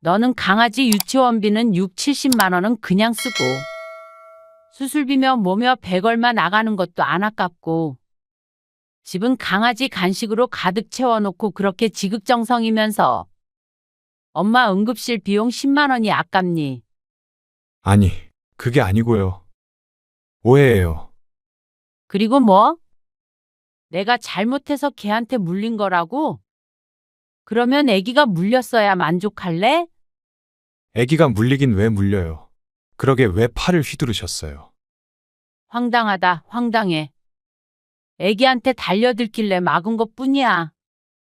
너는 강아지 유치원비는 6, 70만 원은 그냥 쓰고 수술비며 뭐며 100얼마 나가는 것도 안 아깝고 집은 강아지 간식으로 가득 채워놓고 그렇게 지극정성이면서 엄마 응급실 비용 10만 원이 아깝니? 아니, 그게 아니고요. 오해예요. 그리고 뭐? 내가 잘못해서 걔한테 물린 거라고? 그러면 애기가 물렸어야 만족할래? 아기가 물리긴 왜 물려요? 그러게 왜 팔을 휘두르셨어요? 황당하다, 황당해. 애기한테 달려들길래 막은 것뿐이야.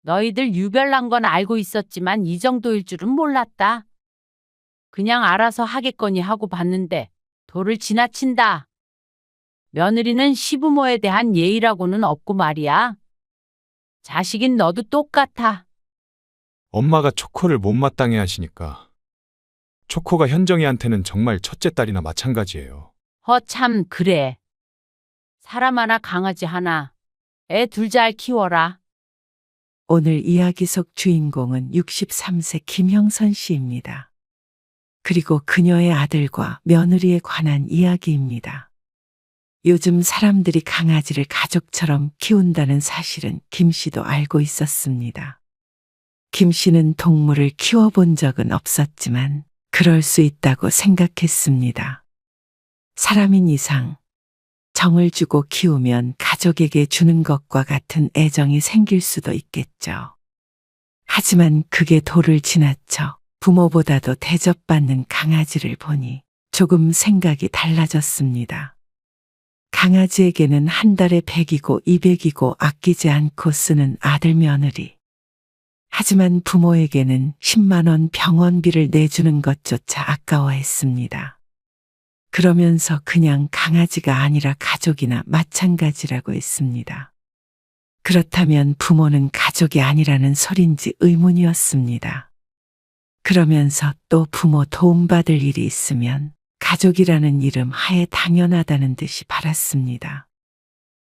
너희들 유별난 건 알고 있었지만 이 정도일 줄은 몰랐다. 그냥 알아서 하겠거니 하고 봤는데 도를 지나친다. 며느리는 시부모에 대한 예의라고는 없고 말이야. 자식인 너도 똑같아. 엄마가 초코를 못마땅해 하시니까. 초코가 현정이한테는 정말 첫째 딸이나 마찬가지예요. 참 그래. 사람 하나 강아지 하나. 애 둘 잘 키워라. 오늘 이야기 속 주인공은 63세 김형선 씨입니다. 그리고 그녀의 아들과 며느리에 관한 이야기입니다. 요즘 사람들이 강아지를 가족처럼 키운다는 사실은 김 씨도 알고 있었습니다. 김 씨는 동물을 키워본 적은 없었지만 그럴 수 있다고 생각했습니다. 사람인 이상 정을 주고 키우면 가족에게 주는 것과 같은 애정이 생길 수도 있겠죠. 하지만 그게 도를 지나쳐 부모보다도 대접받는 강아지를 보니 조금 생각이 달라졌습니다. 강아지에게는 한 달에 100이고 200이고 아끼지 않고 쓰는 아들 며느리. 하지만 부모에게는 10만 원 병원비를 내주는 것조차 아까워했습니다. 그러면서 그냥 강아지가 아니라 가족이나 마찬가지라고 했습니다. 그렇다면 부모는 가족이 아니라는 소린지 의문이었습니다. 그러면서 또 부모 도움받을 일이 있으면 가족이라는 이름 하에 당연하다는 듯이 바랐습니다.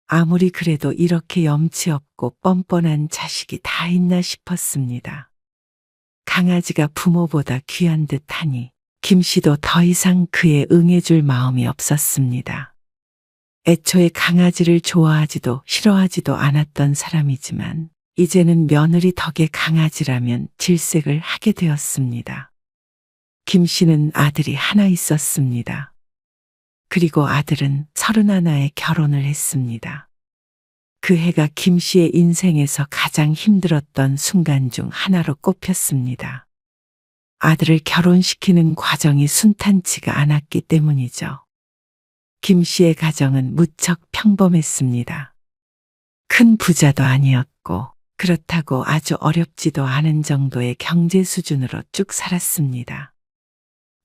아무리 그래도 이렇게 염치 없고 뻔뻔한 자식이 다 있나 싶었습니다. 강아지가 부모보다 귀한 듯하니 김 씨도 더 이상 그에 응해줄 마음이 없었습니다. 애초에 강아지를 좋아하지도 싫어하지도 않았던 사람이지만 이제는 며느리 덕에 강아지라면 질색을 하게 되었습니다. 김 씨는 아들이 하나 있었습니다. 그리고 아들은 31에 결혼을 했습니다. 그 해가 김 씨의 인생에서 가장 힘들었던 순간 중 하나로 꼽혔습니다. 아들을 결혼시키는 과정이 순탄치가 않았기 때문이죠. 김 씨의 가정은 무척 평범했습니다. 큰 부자도 아니었고 그렇다고 아주 어렵지도 않은 정도의 경제 수준으로 쭉 살았습니다.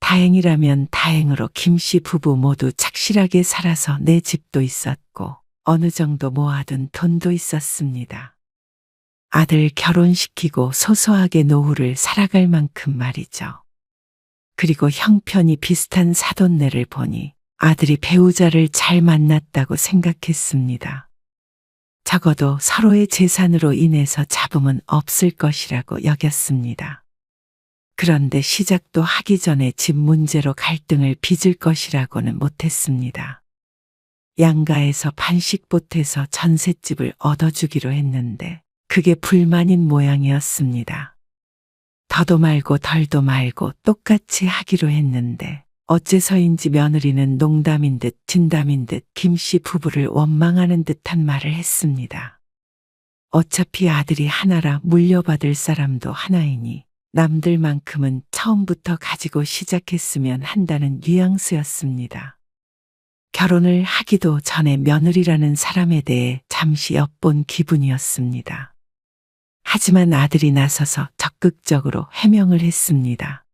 다행이라면 다행으로 김 씨 부부 모두 착실하게 살아서 내 집도 있었고 어느 정도 모아둔 돈도 있었습니다. 아들 결혼시키고 소소하게 노후를 살아갈 만큼 말이죠. 그리고 형편이 비슷한 사돈네를 보니 아들이 배우자를 잘 만났다고 생각했습니다. 적어도 서로의 재산으로 인해서 잡음은 없을 것이라고 여겼습니다. 그런데 시작도 하기 전에 집 문제로 갈등을 빚을 것이라고는 못했습니다. 양가에서 반씩 보태서 전셋집을 얻어주기로 했는데 그게 불만인 모양이었습니다. 더도 말고 덜도 말고 똑같이 하기로 했는데 어째서인지 며느리는 농담인 듯 진담인 듯 김 씨 부부를 원망하는 듯한 말을 했습니다. 어차피 아들이 하나라 물려받을 사람도 하나이니 남들만큼은 처음부터 가지고 시작했으면 한다는 뉘앙스였습니다. 결혼을 하기도 전에 며느리라는 사람에 대해 잠시 엿본 기분이었습니다. 하지만 아들이 나서서 적극적으로 해명을 했습니다.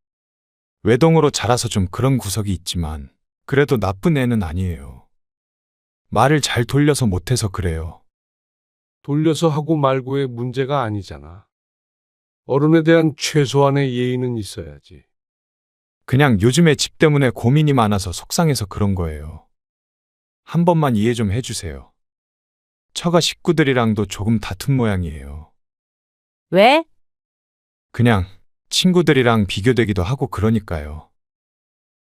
외동으로 자라서 좀 그런 구석이 있지만 그래도 나쁜 애는 아니에요. 말을 잘 돌려서 못해서 그래요. 돌려서 하고 말고의 문제가 아니잖아. 어른에 대한 최소한의 예의는 있어야지. 그냥 요즘에 집 때문에 고민이 많아서 속상해서 그런 거예요. 한 번만 이해 좀 해주세요. 처가 식구들이랑도 조금 다툰 모양이에요. 왜? 그냥 친구들이랑 비교되기도 하고 그러니까요.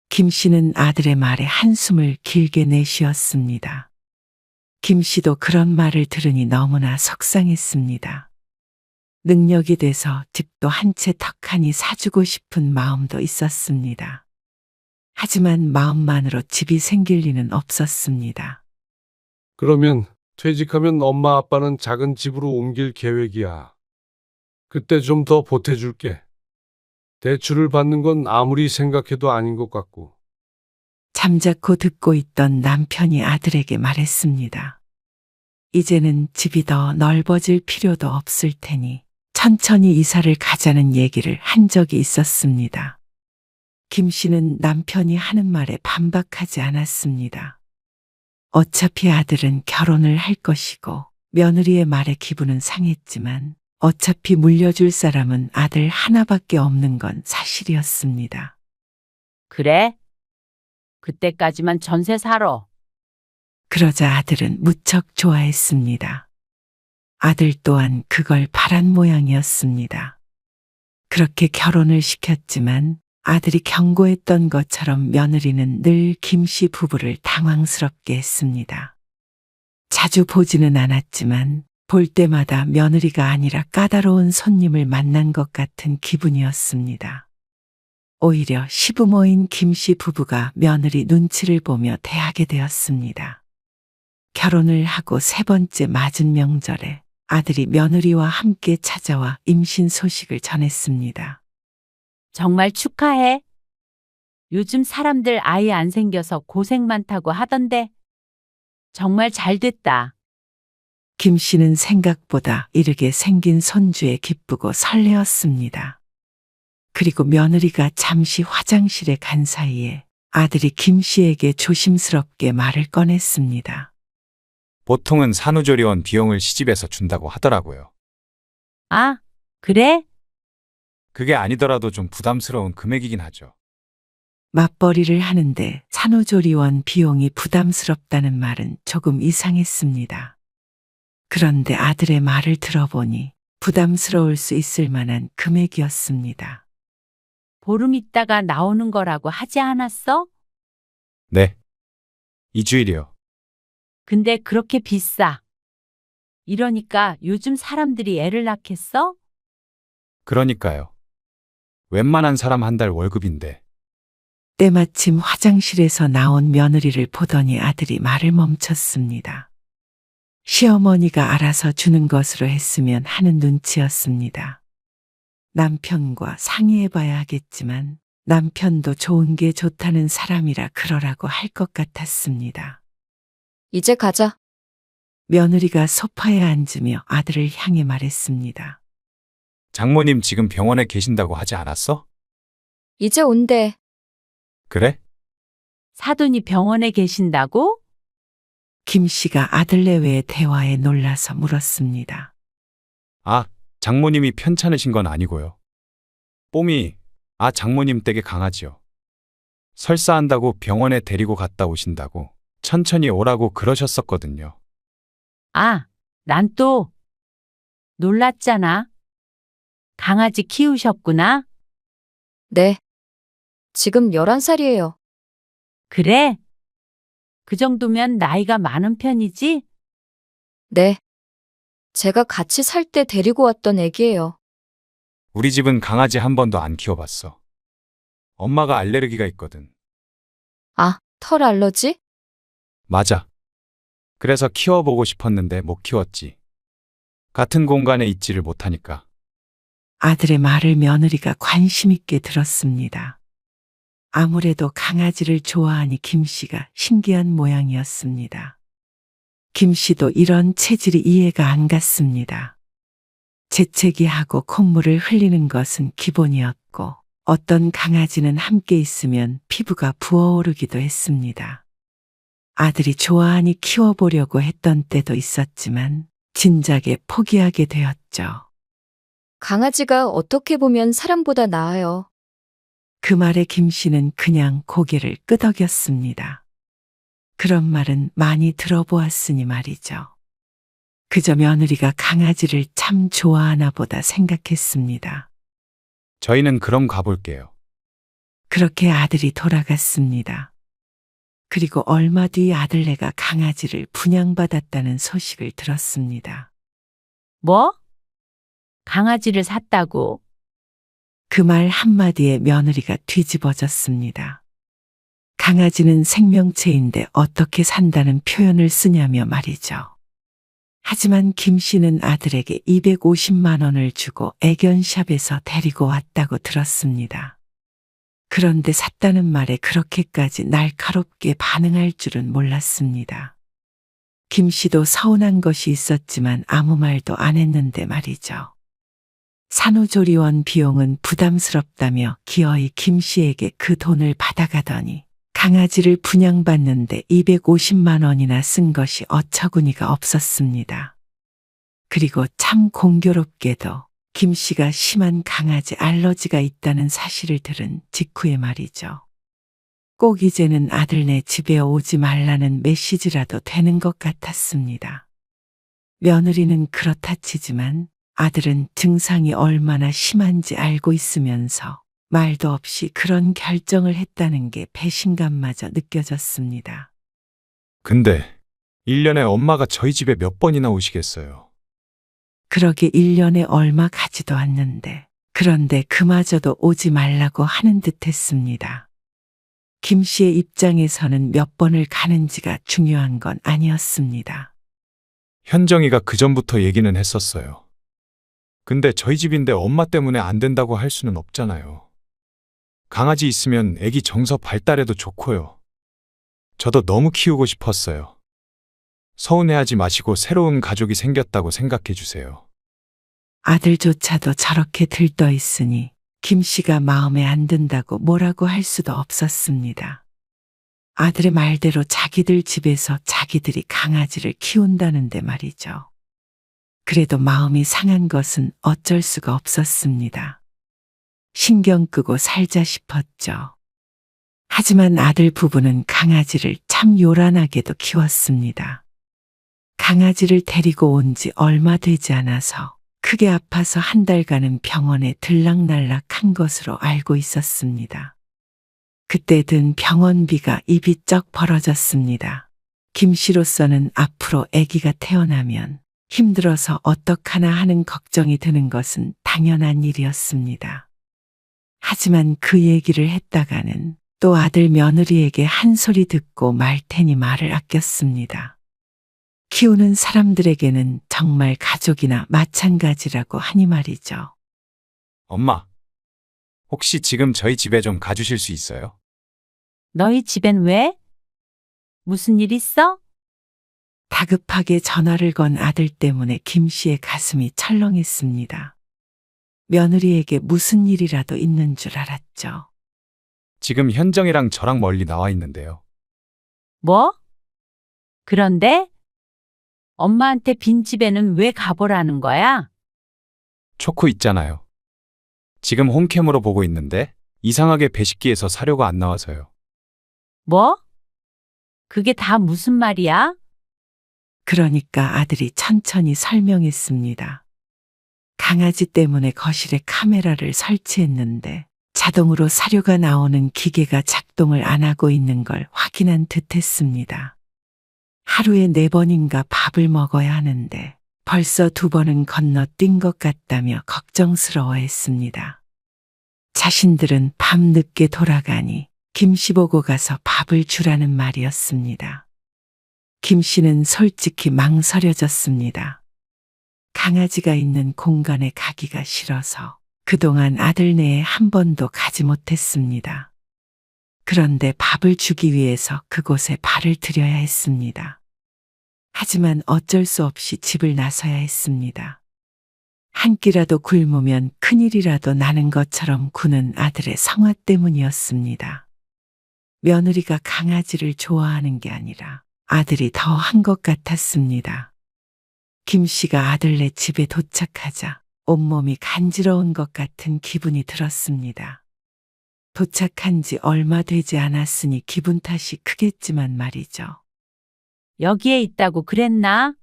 김 씨는 아들의 말에 한숨을 길게 내쉬었습니다. 김 씨도 그런 말을 들으니 너무나 속상했습니다. 능력이 돼서 집도 한 채 턱하니 사주고 싶은 마음도 있었습니다. 하지만 마음만으로 집이 생길 리는 없었습니다. 그러면 퇴직하면 엄마 아빠는 작은 집으로 옮길 계획이야. 그때 좀 더 보태줄게. 대출을 받는 건 아무리 생각해도 아닌 것 같고. 잠자코 듣고 있던 남편이 아들에게 말했습니다. 이제는 집이 더 넓어질 필요도 없을 테니 천천히 이사를 가자는 얘기를 한 적이 있었습니다. 김 씨는 남편이 하는 말에 반박하지 않았습니다. 어차피 아들은 결혼을 할 것이고 며느리의 말에 기분은 상했지만 어차피 물려줄 사람은 아들 하나밖에 없는 건 사실이었습니다. 그래? 그때까지만 전세 살아. 그러자 아들은 무척 좋아했습니다. 아들 또한 그걸 바란 모양이었습니다. 그렇게 결혼을 시켰지만 아들이 경고했던 것처럼 며느리는 늘 김씨 부부를 당황스럽게 했습니다. 자주 보지는 않았지만 볼 때마다 며느리가 아니라 까다로운 손님을 만난 것 같은 기분이었습니다. 오히려 시부모인 김씨 부부가 며느리 눈치를 보며 대하게 되었습니다. 결혼을 하고 3번째 맞은 명절에 아들이 며느리와 함께 찾아와 임신 소식을 전했습니다. 정말 축하해. 요즘 사람들 아이 안 생겨서 고생 많다고 하던데. 정말 잘 됐다. 김 씨는 생각보다 이르게 생긴 손주에 기쁘고 설레었습니다. 그리고 며느리가 잠시 화장실에 간 사이에 아들이 김 씨에게 조심스럽게 말을 꺼냈습니다. 보통은 산후조리원 비용을 시집에서 준다고 하더라고요. 아, 그래? 그게 아니더라도 좀 부담스러운 금액이긴 하죠. 맞벌이를 하는데 산후조리원 비용이 부담스럽다는 말은 조금 이상했습니다. 그런데 아들의 말을 들어보니 부담스러울 수 있을 만한 금액이었습니다. 보름 있다가 나오는 거라고 하지 않았어? 네. 2주일이요. 근데 그렇게 비싸. 이러니까 요즘 사람들이 애를 낳겠어? 그러니까요. 웬만한 사람 한 달 월급인데. 때마침 화장실에서 나온 며느리를 보더니 아들이 말을 멈췄습니다. 시어머니가 알아서 주는 것으로 했으면 하는 눈치였습니다. 남편과 상의해봐야 하겠지만 남편도 좋은 게 좋다는 사람이라 그러라고 할 것 같았습니다. 이제 가자. 며느리가 소파에 앉으며 아들을 향해 말했습니다. 장모님 지금 병원에 계신다고 하지 않았어? 이제 온대. 그래? 사돈이 병원에 계신다고? 김 씨가 아들 내외의 대화에 놀라서 물었습니다. 아, 장모님이 편찮으신 건 아니고요. 뽀미, 장모님 댁의 강아지요. 설사한다고 병원에 데리고 갔다 오신다고 천천히 오라고 그러셨었거든요. 아, 난 또 놀랐잖아. 강아지 키우셨구나? 네. 지금 11살이에요. 그래? 그 정도면 나이가 많은 편이지? 네. 제가 같이 살 때 데리고 왔던 애기예요. 우리 집은 강아지 한 번도 안 키워봤어. 엄마가 알레르기가 있거든. 아, 털 알러지? 맞아. 그래서 키워보고 싶었는데 못 키웠지. 같은 공간에 있지를 못하니까. 아들의 말을 며느리가 관심 있게 들었습니다. 아무래도 강아지를 좋아하니 김 씨가 신기한 모양이었습니다. 김 씨도 이런 체질이 이해가 안 갔습니다. 재채기하고 콧물을 흘리는 것은 기본이었고 어떤 강아지는 함께 있으면 피부가 부어오르기도 했습니다. 아들이 좋아하니 키워보려고 했던 때도 있었지만 진작에 포기하게 되었죠. 강아지가 어떻게 보면 사람보다 나아요. 그 말에 김 씨는 그냥 고개를 끄덕였습니다. 그런 말은 많이 들어보았으니 말이죠. 그저 며느리가 강아지를 참 좋아하나 보다 생각했습니다. 저희는 그럼 가볼게요. 그렇게 아들이 돌아갔습니다. 그리고 얼마 뒤 아들네가 강아지를 분양받았다는 소식을 들었습니다. 뭐? 강아지를 샀다고? 그 말 한마디에 며느리가 뒤집어졌습니다. 강아지는 생명체인데 어떻게 산다는 표현을 쓰냐며 말이죠. 하지만 김 씨는 아들에게 250만 원을 주고 애견샵에서 데리고 왔다고 들었습니다. 그런데 샀다는 말에 그렇게까지 날카롭게 반응할 줄은 몰랐습니다. 김 씨도 서운한 것이 있었지만 아무 말도 안 했는데 말이죠. 산후조리원 비용은 부담스럽다며 기어이 김 씨에게 그 돈을 받아가더니 강아지를 분양받는데 250만 원이나 쓴 것이 어처구니가 없었습니다. 그리고 참 공교롭게도 김 씨가 심한 강아지 알러지가 있다는 사실을 들은 직후에 말이죠. 꼭 이제는 아들네 집에 오지 말라는 메시지라도 되는 것 같았습니다. 며느리는 그렇다 치지만 아들은 증상이 얼마나 심한지 알고 있으면서 말도 없이 그런 결정을 했다는 게 배신감마저 느껴졌습니다. 근데 1년에 엄마가 저희 집에 몇 번이나 오시겠어요? 그러게 1년에 얼마 가지도 않는데 그런데 그마저도 오지 말라고 하는 듯 했습니다. 김 씨의 입장에서는 몇 번을 가는지가 중요한 건 아니었습니다. 현정이가 그전부터 얘기는 했었어요. 근데 저희 집인데 엄마 때문에 안 된다고 할 수는 없잖아요. 강아지 있으면 애기 정서 발달에도 좋고요. 저도 너무 키우고 싶었어요. 서운해하지 마시고 새로운 가족이 생겼다고 생각해 주세요. 아들조차도 저렇게 들떠 있으니 김 씨가 마음에 안 든다고 뭐라고 할 수도 없었습니다. 아들의 말대로 자기들 집에서 자기들이 강아지를 키운다는데 말이죠. 그래도 마음이 상한 것은 어쩔 수가 없었습니다. 신경 끄고 살자 싶었죠. 하지만 아들 부부는 강아지를 참 요란하게도 키웠습니다. 강아지를 데리고 온 지 얼마 되지 않아서 크게 아파서 한 달간은 병원에 들락날락한 것으로 알고 있었습니다. 그때 든 병원비가 입이 쩍 벌어졌습니다. 김 씨로서는 앞으로 아기가 태어나면 힘들어서 어떡하나 하는 걱정이 드는 것은 당연한 일이었습니다. 하지만 그 얘기를 했다가는 또 아들 며느리에게 한 소리 듣고 말 테니 말을 아꼈습니다. 키우는 사람들에게는 정말 가족이나 마찬가지라고 하니 말이죠. 엄마, 혹시 지금 저희 집에 좀 가주실 수 있어요? 너희 집엔 왜? 무슨 일 있어? 다급하게 전화를 건 아들 때문에 김 씨의 가슴이 철렁했습니다. 며느리에게 무슨 일이라도 있는 줄 알았죠. 지금 현정이랑 저랑 멀리 나와 있는데요. 뭐? 그런데? 엄마한테 빈 집에는 왜 가보라는 거야? 초코 있잖아요. 지금 홈캠으로 보고 있는데 이상하게 배식기에서 사료가 안 나와서요. 뭐? 그게 다 무슨 말이야? 그러니까 아들이 천천히 설명했습니다. 강아지 때문에 거실에 카메라를 설치했는데 자동으로 사료가 나오는 기계가 작동을 안 하고 있는 걸 확인한 듯 했습니다. 하루에 4번인가 밥을 먹어야 하는데 벌써 2번은 건너뛴 것 같다며 걱정스러워했습니다. 자신들은 밤 늦게 돌아가니 김 씨 보고 가서 밥을 주라는 말이었습니다. 김 씨는 솔직히 망설여졌습니다. 강아지가 있는 공간에 가기가 싫어서 그동안 아들네에 한 번도 가지 못했습니다. 그런데 밥을 주기 위해서 그곳에 발을 들여야 했습니다. 하지만 어쩔 수 없이 집을 나서야 했습니다. 한 끼라도 굶으면 큰일이라도 나는 것처럼 구는 아들의 성화 때문이었습니다. 며느리가 강아지를 좋아하는 게 아니라 아들이 더 한 것 같았습니다. 김 씨가 아들네 집에 도착하자 온몸이 간지러운 것 같은 기분이 들었습니다. 도착한 지 얼마 되지 않았으니 기분 탓이 크겠지만 말이죠. 여기에 있다고 그랬나?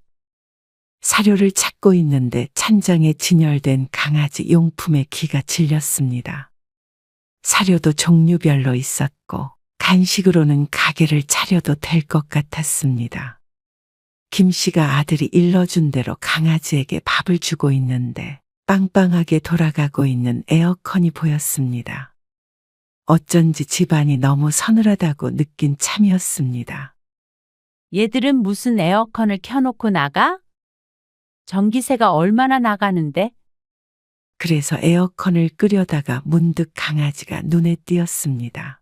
사료를 찾고 있는데 찬장에 진열된 강아지 용품에 귀가 질렸습니다. 사료도 종류별로 있었고 간식으로는 가게를 차려도 될 것 같았습니다. 김 씨가 아들이 일러준 대로 강아지에게 밥을 주고 있는데 빵빵하게 돌아가고 있는 에어컨이 보였습니다. 어쩐지 집안이 너무 서늘하다고 느낀 참이었습니다. 얘들은 무슨 에어컨을 켜놓고 나가? 전기세가 얼마나 나가는데? 그래서 에어컨을 끄려다가 문득 강아지가 눈에 띄었습니다.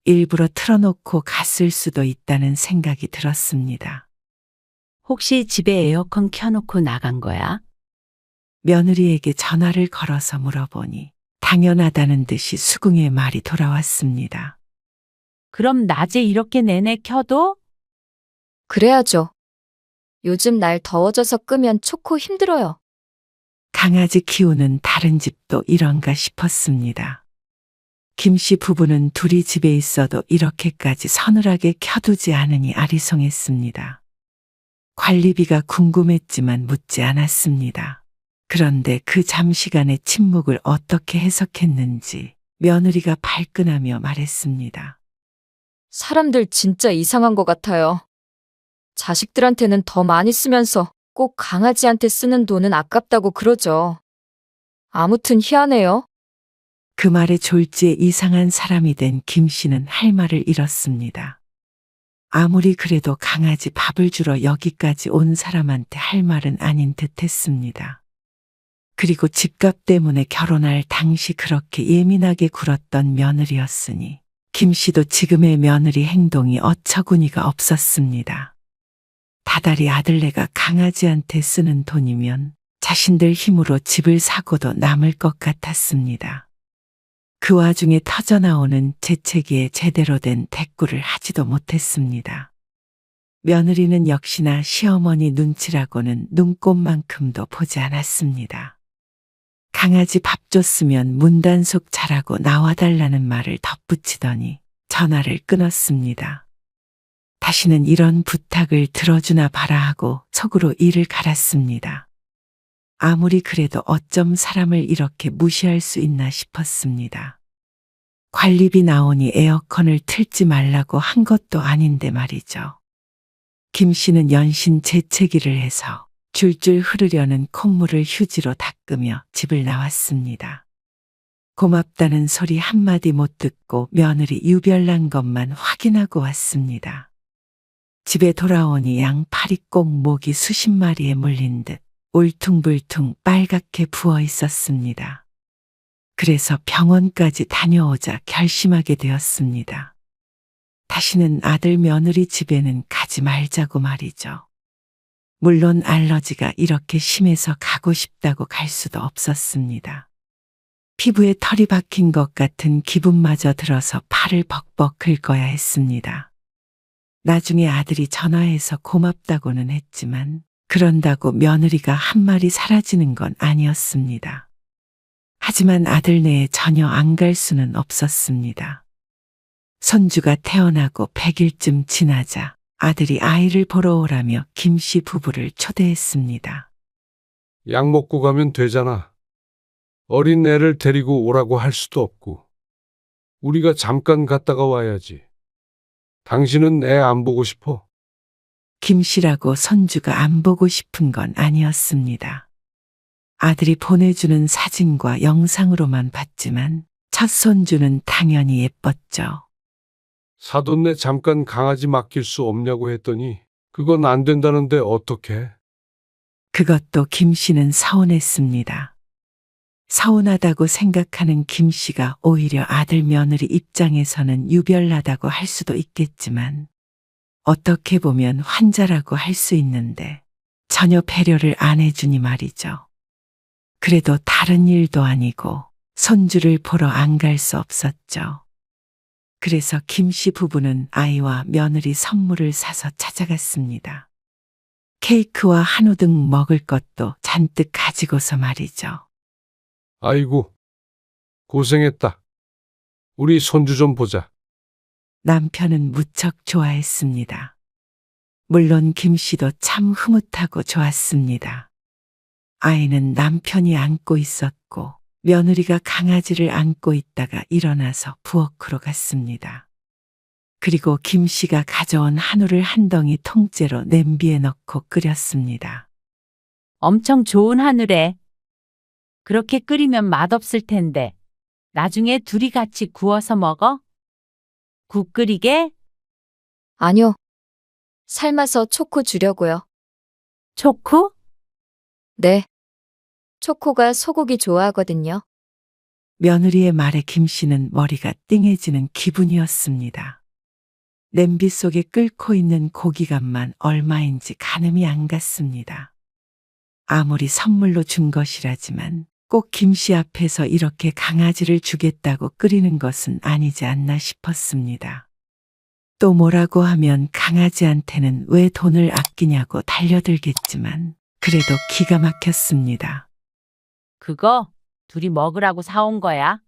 일부러 틀어놓고 갔을 수도 있다는 생각이 들었습니다. 혹시 집에 에어컨 켜놓고 나간 거야? 며느리에게 전화를 걸어서 물어보니 당연하다는 듯이 수긍의 말이 돌아왔습니다. 그럼 낮에 이렇게 내내 켜도? 그래야죠. 요즘 날 더워져서 끄면 좋고 힘들어요. 강아지 키우는 다른 집도 이런가 싶었습니다. 김 씨 부부는 둘이 집에 있어도 이렇게까지 서늘하게 켜두지 않으니 아리송했습니다. 관리비가 궁금했지만 묻지 않았습니다. 그런데 그 잠시간의 침묵을 어떻게 해석했는지 며느리가 발끈하며 말했습니다. 사람들 진짜 이상한 것 같아요. 자식들한테는 더 많이 쓰면서 꼭 강아지한테 쓰는 돈은 아깝다고 그러죠. 아무튼 희한해요. 그 말에 졸지에 이상한 사람이 된 김 씨는 할 말을 잃었습니다. 아무리 그래도 강아지 밥을 주러 여기까지 온 사람한테 할 말은 아닌 듯 했습니다. 그리고 집값 때문에 결혼할 당시 그렇게 예민하게 굴었던 며느리였으니 김 씨도 지금의 며느리 행동이 어처구니가 없었습니다. 다달이 아들네가 강아지한테 쓰는 돈이면 자신들 힘으로 집을 사고도 남을 것 같았습니다. 그 와중에 터져나오는 재채기에 제대로 된 대꾸를 하지도 못했습니다. 며느리는 역시나 시어머니 눈치라고는 눈꼽만큼도 보지 않았습니다. 강아지 밥 줬으면 문단속 잘하고 나와달라는 말을 덧붙이더니 전화를 끊었습니다. 다시는 이런 부탁을 들어주나 봐라 하고 속으로 이를 갈았습니다. 아무리 그래도 어쩜 사람을 이렇게 무시할 수 있나 싶었습니다. 관리비 나오니 에어컨을 틀지 말라고 한 것도 아닌데 말이죠. 김 씨는 연신 재채기를 해서 줄줄 흐르려는 콧물을 휴지로 닦으며 집을 나왔습니다. 고맙다는 소리 한마디 못 듣고 며느리 유별난 것만 확인하고 왔습니다. 집에 돌아오니 양팔이 꼭 모기 수십 마리에 물린 듯 울퉁불퉁 빨갛게 부어 있었습니다. 그래서 병원까지 다녀오자 결심하게 되었습니다. 다시는 아들 며느리 집에는 가지 말자고 말이죠. 물론 알러지가 이렇게 심해서 가고 싶다고 갈 수도 없었습니다. 피부에 털이 박힌 것 같은 기분마저 들어서 팔을 벅벅 긁어야 했습니다. 나중에 아들이 전화해서 고맙다고는 했지만 그런다고 며느리가 한 마리 사라지는 건 아니었습니다. 하지만 아들네에 전혀 안 갈 수는 없었습니다. 손주가 태어나고 100일쯤 지나자 아들이 아이를 보러 오라며 김 씨 부부를 초대했습니다. 약 먹고 가면 되잖아. 어린 애를 데리고 오라고 할 수도 없고. 우리가 잠깐 갔다가 와야지. 당신은 애 안 보고 싶어? 김 씨라고 손주가 안 보고 싶은 건 아니었습니다. 아들이 보내주는 사진과 영상으로만 봤지만 첫 손주는 당연히 예뻤죠. 사돈네 잠깐 강아지 맡길 수 없냐고 했더니 그건 안 된다는데 어떡해? 그것도 김 씨는 서운했습니다. 서운하다고 생각하는 김 씨가 오히려 아들 며느리 입장에서는 유별나다고 할 수도 있겠지만 어떻게 보면 환자라고 할 수 있는데 전혀 배려를 안 해주니 말이죠. 그래도 다른 일도 아니고 손주를 보러 안 갈 수 없었죠. 그래서 김 씨 부부는 아이와 며느리 선물을 사서 찾아갔습니다. 케이크와 한우 등 먹을 것도 잔뜩 가지고서 말이죠. 아이고, 고생했다. 우리 손주 좀 보자. 남편은 무척 좋아했습니다. 물론 김 씨도 참 흐뭇하고 좋았습니다. 아이는 남편이 안고 있었고 며느리가 강아지를 안고 있다가 일어나서 부엌으로 갔습니다. 그리고 김 씨가 가져온 한우를 한 덩이 통째로 냄비에 넣고 끓였습니다. 엄청 좋은 하늘에. 그렇게 끓이면 맛없을 텐데. 나중에 둘이 같이 구워서 먹어? 국 끓이게? 아니요. 삶아서 초코 주려고요. 초코? 네. 초코가 소고기 좋아하거든요. 며느리의 말에 김 씨는 머리가 띵해지는 기분이었습니다. 냄비 속에 끓고 있는 고기값만 얼마인지 가늠이 안 갔습니다. 아무리 선물로 준 것이라지만 꼭 김 씨 앞에서 이렇게 강아지를 주겠다고 끓이는 것은 아니지 않나 싶었습니다. 또 뭐라고 하면 강아지한테는 왜 돈을 아끼냐고 달려들겠지만 그래도 기가 막혔습니다. 그거 둘이 먹으라고 사온 거야.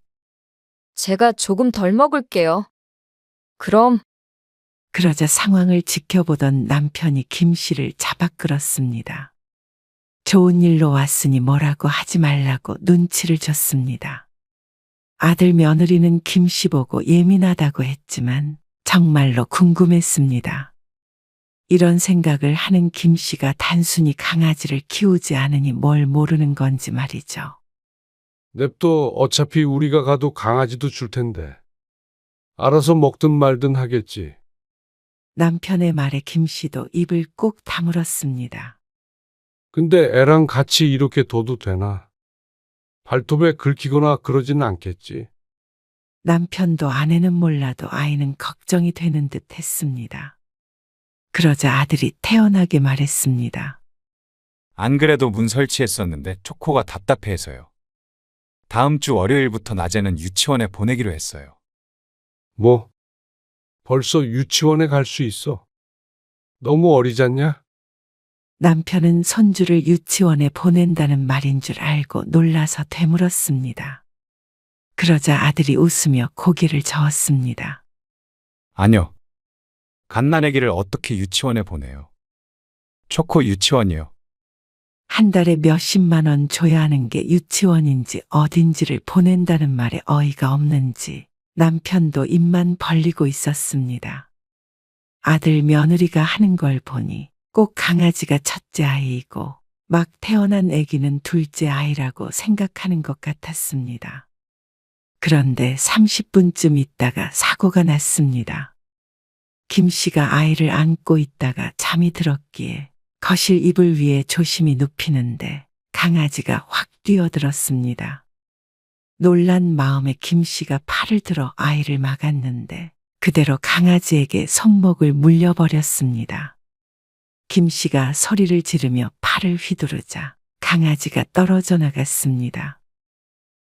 제가 조금 덜 먹을게요. 그럼 그러자 상황을 지켜보던 남편이 김 씨를 잡아 끌었습니다. 좋은 일로 왔으니 뭐라고 하지 말라고 눈치를 줬습니다. 아들 며느리는 김 씨 보고 예민하다고 했지만 정말로 궁금했습니다. 이런 생각을 하는 김 씨가 단순히 강아지를 키우지 않으니 뭘 모르는 건지 말이죠. 냅둬. 어차피 우리가 가도 강아지도 줄 텐데. 알아서 먹든 말든 하겠지. 남편의 말에 김 씨도 입을 꼭 다물었습니다. 근데 애랑 같이 이렇게 둬도 되나? 발톱에 긁히거나 그러진 않겠지. 남편도 아내는 몰라도 아이는 걱정이 되는 듯 했습니다. 그러자 아들이 태연하게 말했습니다. 안 그래도 문 설치했었는데 초코가 답답해서요. 다음 주 월요일부터 낮에는 유치원에 보내기로 했어요. 뭐? 벌써 유치원에 갈 수 있어? 너무 어리잖냐? 남편은 손주를 유치원에 보낸다는 말인 줄 알고 놀라서 되물었습니다. 그러자 아들이 웃으며 고개를 저었습니다. 아니요. 갓난아기를 어떻게 유치원에 보내요? 초코 유치원이요. 한 달에 몇십만 원 줘야 하는 게 유치원인지 어딘지를 보낸다는 말에 어이가 없는지 남편도 입만 벌리고 있었습니다. 아들 며느리가 하는 걸 보니 꼭 강아지가 첫째 아이이고 막 태어난 아기는 둘째 아이라고 생각하는 것 같았습니다. 그런데 30분쯤 있다가 사고가 났습니다. 김 씨가 아이를 안고 있다가 잠이 들었기에 거실 이불 위에 조심히 눕히는데 강아지가 확 뛰어들었습니다. 놀란 마음에 김 씨가 팔을 들어 아이를 막았는데 그대로 강아지에게 손목을 물려버렸습니다. 김 씨가 소리를 지르며 팔을 휘두르자 강아지가 떨어져 나갔습니다.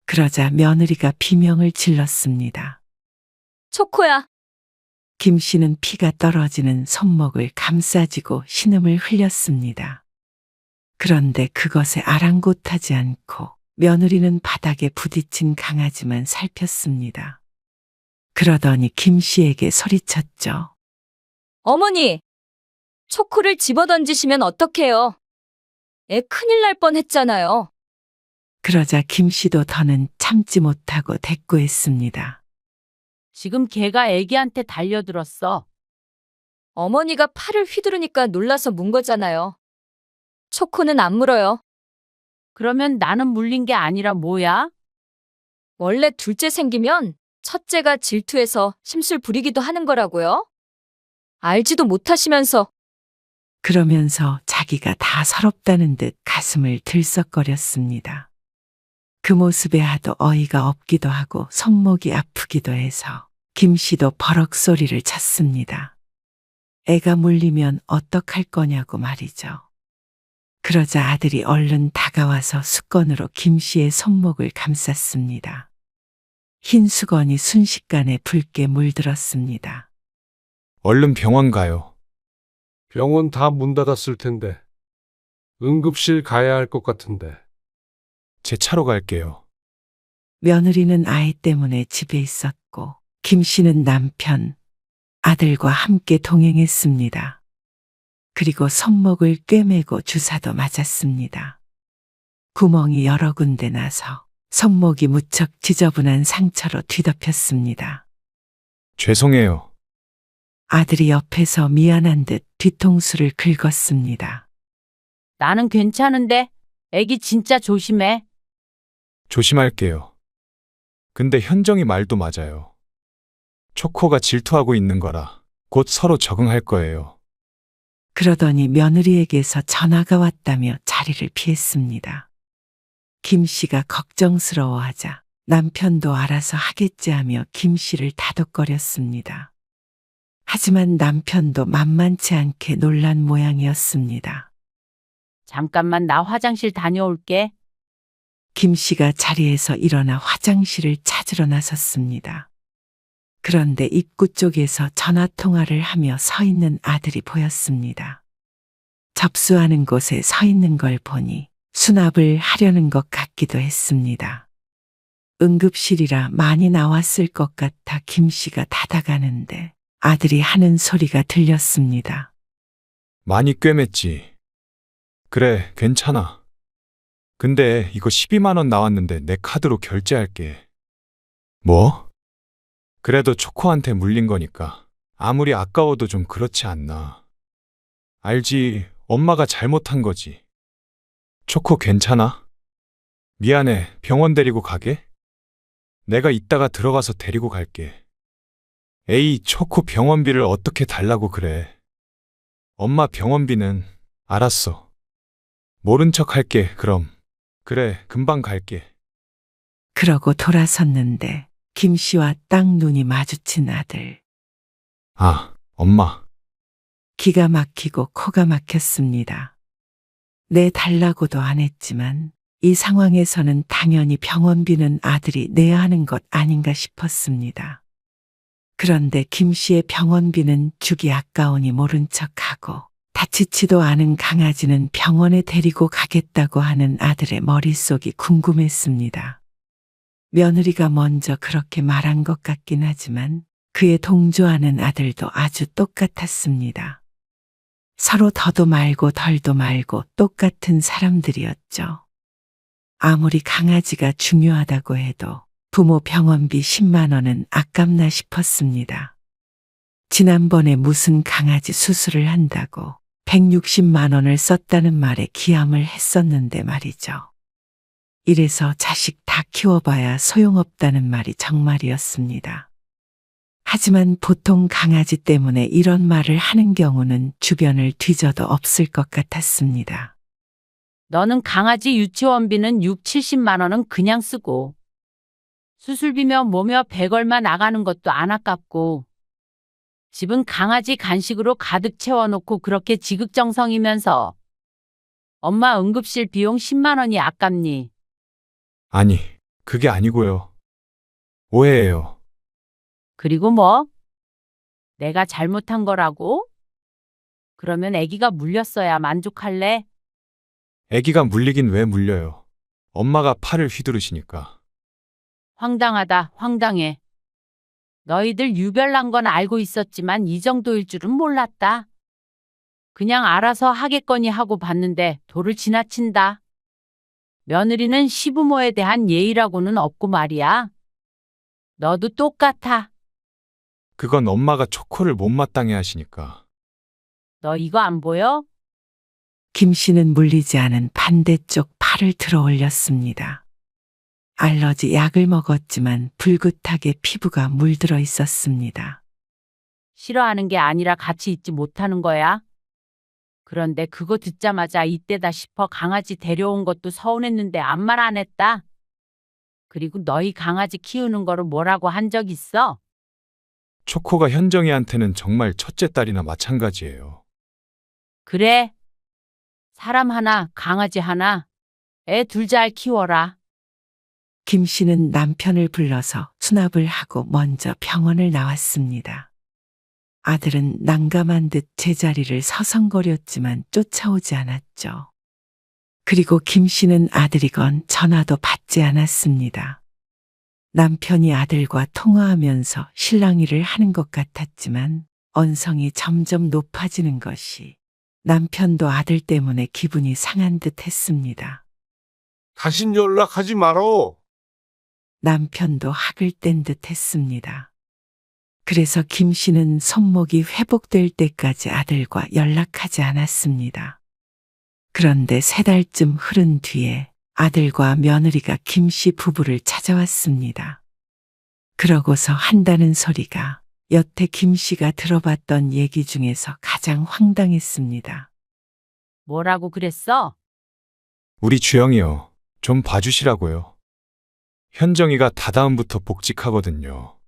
그러자 며느리가 비명을 질렀습니다. 초코야. 김 씨는 피가 떨어지는 손목을 감싸쥐고 신음을 흘렸습니다. 그런데 그것에 아랑곳하지 않고 며느리는 바닥에 부딪힌 강아지만 살폈습니다. 그러더니 김 씨에게 소리쳤죠. 어머니, 초코를 집어던지시면 어떡해요? 애 큰일 날 뻔했잖아요. 그러자 김 씨도 더는 참지 못하고 대꾸했습니다. 지금 걔가 애기한테 달려들었어. 어머니가 팔을 휘두르니까 놀라서 문 거잖아요. 초코는 안 물어요. 그러면 나는 물린 게 아니라 뭐야? 원래 둘째 생기면 첫째가 질투해서 심술 부리기도 하는 거라고요? 알지도 못하시면서. 그러면서 자기가 다 서럽다는 듯 가슴을 들썩거렸습니다. 그 모습에 하도 어이가 없기도 하고 손목이 아프기도 해서 김 씨도 버럭 소리를 쳤습니다. 애가 물리면 어떡할 거냐고 말이죠. 그러자 아들이 얼른 다가와서 수건으로 김 씨의 손목을 감쌌습니다. 흰 수건이 순식간에 붉게 물들었습니다. 얼른 병원 가요. 병원 다 문 닫았을 텐데. 응급실 가야 할 것 같은데. 제 차로 갈게요. 며느리는 아이 때문에 집에 있었고 김 씨는 남편, 아들과 함께 동행했습니다. 그리고 손목을 꿰매고 주사도 맞았습니다. 구멍이 여러 군데 나서 손목이 무척 지저분한 상처로 뒤덮였습니다. 죄송해요. 아들이 옆에서 미안한 듯 뒤통수를 긁었습니다. 나는 괜찮은데 애기 진짜 조심해. 조심할게요. 근데 현정이 말도 맞아요. 초코가 질투하고 있는 거라 곧 서로 적응할 거예요. 그러더니 며느리에게서 전화가 왔다며 자리를 피했습니다. 김 씨가 걱정스러워하자 남편도 알아서 하겠지 하며 김 씨를 다독거렸습니다. 하지만 남편도 만만치 않게 놀란 모양이었습니다. 잠깐만 나 화장실 다녀올게. 김 씨가 자리에서 일어나 화장실을 찾으러 나섰습니다. 그런데 입구 쪽에서 전화 통화를 하며 서 있는 아들이 보였습니다. 접수하는 곳에 서 있는 걸 보니 수납을 하려는 것 같기도 했습니다. 응급실이라 많이 나왔을 것 같아 김 씨가 다가가는데 아들이 하는 소리가 들렸습니다. 많이 꿰맸지. 그래, 괜찮아. 근데 이거 12만 원 나왔는데 내 카드로 결제할게. 뭐? 그래도 초코한테 물린 거니까 아무리 아까워도 좀 그렇지 않나. 알지, 엄마가 잘못한 거지. 초코 괜찮아? 미안해, 병원 데리고 가게? 내가 이따가 들어가서 데리고 갈게. 에이, 초코 병원비를 어떻게 달라고 그래. 엄마 병원비는 알았어. 모른 척 할게, 그럼. 그래, 금방 갈게. 그러고 돌아섰는데 김 씨와 딱 눈이 마주친 아들. 아, 엄마. 기가 막히고 코가 막혔습니다. 내 달라고도 안 했지만 이 상황에서는 당연히 병원비는 아들이 내야 하는 것 아닌가 싶었습니다. 그런데 김 씨의 병원비는 주기 아까우니 모른 척하고 다치지도 않은 강아지는 병원에 데리고 가겠다고 하는 아들의 머릿속이 궁금했습니다. 며느리가 먼저 그렇게 말한 것 같긴 하지만 그에 동조하는 아들도 아주 똑같았습니다. 서로 더도 말고 덜도 말고 똑같은 사람들이었죠. 아무리 강아지가 중요하다고 해도 부모 병원비 10만 원은 아깝나 싶었습니다. 지난번에 무슨 강아지 수술을 한다고 160만 원을 썼다는 말에 기함을 했었는데 말이죠. 이래서 자식 다 키워봐야 소용없다는 말이 정말이었습니다. 하지만 보통 강아지 때문에 이런 말을 하는 경우는 주변을 뒤져도 없을 것 같았습니다. 너는 강아지 유치원비는 6, 70만 원은 그냥 쓰고 수술비며 뭐며 100 얼마 나가는 것도 안 아깝고 집은 강아지 간식으로 가득 채워놓고 그렇게 지극정성이면서 엄마 응급실 비용 10만 원이 아깝니? 아니, 그게 아니고요. 오해예요. 그리고 뭐? 내가 잘못한 거라고? 그러면 아기가 물렸어야 만족할래? 아기가 물리긴 왜 물려요. 엄마가 팔을 휘두르시니까. 황당하다, 황당해. 너희들 유별난 건 알고 있었지만 이 정도일 줄은 몰랐다. 그냥 알아서 하겠거니 하고 봤는데 도를 지나친다. 며느리는 시부모에 대한 예의라고는 없고 말이야. 너도 똑같아. 그건 엄마가 초코를 못마땅해 하시니까. 너 이거 안 보여? 김 씨는 물리지 않은 반대쪽 팔을 들어 올렸습니다. 알러지 약을 먹었지만 불긋하게 피부가 물들어 있었습니다. 싫어하는 게 아니라 같이 있지 못하는 거야. 그런데 그거 듣자마자 이때다 싶어 강아지 데려온 것도 서운했는데 아무 말 안 했다. 그리고 너희 강아지 키우는 거를 뭐라고 한 적 있어? 초코가 현정이한테는 정말 첫째 딸이나 마찬가지예요. 그래. 사람 하나, 강아지 하나, 애 둘 잘 키워라. 김 씨는 남편을 불러서 수납을 하고 먼저 병원을 나왔습니다. 아들은 난감한 듯 제자리를 서성거렸지만 쫓아오지 않았죠. 그리고 김 씨는 아들이 건 전화도 받지 않았습니다. 남편이 아들과 통화하면서 실랑이를 하는 것 같았지만 언성이 점점 높아지는 것이 남편도 아들 때문에 기분이 상한 듯 했습니다. 다신 연락하지 말어. 남편도 학을 뗀 듯 했습니다. 그래서 김 씨는 손목이 회복될 때까지 아들과 연락하지 않았습니다. 그런데 3달쯤 흐른 뒤에 아들과 며느리가 김 씨 부부를 찾아왔습니다. 그러고서 한다는 소리가 여태 김 씨가 들어봤던 얘기 중에서 가장 황당했습니다. 뭐라고 그랬어? 우리 주영이요. 좀 봐주시라고요. 현정이가 다다음부터 복직하거든요.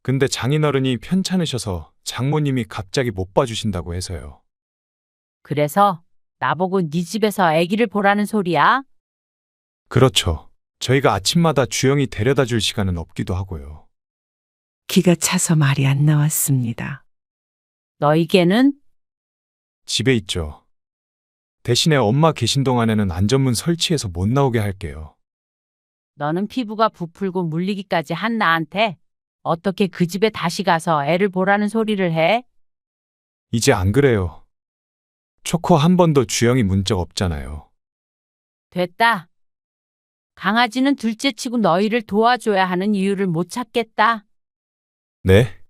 근데 장인어른이 편찮으셔서 장모님이 갑자기 못 봐주신다고 해서요. 그래서 나보고 네 집에서 아기를 보라는 소리야? 그렇죠. 저희가 아침마다 주영이 데려다 줄 시간은 없기도 하고요. 기가 차서 말이 안 나왔습니다. 너희게는? 집에 있죠. 대신에 엄마 계신 동안에는 안전문 설치해서 못 나오게 할게요. 너는 피부가 부풀고 물리기까지 한 나한테 어떻게 그 집에 다시 가서 애를 보라는 소리를 해? 이제 안 그래요. 초코 한 번도 주영이 문 적 없잖아요. 됐다. 강아지는 둘째치고 너희를 도와줘야 하는 이유를 못 찾겠다. 네?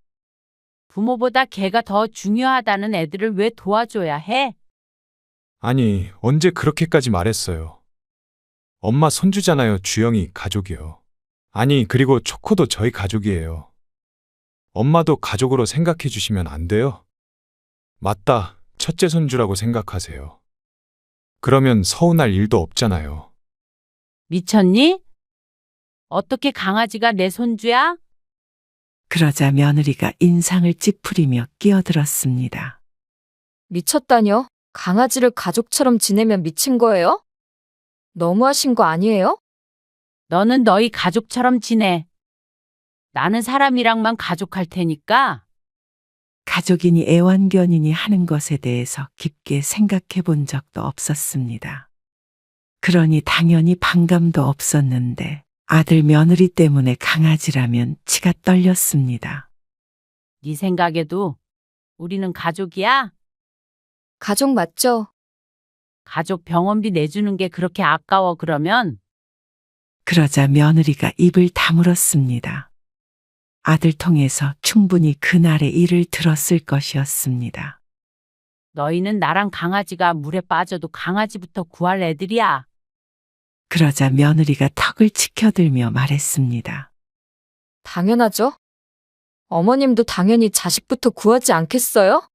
부모보다 걔가 더 중요하다는 애들을 왜 도와줘야 해? 아니, 언제 그렇게까지 말했어요. 엄마 손주잖아요, 주영이 가족이요. 아니, 그리고 초코도 저희 가족이에요. 엄마도 가족으로 생각해 주시면 안 돼요? 맞다, 첫째 손주라고 생각하세요. 그러면 서운할 일도 없잖아요. 미쳤니? 어떻게 강아지가 내 손주야? 그러자 며느리가 인상을 찌푸리며 끼어들었습니다. 미쳤다뇨? 강아지를 가족처럼 지내면 미친 거예요? 너무하신 거 아니에요? 너는 너희 가족처럼 지내. 나는 사람이랑만 가족할 테니까. 가족이니 애완견이니 하는 것에 대해서 깊게 생각해 본 적도 없었습니다. 그러니 당연히 반감도 없었는데 아들 며느리 때문에 강아지라면 치가 떨렸습니다. 네 생각에도 우리는 가족이야? 가족 맞죠? 가족 병원비 내주는 게 그렇게 아까워 그러면 그러자 며느리가 입을 다물었습니다. 아들 통해서 충분히 그날의 일을 들었을 것이었습니다. 너희는 나랑 강아지가 물에 빠져도 강아지부터 구할 애들이야. 그러자 며느리가 턱을 치켜들며 말했습니다. 당연하죠. 어머님도 당연히 자식부터 구하지 않겠어요?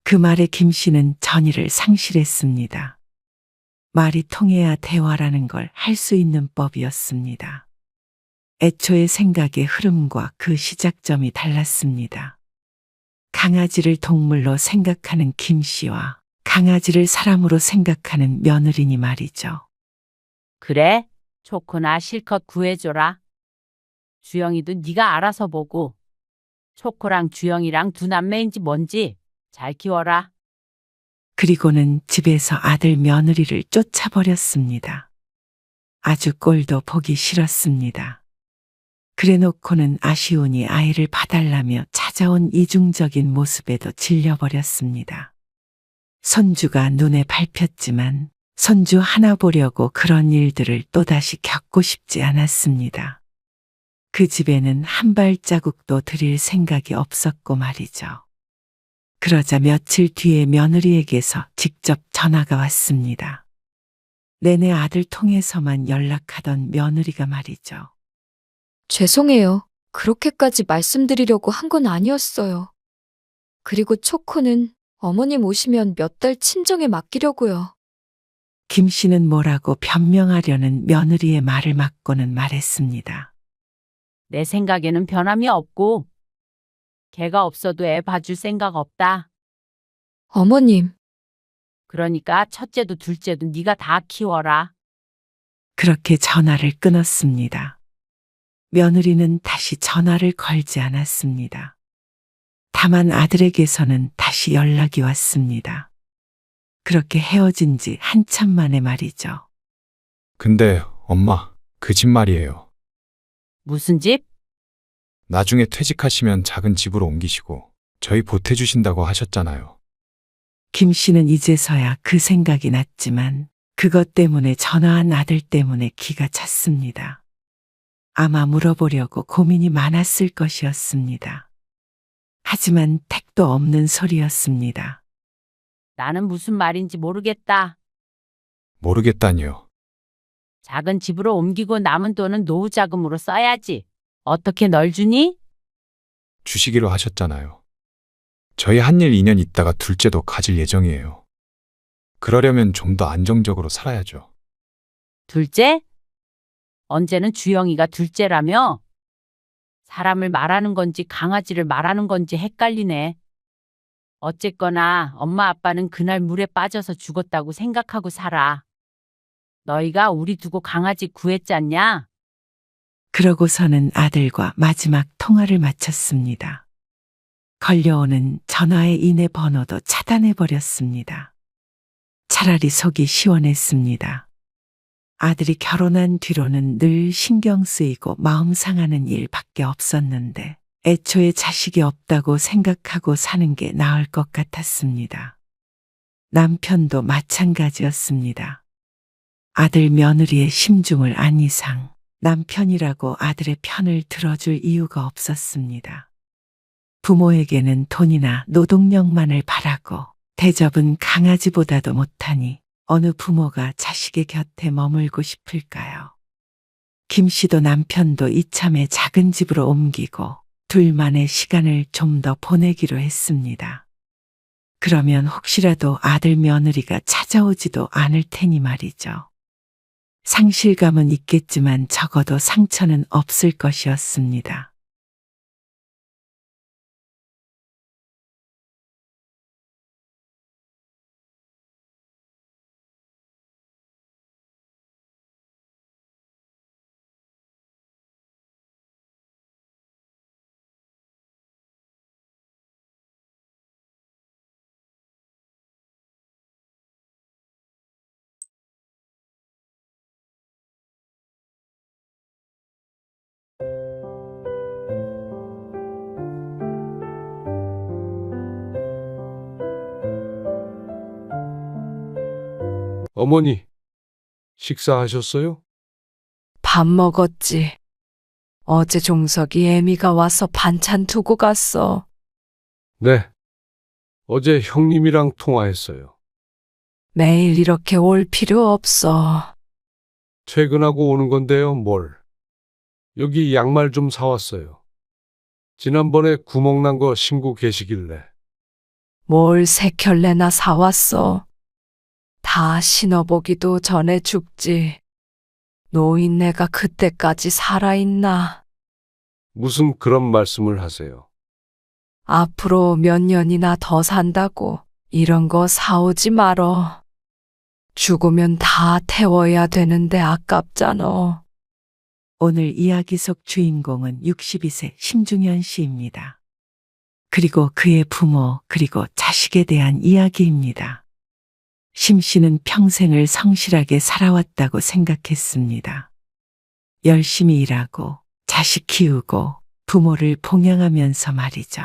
그 말에 김 씨는 전의를 상실했습니다. 말이 통해야 대화라는 걸 할 수 있는 법이었습니다. 애초에 생각의 흐름과 그 시작점이 달랐습니다. 강아지를 동물로 생각하는 김 씨와 강아지를 사람으로 생각하는 며느리니 말이죠. 그래? 초코나 실컷 구해줘라. 주영이도 네가 알아서 보고. 초코랑 주영이랑 두 남매인지 뭔지 잘 키워라. 그리고는 집에서 아들 며느리를 쫓아버렸습니다. 아주 꼴도 보기 싫었습니다. 그래놓고는 아쉬우니 아이를 봐달라며 찾아온 이중적인 모습에도 질려버렸습니다. 손주가 눈에 밟혔지만 손주 하나 보려고 그런 일들을 또다시 겪고 싶지 않았습니다. 그 집에는 한 발자국도 들일 생각이 없었고 말이죠. 그러자 며칠 뒤에 며느리에게서 직접 전화가 왔습니다. 내내 아들 통해서만 연락하던 며느리가 말이죠. 죄송해요. 그렇게까지 말씀드리려고 한 건 아니었어요. 그리고 초코는 어머님 오시면 몇 달 친정에 맡기려고요. 김 씨는 뭐라고 변명하려는 며느리의 말을 막고는 말했습니다. 내 생각에는 변함이 없고 걔가 없어도 애 봐줄 생각 없다. 어머님, 그러니까 첫째도 둘째도 네가 다 키워라. 그렇게 전화를 끊었습니다. 며느리는 다시 전화를 걸지 않았습니다. 다만 아들에게서는 다시 연락이 왔습니다. 그렇게 헤어진 지 한참 만에 말이죠. 근데 엄마, 그 집 말이에요. 무슨 집? 나중에 퇴직하시면 작은 집으로 옮기시고 저희 보태주신다고 하셨잖아요. 김 씨는 이제서야 그 생각이 났지만 그것 때문에 전화한 아들 때문에 기가 찼습니다. 아마 물어보려고 고민이 많았을 것이었습니다. 하지만 택도 없는 소리였습니다. 나는 무슨 말인지 모르겠다. 모르겠다니요. 작은 집으로 옮기고 남은 돈은 노후 자금으로 써야지. 어떻게 널 주니? 주시기로 하셨잖아요. 저희 한일 2년 있다가 둘째도 가질 예정이에요. 그러려면 좀 더 안정적으로 살아야죠. 둘째? 언제는 주영이가 둘째라며? 사람을 말하는 건지 강아지를 말하는 건지 헷갈리네. 어쨌거나 엄마 아빠는 그날 물에 빠져서 죽었다고 생각하고 살아. 너희가 우리 두고 강아지 구했잖냐? 그러고서는 아들과 마지막 통화를 마쳤습니다. 걸려오는 전화의 인해 번호도 차단해버렸습니다. 차라리 속이 시원했습니다. 아들이 결혼한 뒤로는 늘 신경 쓰이고 마음 상하는 일밖에 없었는데 애초에 자식이 없다고 생각하고 사는 게 나을 것 같았습니다. 남편도 마찬가지였습니다. 아들 며느리의 심중을 안 이상 남편이라고 아들의 편을 들어줄 이유가 없었습니다. 부모에게는 돈이나 노동력만을 바라고 대접은 강아지보다도 못하니 어느 부모가 자식의 곁에 머물고 싶을까요? 김 씨도 남편도 이참에 작은 집으로 옮기고 둘만의 시간을 좀 더 보내기로 했습니다. 그러면 혹시라도 아들 며느리가 찾아오지도 않을 테니 말이죠. 상실감은 있겠지만 적어도 상처는 없을 것이었습니다. 어머니, 식사하셨어요? 밥 먹었지. 어제 종석이 애미가 와서 반찬 두고 갔어. 네. 어제 형님이랑 통화했어요. 매일 이렇게 올 필요 없어. 퇴근하고 오는 건데요, 뭘. 여기 양말 좀 사왔어요. 지난번에 구멍 난 거 신고 계시길래. 뭘 세 켤레나 사왔어. 다 신어보기도 전에 죽지. 노인네가 그때까지 살아있나. 무슨 그런 말씀을 하세요. 앞으로 몇 년이나 더 산다고 이런 거 사오지 말어. 죽으면 다 태워야 되는데 아깝잖아. 오늘 이야기 속 주인공은 62세 심중현 씨입니다. 그리고 그의 부모 그리고 자식에 대한 이야기입니다. 심 씨는 평생을 성실하게 살아왔다고 생각했습니다. 열심히 일하고 자식 키우고 부모를 봉양하면서 말이죠.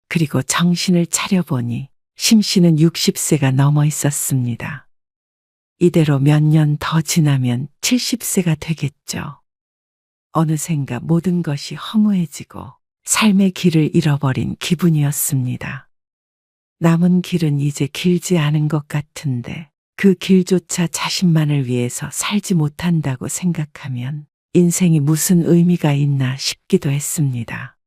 그리고 정신을 차려보니 심 씨는 60세가 넘어 있었습니다. 이대로 몇 년 더 지나면 70세가 되겠죠. 어느샌가 모든 것이 허무해지고 삶의 길을 잃어버린 기분이었습니다. 남은 길은 이제 길지 않은 것 같은데 그 길조차 자신만을 위해서 살지 못한다고 생각하면 인생이 무슨 의미가 있나 싶기도 했습니다.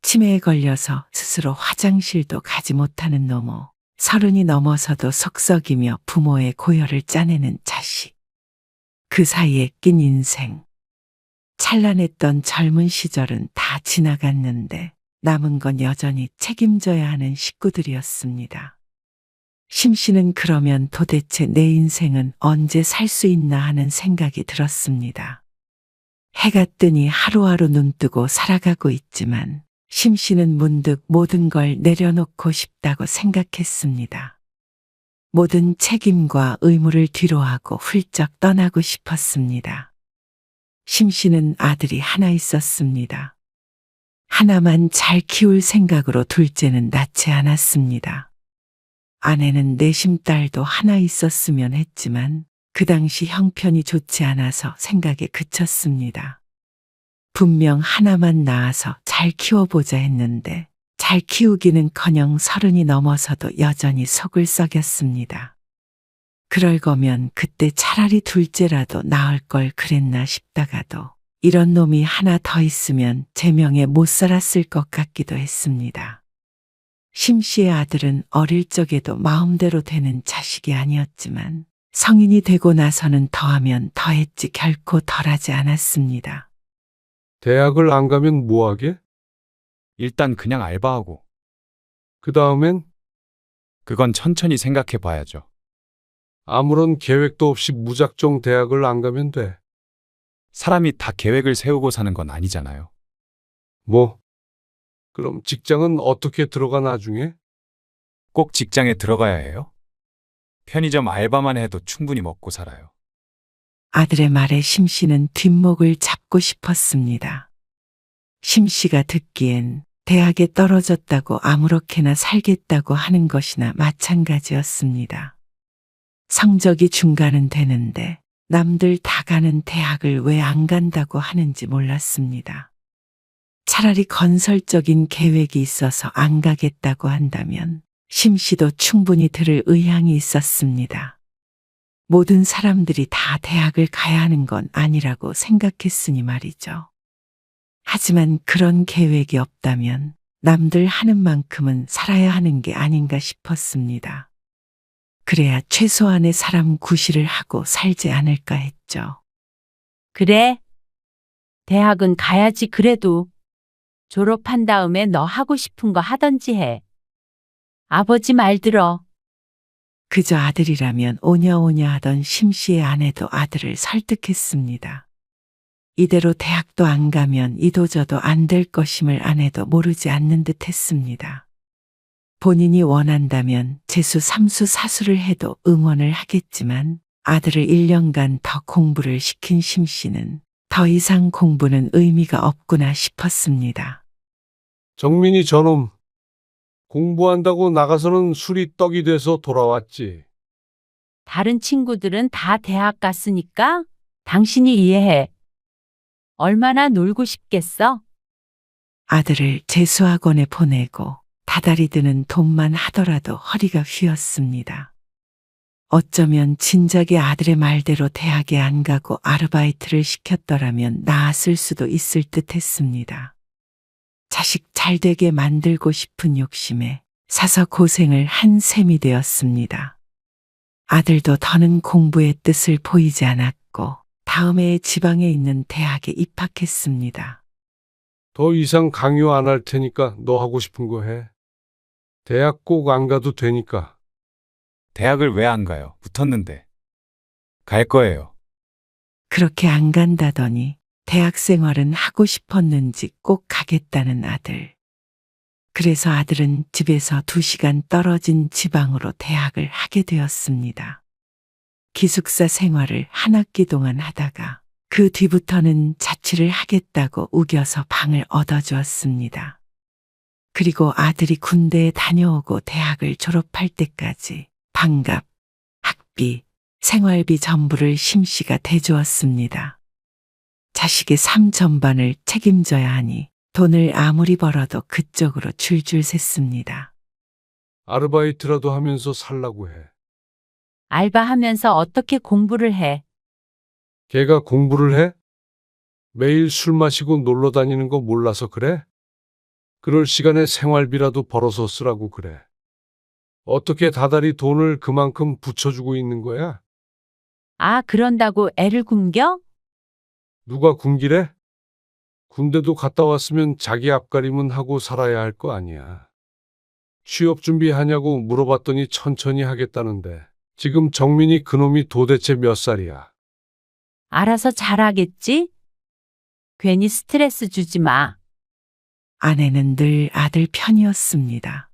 치매에 걸려서 스스로 화장실도 가지 못하는 노모, 30이 넘어서도 속썩이며 부모의 고열을 짜내는 자식. 그 사이에 낀 인생. 찬란했던 젊은 시절은 다 지나갔는데 남은 건 여전히 책임져야 하는 식구들이었습니다. 심 씨는 그러면 도대체 내 인생은 언제 살 수 있나 하는 생각이 들었습니다. 해가 뜨니 하루하루 눈뜨고 살아가고 있지만 심 씨는 문득 모든 걸 내려놓고 싶다고 생각했습니다. 모든 책임과 의무를 뒤로하고 훌쩍 떠나고 싶었습니다. 심 씨는 아들이 하나 있었습니다. 하나만 잘 키울 생각으로 둘째는 낳지 않았습니다. 아내는 내심 딸도 하나 있었으면 했지만 그 당시 형편이 좋지 않아서 생각에 그쳤습니다. 분명 하나만 낳아서 잘 키워보자 했는데 잘 키우기는커녕 30이 넘어서도 여전히 속을 썩였습니다. 그럴 거면 그때 차라리 둘째라도 낳을 걸 그랬나 싶다가도 이런 놈이 하나 더 있으면 제 명에 못 살았을 것 같기도 했습니다. 심 씨의 아들은 어릴 적에도 마음대로 되는 자식이 아니었지만 성인이 되고 나서는 더하면 더했지 결코 덜하지 않았습니다. 대학을 안 가면 뭐 하게? 일단 그냥 알바하고. 그 다음엔 그건 천천히 생각해 봐야죠. 아무런 계획도 없이 무작정 대학을 안 가면 돼. 사람이 다 계획을 세우고 사는 건 아니잖아요. 뭐? 그럼 직장은 어떻게 들어가 나중에? 꼭 직장에 들어가야 해요? 편의점 알바만 해도 충분히 먹고 살아요. 아들의 말에 심 씨는 뒷목을 잡고 싶었습니다. 심 씨가 듣기엔 대학에 떨어졌다고 아무렇게나 살겠다고 하는 것이나 마찬가지였습니다. 성적이 중간은 되는데 남들 다 가는 대학을 왜 안 간다고 하는지 몰랐습니다. 차라리 건설적인 계획이 있어서 안 가겠다고 한다면 심 씨도 충분히 들을 의향이 있었습니다. 모든 사람들이 다 대학을 가야 하는 건 아니라고 생각했으니 말이죠. 하지만 그런 계획이 없다면 남들 하는 만큼은 살아야 하는 게 아닌가 싶었습니다. 그래야 최소한의 사람 구실을 하고 살지 않을까 했죠. 그래. 대학은 가야지 그래도. 졸업한 다음에 너 하고 싶은 거 하던지 해. 아버지 말 들어. 그저 아들이라면 오냐오냐 하던 심 씨의 아내도 아들을 설득했습니다. 이대로 대학도 안 가면 이도저도 안 될 것임을 아내도 모르지 않는 듯 했습니다. 본인이 원한다면 재수, 삼수, 사수를 해도 응원을 하겠지만 아들을 1년간 더 공부를 시킨 심 씨는 더 이상 공부는 의미가 없구나 싶었습니다. 정민이 저놈 공부한다고 나가서는 술이 떡이 돼서 돌아왔지. 다른 친구들은 다 대학 갔으니까 당신이 이해해. 얼마나 놀고 싶겠어? 아들을 재수학원에 보내고 다달이 드는 돈만 하더라도 허리가 휘었습니다. 어쩌면 진작에 아들의 말대로 대학에 안 가고 아르바이트를 시켰더라면 나았을 수도 있을 듯 했습니다. 자식 잘 되게 만들고 싶은 욕심에 사서 고생을 한 셈이 되었습니다. 아들도 더는 공부의 뜻을 보이지 않았고 다음 해에 지방에 있는 대학에 입학했습니다. 더 이상 강요 안 할 테니까 너 하고 싶은 거 해. 대학 꼭 안 가도 되니까. 대학을 왜 안 가요? 붙었는데. 갈 거예요. 그렇게 안 간다더니 대학 생활은 하고 싶었는지 꼭 가겠다는 아들. 그래서 아들은 집에서 2시간 떨어진 지방으로 대학을 하게 되었습니다. 기숙사 생활을 한 학기 동안 하다가 그 뒤부터는 자취를 하겠다고 우겨서 방을 얻어주었습니다. 그리고 아들이 군대에 다녀오고 대학을 졸업할 때까지 방값, 학비, 생활비 전부를 심 씨가 대주었습니다. 자식의 삶 전반을 책임져야 하니 돈을 아무리 벌어도 그쪽으로 줄줄 샜습니다. 아르바이트라도 하면서 살라고 해. 알바하면서 어떻게 공부를 해? 걔가 공부를 해? 매일 술 마시고 놀러 다니는 거 몰라서 그래? 그럴 시간에 생활비라도 벌어서 쓰라고 그래. 어떻게 다달이 돈을 그만큼 붙여주고 있는 거야? 아, 그런다고 애를 굶겨? 누가 굶기래? 군대도 갔다 왔으면 자기 앞가림은 하고 살아야 할 거 아니야. 취업 준비하냐고 물어봤더니 천천히 하겠다는데 지금 정민이 그놈이 도대체 몇 살이야? 알아서 잘하겠지? 괜히 스트레스 주지 마. 아내는 늘 아들 편이었습니다.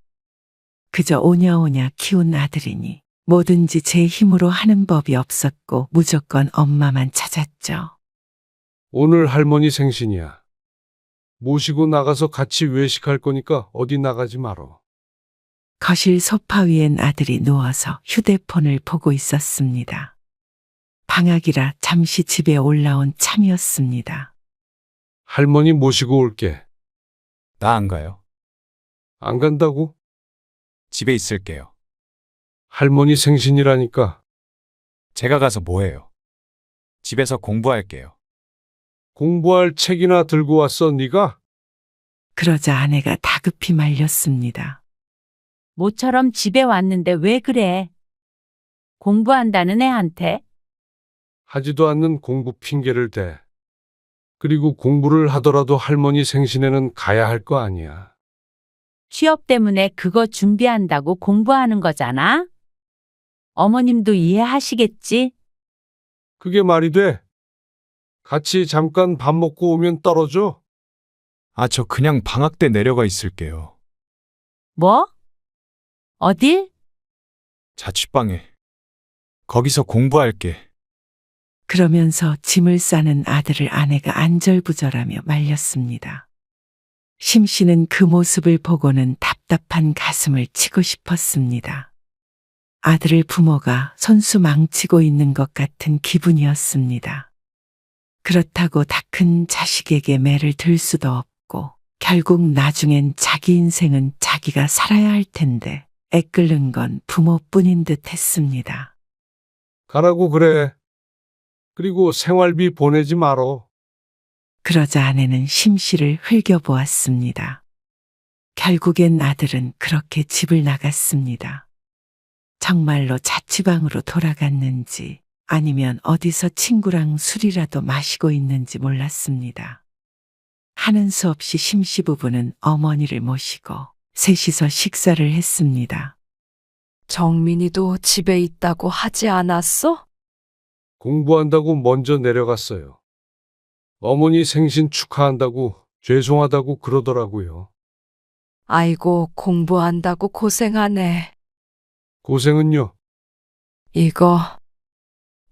그저 오냐오냐 키운 아들이니 뭐든지 제 힘으로 하는 법이 없었고 무조건 엄마만 찾았죠. 오늘 할머니 생신이야. 모시고 나가서 같이 외식할 거니까 어디 나가지 말어. 거실 소파 위엔 아들이 누워서 휴대폰을 보고 있었습니다. 방학이라 잠시 집에 올라온 참이었습니다. 할머니 모시고 올게. 나 안 가요. 안 간다고? 집에 있을게요. 할머니 생신이라니까. 제가 가서 뭐 해요? 집에서 공부할게요. 공부할 책이나 들고 왔어, 네가? 그러자 아내가 다급히 말렸습니다. 모처럼 집에 왔는데 왜 그래? 공부한다는 애한테? 하지도 않는 공부 핑계를 대. 그리고 공부를 하더라도 할머니 생신에는 가야 할 거 아니야. 취업 때문에 그거 준비한다고 공부하는 거잖아? 어머님도 이해하시겠지? 그게 말이 돼? 같이 잠깐 밥 먹고 오면 떨어져? 아, 저 그냥 방학 때 내려가 있을게요. 뭐? 어딜? 자취방에. 거기서 공부할게. 그러면서 짐을 싸는 아들을 아내가 안절부절하며 말렸습니다. 심 씨는 그 모습을 보고는 답답한 가슴을 치고 싶었습니다. 아들을 부모가 손수 망치고 있는 것 같은 기분이었습니다. 그렇다고 다 큰 자식에게 매를 들 수도 없고 결국 나중엔 자기 인생은 자기가 살아야 할 텐데 애끓는 건 부모뿐인 듯 했습니다. 가라고 그래. 그리고 생활비 보내지 말어. 그러자 아내는 심 씨를 흘겨보았습니다. 결국엔 아들은 그렇게 집을 나갔습니다. 정말로 자취방으로 돌아갔는지 아니면 어디서 친구랑 술이라도 마시고 있는지 몰랐습니다. 하는 수 없이 심 씨 부부는 어머니를 모시고 셋이서 식사를 했습니다. 정민이도 집에 있다고 하지 않았어? 공부한다고 먼저 내려갔어요. 어머니 생신 축하한다고 죄송하다고 그러더라고요. 아이고, 공부한다고 고생하네. 고생은요? 이거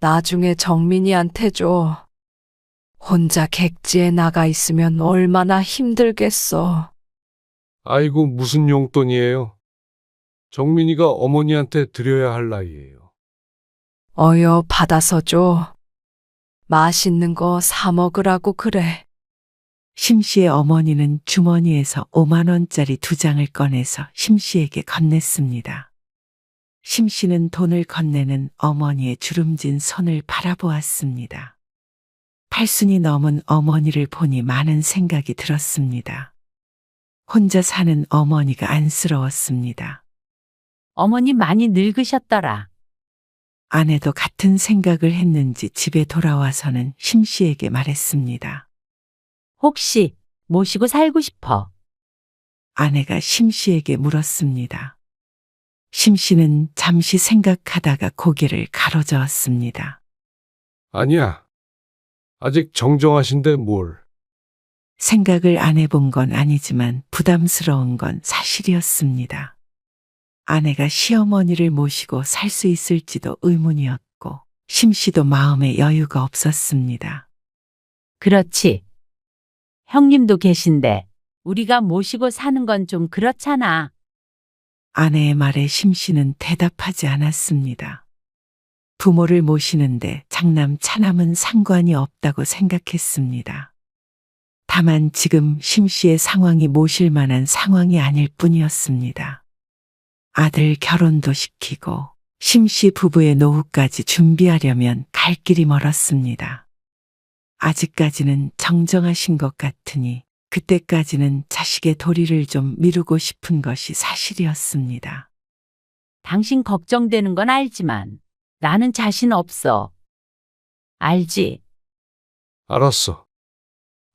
나중에 정민이한테 줘. 혼자 객지에 나가 있으면 얼마나 힘들겠어. 아이고, 무슨 용돈이에요? 정민이가 어머니한테 드려야 할 나이예요. 어여 받아서 줘. 맛있는 거 사 먹으라고 그래. 심 씨의 어머니는 주머니에서 5만 원짜리 2장을 꺼내서 심 씨에게 건넸습니다. 심 씨는 돈을 건네는 어머니의 주름진 손을 바라보았습니다. 8순이 넘은 어머니를 보니 많은 생각이 들었습니다. 혼자 사는 어머니가 안쓰러웠습니다. 어머니 많이 늙으셨더라. 아내도 같은 생각을 했는지 집에 돌아와서는 심 씨에게 말했습니다. 혹시 모시고 살고 싶어? 아내가 심 씨에게 물었습니다. 심 씨는 잠시 생각하다가 고개를 가로저었습니다. 아니야. 아직 정정하신데 뭘. 생각을 안 해본 건 아니지만 부담스러운 건 사실이었습니다. 아내가 시어머니를 모시고 살 수 있을지도 의문이었고 심 씨도 마음에 여유가 없었습니다. 그렇지. 형님도 계신데 우리가 모시고 사는 건 좀 그렇잖아. 아내의 말에 심 씨는 대답하지 않았습니다. 부모를 모시는데 장남 차남은 상관이 없다고 생각했습니다. 다만 지금 심 씨의 상황이 모실 만한 상황이 아닐 뿐이었습니다. 아들 결혼도 시키고 심 씨 부부의 노후까지 준비하려면 갈 길이 멀었습니다. 아직까지는 정정하신 것 같으니 그때까지는 자식의 도리를 좀 미루고 싶은 것이 사실이었습니다. 당신 걱정되는 건 알지만 나는 자신 없어. 알지? 알았어.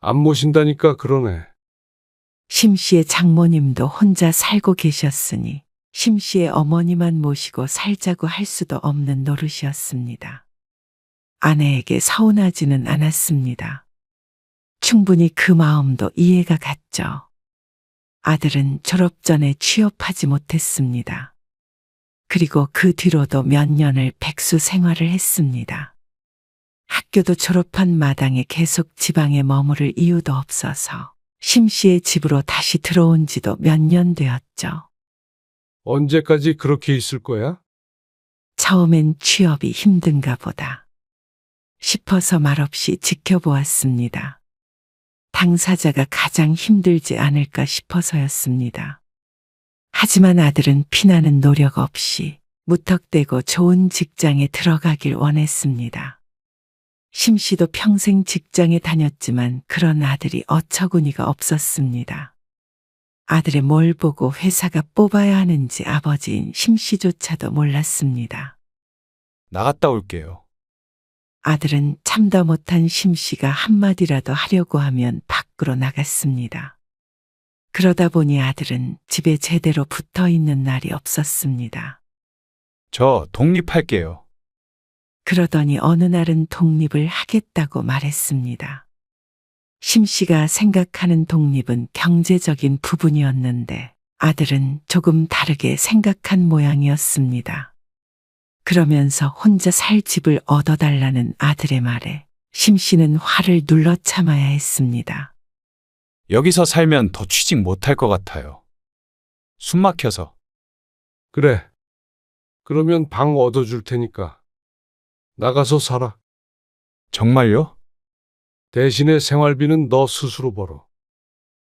안 모신다니까 그러네. 심 씨의 장모님도 혼자 살고 계셨으니 심 씨의 어머니만 모시고 살자고 할 수도 없는 노릇이었습니다. 아내에게 서운하지는 않았습니다. 충분히 그 마음도 이해가 갔죠. 아들은 졸업 전에 취업하지 못했습니다. 그리고 그 뒤로도 몇 년을 백수 생활을 했습니다. 학교도 졸업한 마당에 계속 지방에 머무를 이유도 없어서 심 씨의 집으로 다시 들어온 지도 몇 년 되었죠. 언제까지 그렇게 있을 거야? 처음엔 취업이 힘든가 보다 싶어서 말없이 지켜보았습니다. 당사자가 가장 힘들지 않을까 싶어서였습니다. 하지만 아들은 피나는 노력 없이 무턱대고 좋은 직장에 들어가길 원했습니다. 심 씨도 평생 직장에 다녔지만 그런 아들이 어처구니가 없었습니다. 아들의 뭘 보고 회사가 뽑아야 하는지 아버지인 심 씨조차도 몰랐습니다. 나갔다 올게요. 아들은 참다 못한 심 씨가 한마디라도 하려고 하면 밖으로 나갔습니다. 그러다 보니 아들은 집에 제대로 붙어 있는 날이 없었습니다. 저 독립할게요. 그러더니 어느 날은 독립을 하겠다고 말했습니다. 심 씨가 생각하는 독립은 경제적인 부분이었는데 아들은 조금 다르게 생각한 모양이었습니다. 그러면서 혼자 살 집을 얻어달라는 아들의 말에 심 씨는 화를 눌러 참아야 했습니다. 여기서 살면 더 취직 못할 것 같아요. 숨 막혀서. 그래. 그러면 방 얻어줄 테니까. 나가서 살아. 정말요? 대신에 생활비는 너 스스로 벌어.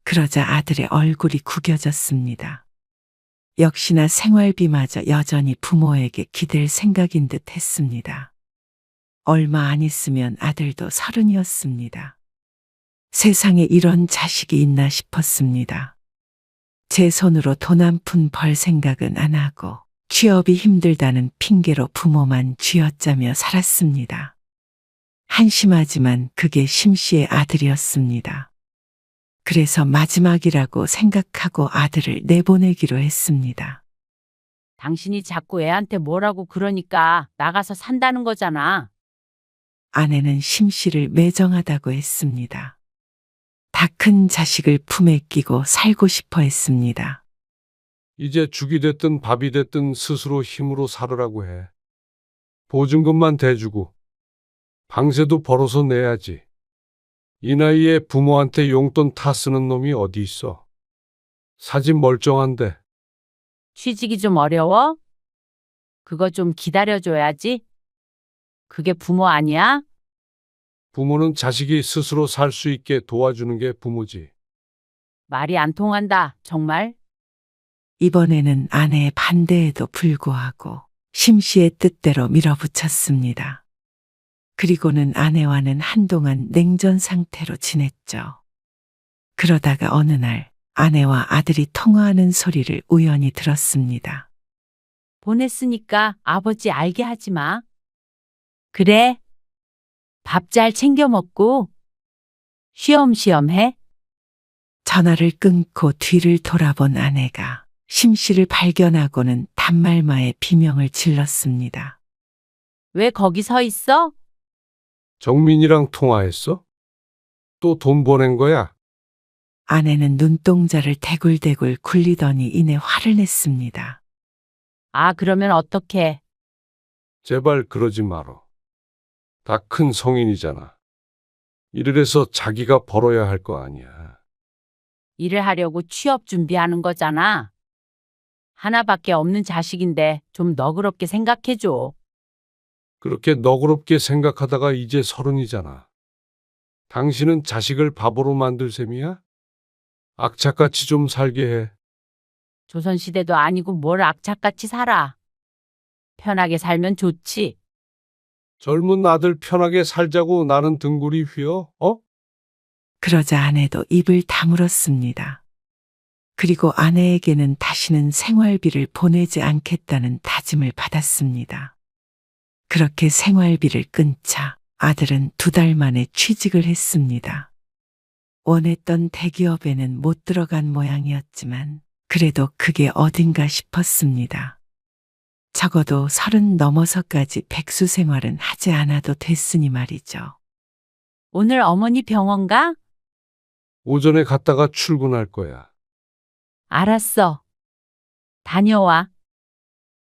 그러자 아들의 얼굴이 구겨졌습니다. 역시나 생활비마저 여전히 부모에게 기댈 생각인 듯 했습니다. 얼마 안 있으면 아들도 30이었습니다. 세상에 이런 자식이 있나 싶었습니다. 제 손으로 돈 한 푼 벌 생각은 안 하고 취업이 힘들다는 핑계로 부모만 쥐어짜며 살았습니다. 한심하지만 그게 심 씨의 아들이었습니다. 그래서 마지막이라고 생각하고 아들을 내보내기로 했습니다. 당신이 자꾸 애한테 뭐라고 그러니까 나가서 산다는 거잖아. 아내는 심 씨를 매정하다고 했습니다. 다 큰 자식을 품에 끼고 살고 싶어 했습니다. 이제 죽이 됐든 밥이 됐든 스스로 힘으로 살으라고 해. 보증금만 대주고 방세도 벌어서 내야지. 이 나이에 부모한테 용돈 타 쓰는 놈이 어디 있어. 사진 멀쩡한데. 취직이 좀 어려워? 그거 좀 기다려줘야지. 그게 부모 아니야? 부모는 자식이 스스로 살 수 있게 도와주는 게 부모지. 말이 안 통한다, 정말. 이번에는 아내의 반대에도 불구하고 심 씨의 뜻대로 밀어붙였습니다. 그리고는 아내와는 한동안 냉전 상태로 지냈죠. 그러다가 어느 날 아내와 아들이 통화하는 소리를 우연히 들었습니다. 보냈으니까 아버지 알게 하지 마. 그래. 밥 잘 챙겨 먹고 쉬엄쉬엄 해. 전화를 끊고 뒤를 돌아본 아내가 심 씨를 발견하고는 단말마에 비명을 질렀습니다. 왜 거기 서 있어? 정민이랑 통화했어? 또 돈 보낸 거야? 아내는 눈동자를 대굴대굴 굴리더니 이내 화를 냈습니다. 아, 그러면 어떡해. 제발 그러지 말어. 다 큰 성인이잖아. 일을 해서 자기가 벌어야 할 거 아니야. 일을 하려고 취업 준비하는 거잖아. 하나밖에 없는 자식인데 좀 너그럽게 생각해줘. 그렇게 너그럽게 생각하다가 이제 30이잖아. 당신은 자식을 바보로 만들 셈이야? 악착같이 좀 살게 해. 조선시대도 아니고 뭘 악착같이 살아. 편하게 살면 좋지. 젊은 아들 편하게 살자고 나는 등골이 휘어? 그러자 아내도 입을 다물었습니다. 그리고 아내에게는 다시는 생활비를 보내지 않겠다는 다짐을 받았습니다. 그렇게 생활비를 끊자 아들은 2달 만에 취직을 했습니다. 원했던 대기업에는 못 들어간 모양이었지만 그래도 그게 어딘가 싶었습니다. 적어도 30 넘어서까지 백수 생활은 하지 않아도 됐으니 말이죠. 오늘 어머니 병원 가? 오전에 갔다가 출근할 거야. 알았어. 다녀와.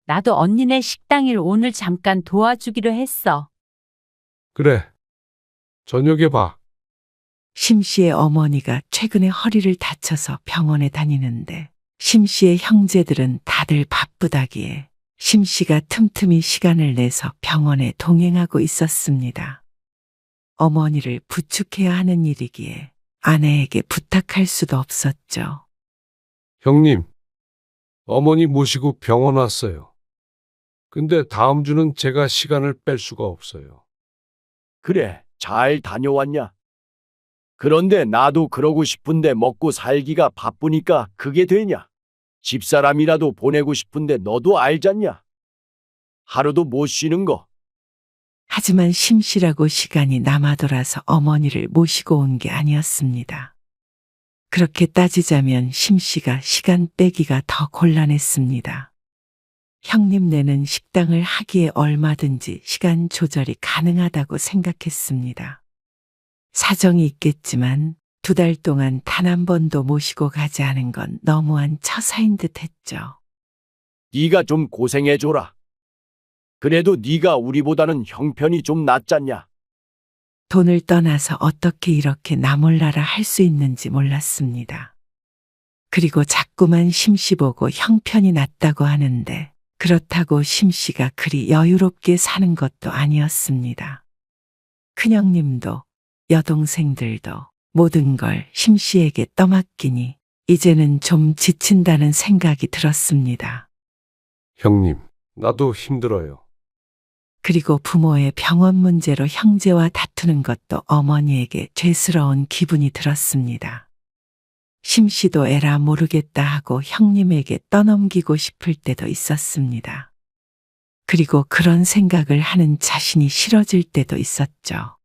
나도 언니네 식당일 오늘 잠깐 도와주기로 했어. 그래. 저녁에 봐. 심 씨의 어머니가 최근에 허리를 다쳐서 병원에 다니는데 심 씨의 형제들은 다들 바쁘다기에 심 씨가 틈틈이 시간을 내서 병원에 동행하고 있었습니다. 어머니를 부축해야 하는 일이기에 아내에게 부탁할 수도 없었죠. 형님, 어머니 모시고 병원 왔어요. 근데 다음 주는 제가 시간을 뺄 수가 없어요. 그래, 잘 다녀왔냐? 그런데 나도 그러고 싶은데 먹고 살기가 바쁘니까 그게 되냐? 집사람이라도 보내고 싶은데 너도 알잖냐? 하루도 못 쉬는 거. 하지만 심 씨라고 시간이 남아돌아서 어머니를 모시고 온 게 아니었습니다. 그렇게 따지자면 심 씨가 시간 빼기가 더 곤란했습니다. 형님네는 식당을 하기에 얼마든지 시간 조절이 가능하다고 생각했습니다. 사정이 있겠지만 2달 동안 단 한 번도 모시고 가지 않은 건 너무한 처사인 듯 했죠. 네가 좀 고생해줘라. 그래도 네가 우리보다는 형편이 좀 낫잖냐? 돈을 떠나서 어떻게 이렇게 나몰라라 할 수 있는지 몰랐습니다. 그리고 자꾸만 심씨 보고 형편이 낫다고 하는데 그렇다고 심씨가 그리 여유롭게 사는 것도 아니었습니다. 큰형님도 여동생들도 모든 걸 심씨에게 떠맡기니 이제는 좀 지친다는 생각이 들었습니다. 형님, 나도 힘들어요. 그리고 부모의 병원 문제로 형제와 다투는 것도 어머니에게 죄스러운 기분이 들었습니다. 심씨도 에라 모르겠다 하고 형님에게 떠넘기고 싶을 때도 있었습니다. 그리고 그런 생각을 하는 자신이 싫어질 때도 있었죠.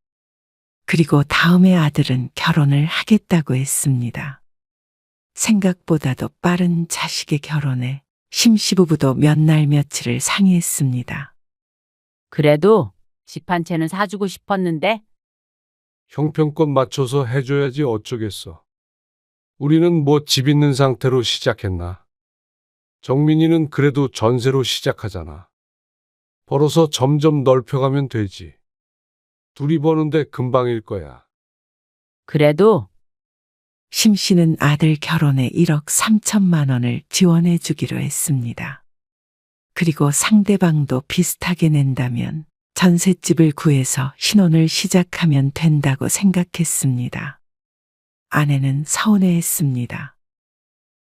그리고 다음에 아들은 결혼을 하겠다고 했습니다. 생각보다도 빠른 자식의 결혼에 심씨 부부도 몇 날 며칠을 상의했습니다. 그래도 집 한 채는 사주고 싶었는데 형편껏 맞춰서 해줘야지 어쩌겠어. 우리는 뭐 집 있는 상태로 시작했나? 정민이는 그래도 전세로 시작하잖아. 벌어서 점점 넓혀가면 되지. 둘이 버는데 금방일 거야. 그래도 심씨는 아들 결혼에 1억 3천만 원을 지원해 주기로 했습니다. 그리고 상대방도 비슷하게 낸다면 전셋집을 구해서 신혼을 시작하면 된다고 생각했습니다. 아내는 서운해했습니다.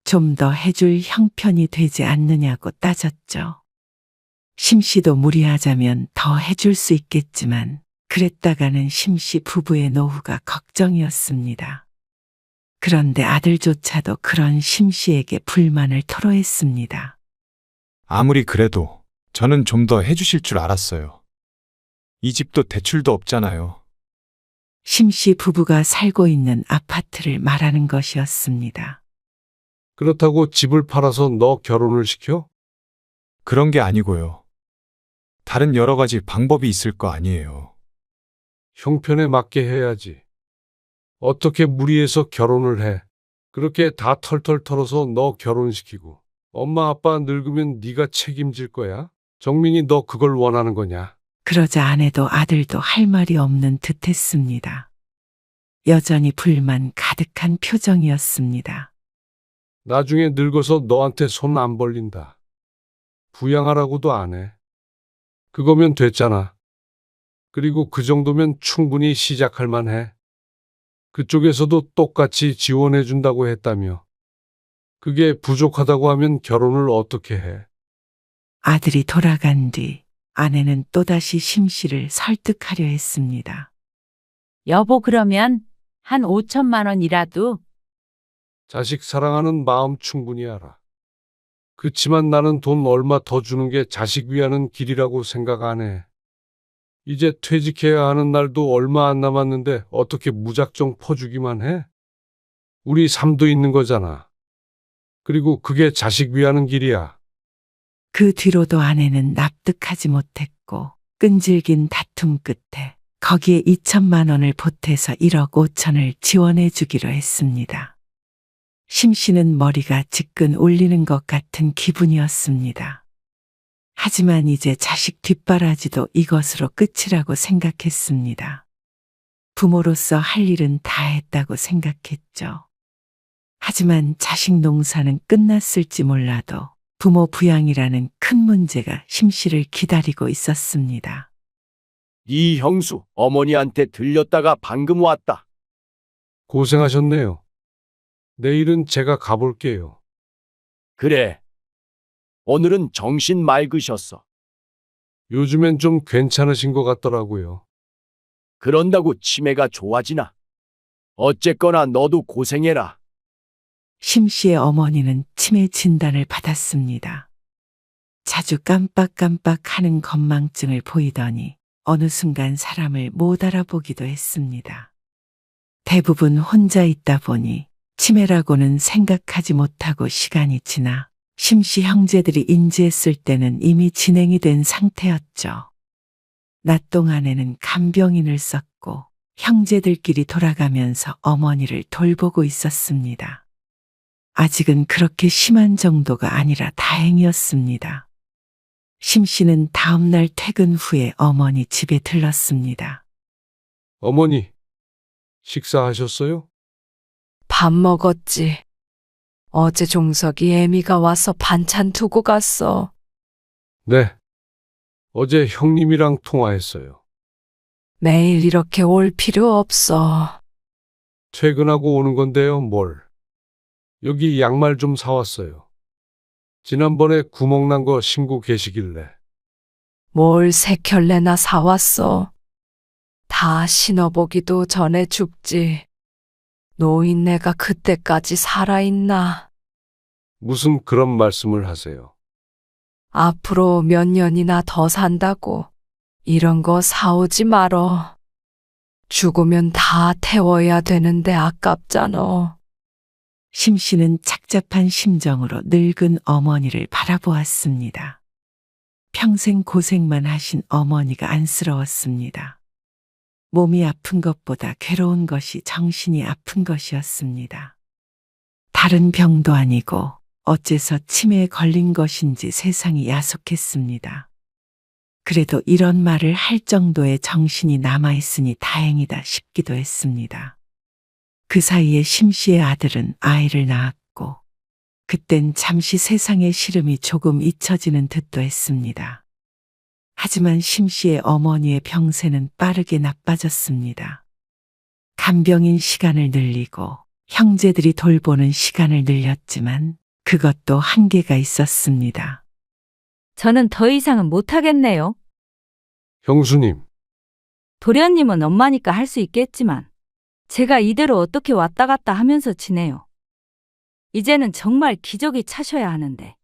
좀 더 해줄 형편이 되지 않느냐고 따졌죠. 심씨도 무리하자면 더 해줄 수 있겠지만 그랬다가는 심씨 부부의 노후가 걱정이었습니다. 그런데 아들조차도 그런 심씨에게 불만을 토로했습니다. 아무리 그래도 저는 좀 더 해주실 줄 알았어요. 이 집도 대출도 없잖아요. 심씨 부부가 살고 있는 아파트를 말하는 것이었습니다. 그렇다고 집을 팔아서 너 결혼을 시켜? 그런 게 아니고요. 다른 여러 가지 방법이 있을 거 아니에요. 형편에 맞게 해야지. 어떻게 무리해서 결혼을 해? 그렇게 다 털털 털어서 너 결혼시키고 엄마 아빠 늙으면 네가 책임질 거야? 정민이 너 그걸 원하는 거냐? 그러자 아내도 아들도 할 말이 없는 듯 했습니다. 여전히 불만 가득한 표정이었습니다. 나중에 늙어서 너한테 손 안 벌린다. 부양하라고도 안 해. 그거면 됐잖아. 그리고 그 정도면 충분히 시작할 만해. 그쪽에서도 똑같이 지원해 준다고 했다며. 그게 부족하다고 하면 결혼을 어떻게 해? 아들이 돌아간 뒤 아내는 또다시 심씨를 설득하려 했습니다. 여보 그러면 한 5천만 원이라도 자식 사랑하는 마음 충분히 알아. 그치만 나는 돈 얼마 더 주는 게 자식 위하는 길이라고 생각 안 해. 이제 퇴직해야 하는 날도 얼마 안 남았는데 어떻게 무작정 퍼주기만 해? 우리 삶도 있는 거잖아. 그리고 그게 자식 위하는 길이야. 그 뒤로도 아내는 납득하지 못했고 끈질긴 다툼 끝에 거기에 2천만 원을 보태서 1억 5천을 지원해 주기로 했습니다. 심씨는 머리가 지끈 울리는 것 같은 기분이었습니다. 하지만 이제 자식 뒷바라지도 이것으로 끝이라고 생각했습니다. 부모로서 할 일은 다 했다고 생각했죠. 하지만 자식 농사는 끝났을지 몰라도 부모 부양이라는 큰 문제가 심씨를 기다리고 있었습니다. 네 형수 어머니한테 들렸다가 방금 왔다. 고생하셨네요. 내일은 제가 가볼게요. 그래. 오늘은 정신 맑으셨어. 요즘엔 좀 괜찮으신 것 같더라고요. 그런다고 치매가 좋아지나? 어쨌거나 너도 고생해라. 심씨의 어머니는 치매 진단을 받았습니다. 자주 깜빡깜빡하는 건망증을 보이더니 어느 순간 사람을 못 알아보기도 했습니다. 대부분 혼자 있다 보니 치매라고는 생각하지 못하고 시간이 지나 심씨 형제들이 인지했을 때는 이미 진행이 된 상태였죠. 낮 동안에는 간병인을 썼고 형제들끼리 돌아가면서 어머니를 돌보고 있었습니다. 아직은 그렇게 심한 정도가 아니라 다행이었습니다. 심씨는 다음날 퇴근 후에 어머니 집에 들렀습니다. 어머니, 식사하셨어요? 밥 먹었지. 어제 종석이 애미가 와서 반찬 두고 갔어. 네. 어제 형님이랑 통화했어요. 매일 이렇게 올 필요 없어. 퇴근하고 오는 건데요, 뭘. 여기 양말 좀 사왔어요. 지난번에 구멍 난 거 신고 계시길래. 뭘 세 켤레나 사왔어. 다 신어보기도 전에 죽지. 노인네가 그때까지 살아있나. 무슨 그런 말씀을 하세요. 앞으로 몇 년이나 더 산다고 이런 거 사오지 말어. 죽으면 다 태워야 되는데 아깝잖아. 심씨는 착잡한 심정으로 늙은 어머니를 바라보았습니다. 평생 고생만 하신 어머니가 안쓰러웠습니다. 몸이 아픈 것보다 괴로운 것이 정신이 아픈 것이었습니다. 다른 병도 아니고 어째서 치매에 걸린 것인지 세상이 야속했습니다. 그래도 이런 말을 할 정도의 정신이 남아있으니 다행이다 싶기도 했습니다. 그 사이에 심씨의 아들은 아이를 낳았고 그땐 잠시 세상의 시름이 조금 잊혀지는 듯도 했습니다. 하지만 심씨의 어머니의 병세는 빠르게 나빠졌습니다. 간병인 시간을 늘리고 형제들이 돌보는 시간을 늘렸지만 그것도 한계가 있었습니다. 저는 더 이상은 못하겠네요. 형수님, 도련님은 엄마니까 할 수 있겠지만 제가 이대로 어떻게 왔다 갔다 하면서 지내요. 이제는 정말 기저귀 차셔야 하는데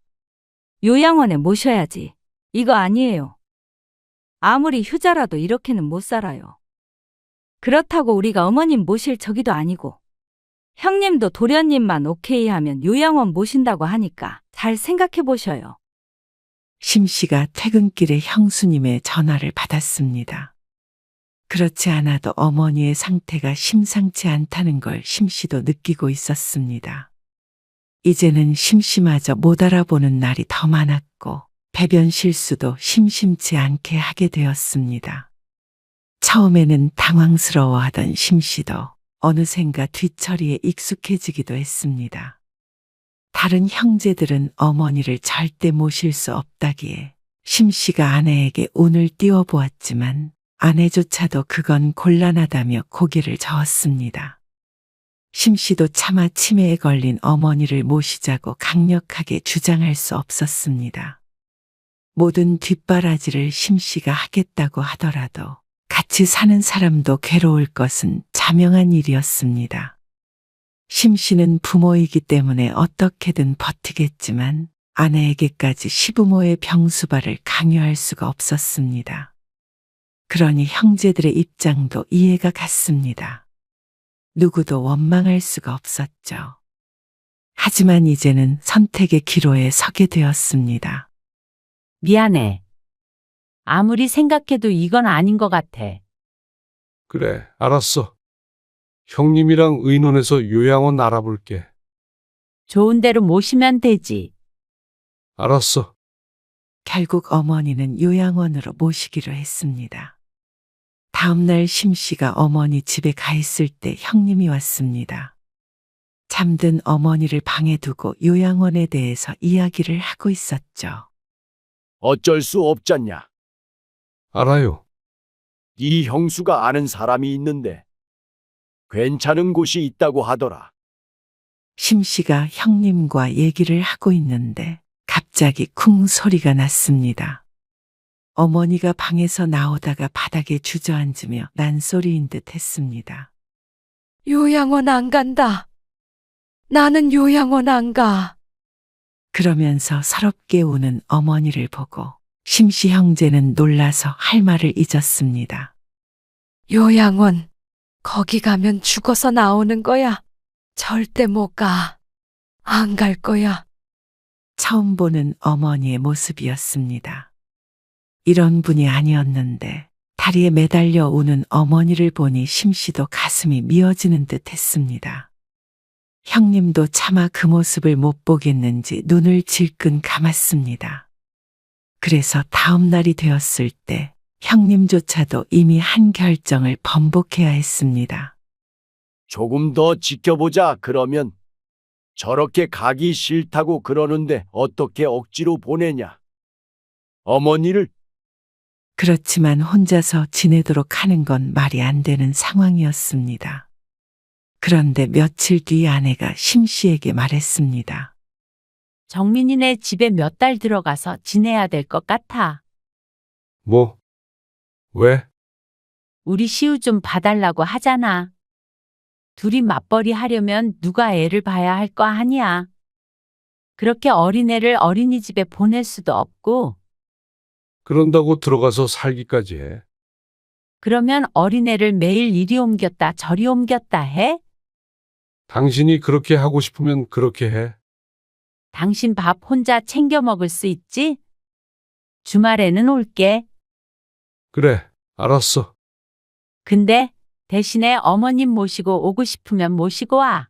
요양원에 모셔야지. 이거 아니에요. 아무리 휴자라도 이렇게는 못 살아요. 그렇다고 우리가 어머님 모실 저기도 아니고 형님도 도련님만 오케이 하면 요양원 모신다고 하니까 잘 생각해 보셔요. 심씨가 퇴근길에 형수님의 전화를 받았습니다. 그렇지 않아도 어머니의 상태가 심상치 않다는 걸 심씨도 느끼고 있었습니다. 이제는 심씨마저 못 알아보는 날이 더 많았고 배변 실수도 심심치 않게 하게 되었습니다. 처음에는 당황스러워하던 심씨도 어느샌가 뒤처리에 익숙해지기도 했습니다. 다른 형제들은 어머니를 절대 모실 수 없다기에 심씨가 아내에게 운을 띄워보았지만 아내조차도 그건 곤란하다며 고개를 저었습니다. 심씨도 차마 치매에 걸린 어머니를 모시자고 강력하게 주장할 수 없었습니다. 모든 뒷바라지를 심씨가 하겠다고 하더라도 같이 사는 사람도 괴로울 것은 자명한 일이었습니다. 심씨는 부모이기 때문에 어떻게든 버티겠지만 아내에게까지 시부모의 병수발을 강요할 수가 없었습니다. 그러니 형제들의 입장도 이해가 갔습니다. 누구도 원망할 수가 없었죠. 하지만 이제는 선택의 기로에 서게 되었습니다. 미안해. 아무리 생각해도 이건 아닌 것 같아. 그래, 알았어. 형님이랑 의논해서 요양원 알아볼게. 좋은 데로 모시면 되지. 알았어. 결국 어머니는 요양원으로 모시기로 했습니다. 다음 날 심씨가 어머니 집에 가 있을 때 형님이 왔습니다. 잠든 어머니를 방에 두고 요양원에 대해서 이야기를 하고 있었죠. 어쩔 수 없잖냐. 알아요. 네 형수가 아는 사람이 있는데 괜찮은 곳이 있다고 하더라. 심 씨가 형님과 얘기를 하고 있는데 갑자기 쿵 소리가 났습니다. 어머니가 방에서 나오다가 바닥에 주저앉으며 난소리인 듯 했습니다. 요양원 안 간다. 나는 요양원 안 가. 그러면서 서럽게 우는 어머니를 보고 심씨 형제는 놀라서 할 말을 잊었습니다. 요양원, 거기 가면 죽어서 나오는 거야. 절대 못 가. 안 갈 거야. 처음 보는 어머니의 모습이었습니다. 이런 분이 아니었는데 다리에 매달려 우는 어머니를 보니 심씨도 가슴이 미어지는 듯 했습니다. 형님도 차마 그 모습을 못 보겠는지 눈을 질끈 감았습니다. 그래서 다음 날이 되었을 때 형님조차도 이미 한 결정을 번복해야 했습니다. 조금 더 지켜보자 그러면 저렇게 가기 싫다고 그러는데 어떻게 억지로 보내냐. 어머니를 그렇지만 혼자서 지내도록 하는 건 말이 안 되는 상황이었습니다. 그런데 며칠 뒤 아내가 심 씨에게 말했습니다. 정민이네 집에 몇 달 들어가서 지내야 될 것 같아. 뭐? 왜? 우리 시우 좀 봐달라고 하잖아. 둘이 맞벌이 하려면 누가 애를 봐야 할 거 아니야. 그렇게 어린애를 어린이집에 보낼 수도 없고, 그런다고 들어가서 살기까지 해. 그러면 어린애를 매일 이리 옮겼다 저리 옮겼다 해? 당신이 그렇게 하고 싶으면 그렇게 해. 당신 밥 혼자 챙겨 먹을 수 있지? 주말에는 올게. 그래, 알았어. 근데 대신에 어머님 모시고 오고 싶으면 모시고 와.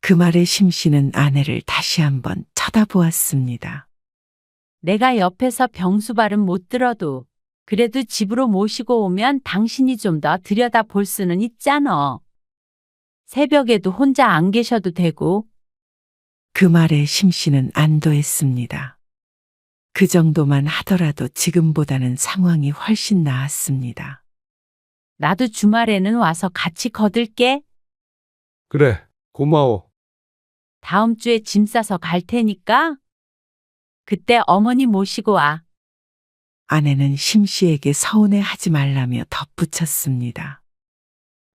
그 말에 심 씨는 아내를 다시 한번 쳐다보았습니다. 내가 옆에서 병수발은 못 들어도 그래도 집으로 모시고 오면 당신이 좀 더 들여다볼 수는 있잖아. 새벽에도 혼자 안 계셔도 되고. 그 말에 심 씨는 안도했습니다. 그 정도만 하더라도 지금보다는 상황이 훨씬 나았습니다. 나도 주말에는 와서 같이 거들게. 그래, 고마워. 다음 주에 짐 싸서 갈 테니까. 그때 어머니 모시고 와. 아내는 심 씨에게 서운해하지 말라며 덧붙였습니다.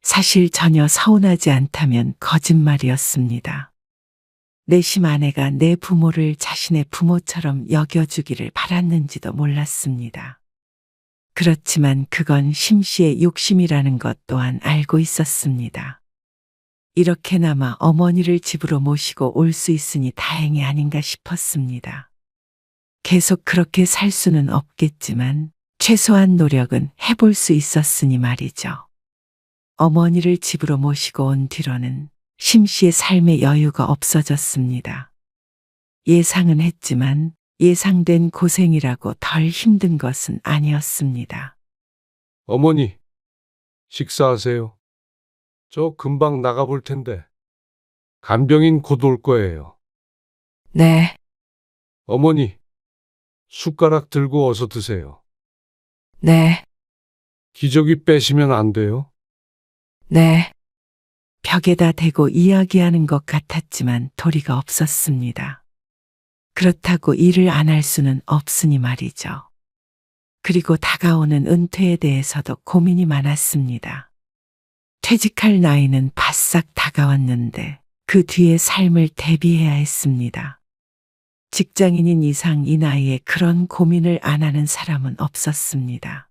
사실 전혀 서운하지 않다면 거짓말이었습니다. 내심 아내가 내 부모를 자신의 부모처럼 여겨주기를 바랐는지도 몰랐습니다. 그렇지만 그건 심 씨의 욕심이라는 것 또한 알고 있었습니다. 이렇게나마 어머니를 집으로 모시고 올 수 있으니 다행이 아닌가 싶었습니다. 계속 그렇게 살 수는 없겠지만 최소한 노력은 해볼 수 있었으니 말이죠. 어머니를 집으로 모시고 온 뒤로는 심 씨의 삶의 여유가 없어졌습니다. 예상은 했지만 예상된 고생이라고 덜 힘든 것은 아니었습니다. 어머니, 식사하세요. 저 금방 나가볼 텐데. 간병인 곧 올 거예요. 네, 어머니, 숟가락 들고 어서 드세요. 네, 기저귀 빼시면 안 돼요. 네. 벽에다 대고 이야기하는 것 같았지만 도리가 없었습니다. 그렇다고 일을 안 할 수는 없으니 말이죠. 그리고 다가오는 은퇴에 대해서도 고민이 많았습니다. 퇴직할 나이는 바싹 다가왔는데 그 뒤의 삶을 대비해야 했습니다. 직장인인 이상 이 나이에 그런 고민을 안 하는 사람은 없었습니다.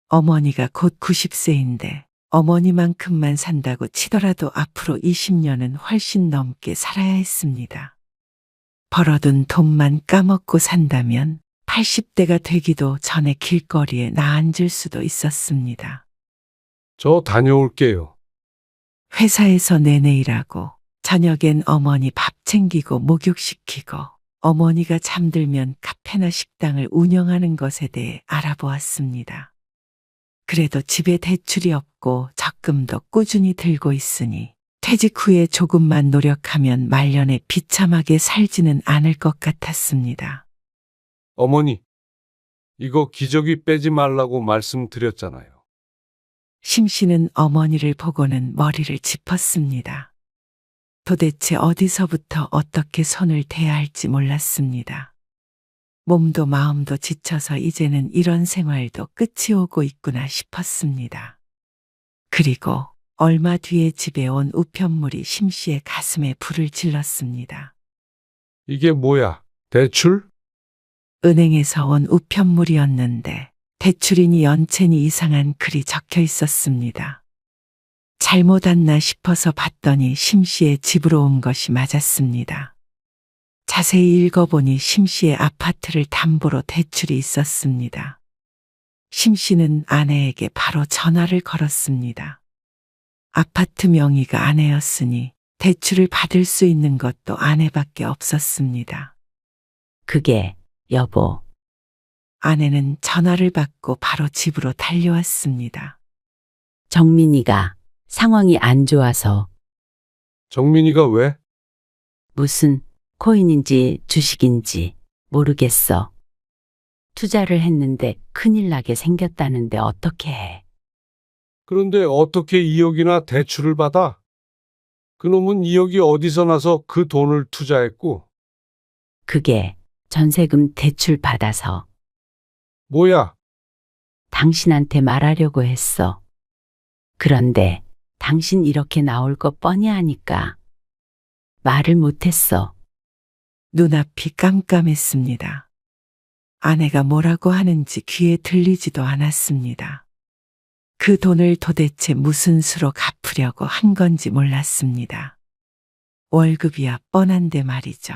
어머니가 곧 90세인데 어머니만큼만 산다고 치더라도 앞으로 20년은 훨씬 넘게 살아야 했습니다. 벌어둔 돈만 까먹고 산다면 80대가 되기도 전에 길거리에 나앉을 수도 있었습니다. 저 다녀올게요. 회사에서 내내 일하고 저녁엔 어머니 밥 챙기고 목욕시키고 어머니가 잠들면 카페나 식당을 운영하는 것에 대해 알아보았습니다. 그래도 집에 대출이 없고 적금도 꾸준히 들고 있으니 퇴직 후에 조금만 노력하면 말년에 비참하게 살지는 않을 것 같았습니다. 어머니, 이거 기저귀 빼지 말라고 말씀드렸잖아요. 심 씨는 어머니를 보고는 머리를 짚었습니다. 도대체 어디서부터 어떻게 손을 대야 할지 몰랐습니다. 몸도 마음도 지쳐서 이제는 이런 생활도 끝이 오고 있구나 싶었습니다. 그리고 얼마 뒤에 집에 온 우편물이 심 씨의 가슴에 불을 질렀습니다. 이게 뭐야? 대출? 은행에서 온 우편물이었는데 대출이니 연체니 이상한 글이 적혀 있었습니다. 잘못 왔나 싶어서 봤더니 심 씨의 집으로 온 것이 맞았습니다. 자세히 읽어보니 심 씨의 아파트를 담보로 대출이 있었습니다. 심 씨는 아내에게 바로 전화를 걸었습니다. 아파트 명의가 아내였으니 대출을 받을 수 있는 것도 아내밖에 없었습니다. 그게 여보. 아내는 전화를 받고 바로 집으로 달려왔습니다. 정민이가 상황이 안 좋아서 정민이가 왜? 무슨 코인인지 주식인지 모르겠어. 투자를 했는데 큰일 나게 생겼다는데 어떻게 해? 그런데 어떻게 2억이나 대출을 받아? 그놈은 2억이 어디서 나서 그 돈을 투자했고? 그게 전세금 대출 받아서 뭐야? 당신한테 말하려고 했어. 그런데 당신 이렇게 나올 거 뻔히 아니까 말을 못했어. 눈앞이 깜깜했습니다. 아내가 뭐라고 하는지 귀에 들리지도 않았습니다. 그 돈을 도대체 무슨 수로 갚으려고 한 건지 몰랐습니다. 월급이야 뻔한데 말이죠.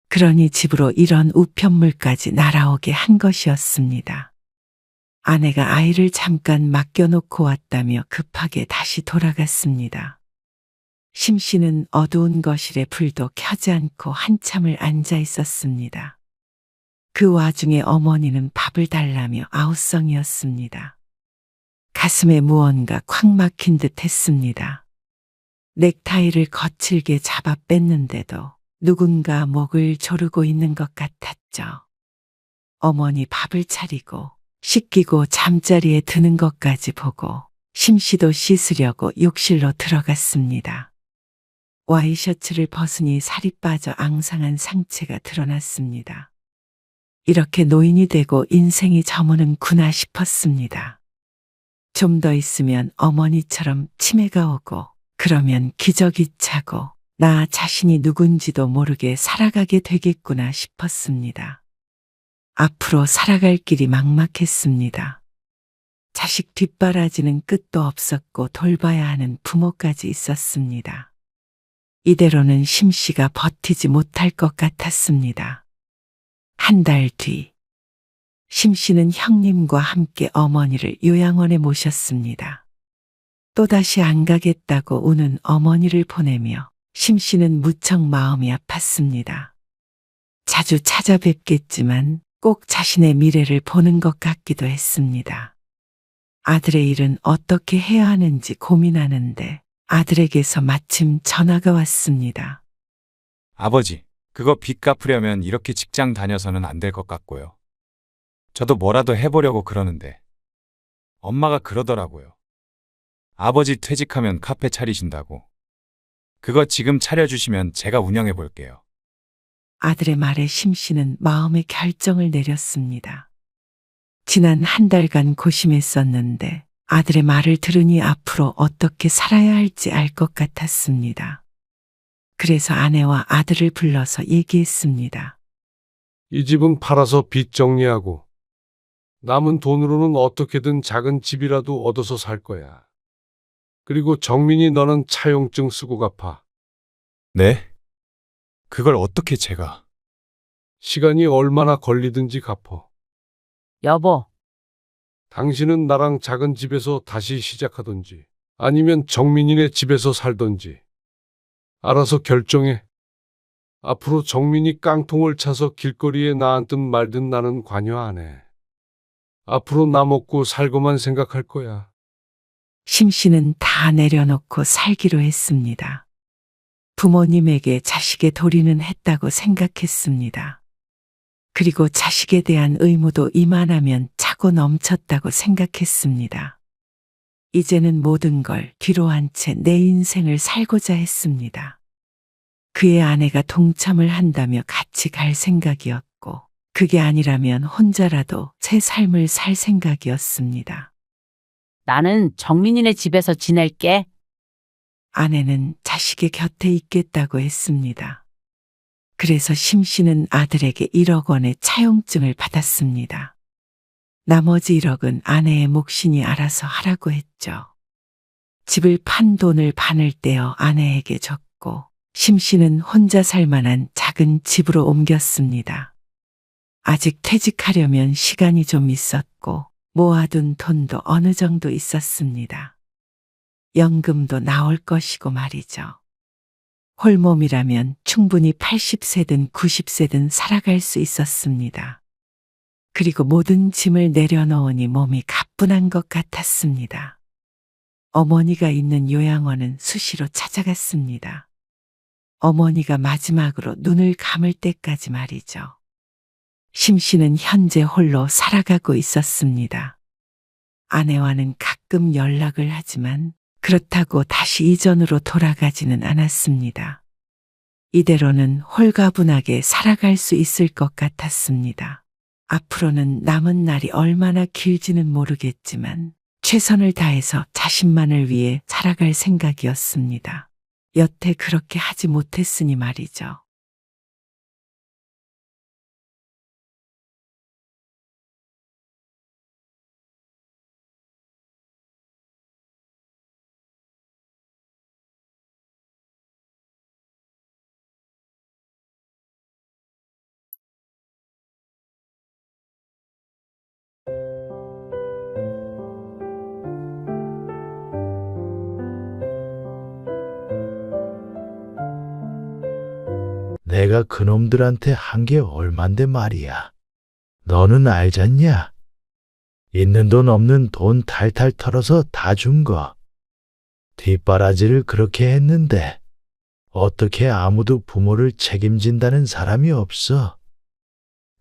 그러니 집으로 이런 우편물까지 날아오게 한 것이었습니다. 아내가 아이를 잠깐 맡겨놓고 왔다며 급하게 다시 돌아갔습니다. 심 씨는 어두운 거실에 불도 켜지 않고 한참을 앉아 있었습니다. 그 와중에 어머니는 밥을 달라며 아우성이었습니다. 가슴에 무언가 콱 막힌 듯 했습니다. 넥타이를 거칠게 잡아 뺐는데도 누군가 목을 조르고 있는 것 같았죠. 어머니 밥을 차리고 씻기고 잠자리에 드는 것까지 보고 심씨도 씻으려고 욕실로 들어갔습니다. 와이셔츠를 벗으니 살이 빠져 앙상한 상체가 드러났습니다. 이렇게 노인이 되고 인생이 저무는구나 싶었습니다. 좀 더 있으면 어머니처럼 치매가 오고 그러면 기저귀 차고 나 자신이 누군지도 모르게 살아가게 되겠구나 싶었습니다. 앞으로 살아갈 길이 막막했습니다. 자식 뒷바라지는 끝도 없었고 돌봐야 하는 부모까지 있었습니다. 이대로는 심씨가 버티지 못할 것 같았습니다. 한 달 뒤, 심씨는 형님과 함께 어머니를 요양원에 모셨습니다. 또다시 안 가겠다고 우는 어머니를 보내며 심씨는 무척 마음이 아팠습니다. 자주 찾아뵙겠지만 꼭 자신의 미래를 보는 것 같기도 했습니다. 아들의 일은 어떻게 해야 하는지 고민하는데 아들에게서 마침 전화가 왔습니다. 아버지, 그거 빚 갚으려면 이렇게 직장 다녀서는 안 될 것 같고요. 저도 뭐라도 해보려고 그러는데 엄마가 그러더라고요. 아버지 퇴직하면 카페 차리신다고. 그거 지금 차려주시면 제가 운영해 볼게요. 아들의 말에 심씨는 마음의 결정을 내렸습니다. 지난 한 달간 고심했었는데 아들의 말을 들으니 앞으로 어떻게 살아야 할지 알 것 같았습니다. 그래서 아내와 아들을 불러서 얘기했습니다. 이 집은 팔아서 빚 정리하고 남은 돈으로는 어떻게든 작은 집이라도 얻어서 살 거야. 그리고 정민이 너는 차용증 쓰고 갚아. 네? 그걸 어떻게 제가... 시간이 얼마나 걸리든지 갚어. 여보, 당신은 나랑 작은 집에서 다시 시작하든지 아니면 정민이네 집에서 살든지 알아서 결정해. 앞으로 정민이 깡통을 차서 길거리에 나앉든 말든 나는 관여 안 해. 앞으로 나 먹고 살고만 생각할 거야. 심 씨는 다 내려놓고 살기로 했습니다. 부모님에게 자식의 도리는 했다고 생각했습니다. 그리고 자식에 대한 의무도 이만하면 차고 넘쳤다고 생각했습니다. 이제는 모든 걸 뒤로 한 채 내 인생을 살고자 했습니다. 그의 아내가 동참을 한다며 같이 갈 생각이었고, 그게 아니라면 혼자라도 새 삶을 살 생각이었습니다. 나는 정민이네 집에서 지낼게. 아내는 자식의 곁에 있겠다고 했습니다. 그래서 심 씨는 아들에게 1억 원의 차용증을 받았습니다. 나머지 1억은 아내의 몫이니 알아서 하라고 했죠. 집을 판 돈을 반을 떼어 아내에게 줬고, 심 씨는 혼자 살 만한 작은 집으로 옮겼습니다. 아직 퇴직하려면 시간이 좀 있었고, 모아둔 돈도 어느 정도 있었습니다. 연금도 나올 것이고 말이죠. 홀몸이라면 충분히 80세든 90세든 살아갈 수 있었습니다. 그리고 모든 짐을 내려놓으니 몸이 가뿐한 것 같았습니다. 어머니가 있는 요양원은 수시로 찾아갔습니다. 어머니가 마지막으로 눈을 감을 때까지 말이죠. 심 씨는 현재 홀로 살아가고 있었습니다. 아내와는 가끔 연락을 하지만 그렇다고 다시 이전으로 돌아가지는 않았습니다. 이대로는 홀가분하게 살아갈 수 있을 것 같았습니다. 앞으로는 남은 날이 얼마나 길지는 모르겠지만 최선을 다해서 자신만을 위해 살아갈 생각이었습니다. 여태 그렇게 하지 못했으니 말이죠. 내가 그놈들한테 한 게 얼만데 말이야. 너는 알잖냐? 있는 돈 없는 돈 탈탈 털어서 다 준 거. 뒷바라지를 그렇게 했는데 어떻게 아무도 부모를 책임진다는 사람이 없어.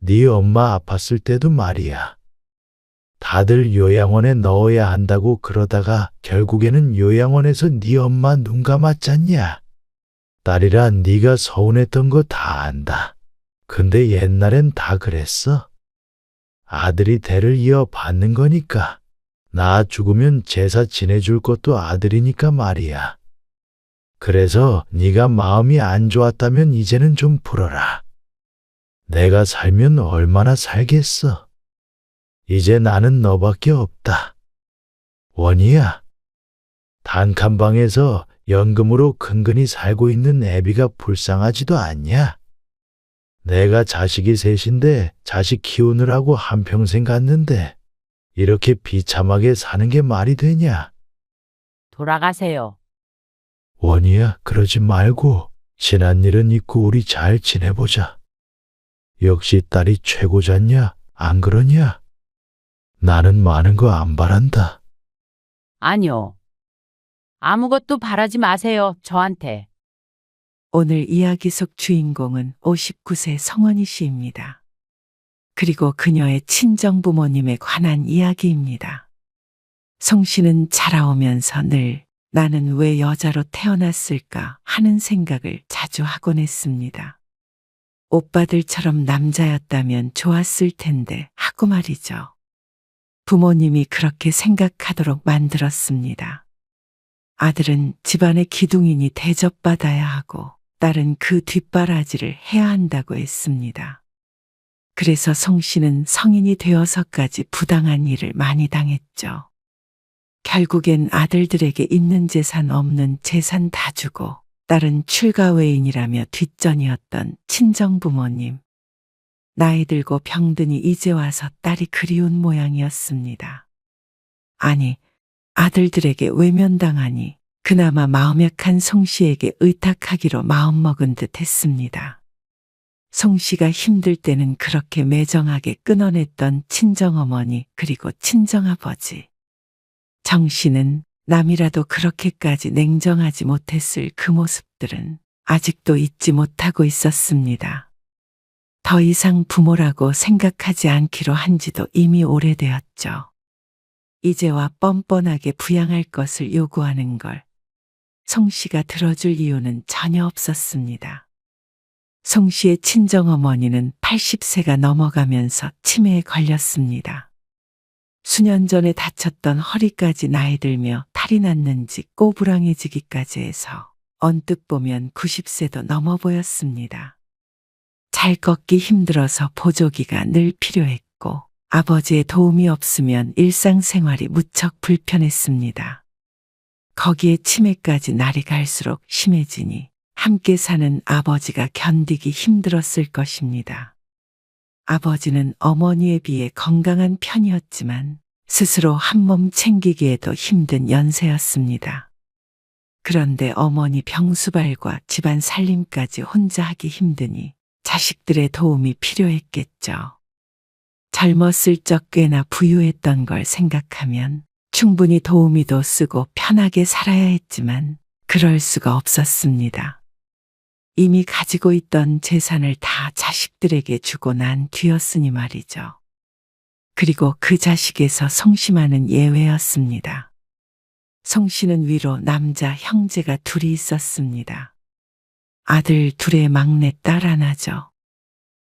네 엄마 아팠을 때도 말이야. 다들 요양원에 넣어야 한다고 그러다가 결국에는 요양원에서 네 엄마 눈 감았잖냐. 딸이라 네가 서운했던 거 다 안다. 근데 옛날엔 다 그랬어. 아들이 대를 이어 받는 거니까. 나 죽으면 제사 지내줄 것도 아들이니까 말이야. 그래서 네가 마음이 안 좋았다면 이제는 좀 풀어라. 내가 살면 얼마나 살겠어. 이제 나는 너밖에 없다. 원희야. 단칸방에서 연금으로 근근히 살고 있는 애비가 불쌍하지도 않냐? 내가 자식이 셋인데 자식 키우느라고 한평생 갔는데 이렇게 비참하게 사는 게 말이 되냐? 돌아가세요. 원희야, 그러지 말고 지난 일은 잊고 우리 잘 지내보자. 역시 딸이 최고잖냐? 안 그러냐? 나는 많은 거 안 바란다. 아니요. 아무것도 바라지 마세요, 저한테. 오늘 이야기 속 주인공은 59세 성원희 씨입니다. 그리고 그녀의 친정부모님에 관한 이야기입니다. 송 씨는 자라오면서 늘 나는 왜 여자로 태어났을까 하는 생각을 자주 하곤 했습니다. 오빠들처럼 남자였다면 좋았을 텐데 하고 말이죠. 부모님이 그렇게 생각하도록 만들었습니다. 아들은 집안의 기둥이니 대접받아야 하고 딸은 그 뒷바라지를 해야 한다고 했습니다. 그래서 송 씨는 성인이 되어서까지 부당한 일을 많이 당했죠. 결국엔 아들들에게 있는 재산 없는 재산 다 주고 딸은 출가외인이라며 뒷전이었던 친정부모님. 나이 들고 병드니 이제 와서 딸이 그리운 모양이었습니다. 아니, 아들들에게 외면당하니 그나마 마음 약한 송 씨에게 의탁하기로 마음먹은 듯 했습니다. 송 씨가 힘들 때는 그렇게 매정하게 끊어냈던 친정어머니 그리고 친정아버지. 정 씨는 남이라도 그렇게까지 냉정하지 못했을 그 모습들은 아직도 잊지 못하고 있었습니다. 더 이상 부모라고 생각하지 않기로 한 지도 이미 오래되었죠. 이제와 뻔뻔하게 부양할 것을 요구하는 걸 송 씨가 들어줄 이유는 전혀 없었습니다. 송 씨의 친정어머니는 80세가 넘어가면서 치매에 걸렸습니다. 수년 전에 다쳤던 허리까지 나이 들며 탈이 났는지 꼬부랑해지기까지 해서 언뜻 보면 90세도 넘어 보였습니다. 잘 걷기 힘들어서 보조기가 늘 필요했고 아버지의 도움이 없으면 일상생활이 무척 불편했습니다. 거기에 치매까지 날이 갈수록 심해지니 함께 사는 아버지가 견디기 힘들었을 것입니다. 아버지는 어머니에 비해 건강한 편이었지만 스스로 한 몸 챙기기에도 힘든 연세였습니다. 그런데 어머니 병수발과 집안 살림까지 혼자 하기 힘드니 자식들의 도움이 필요했겠죠. 젊었을 적 꽤나 부유했던 걸 생각하면 충분히 도우미도 쓰고 편하게 살아야 했지만 그럴 수가 없었습니다. 이미 가지고 있던 재산을 다 자식들에게 주고 난 뒤였으니 말이죠. 그리고 그 자식에서 송씨만은 예외였습니다. 송씨는 위로 남자 형제가 둘이 있었습니다. 아들 둘의 막내딸 하나죠.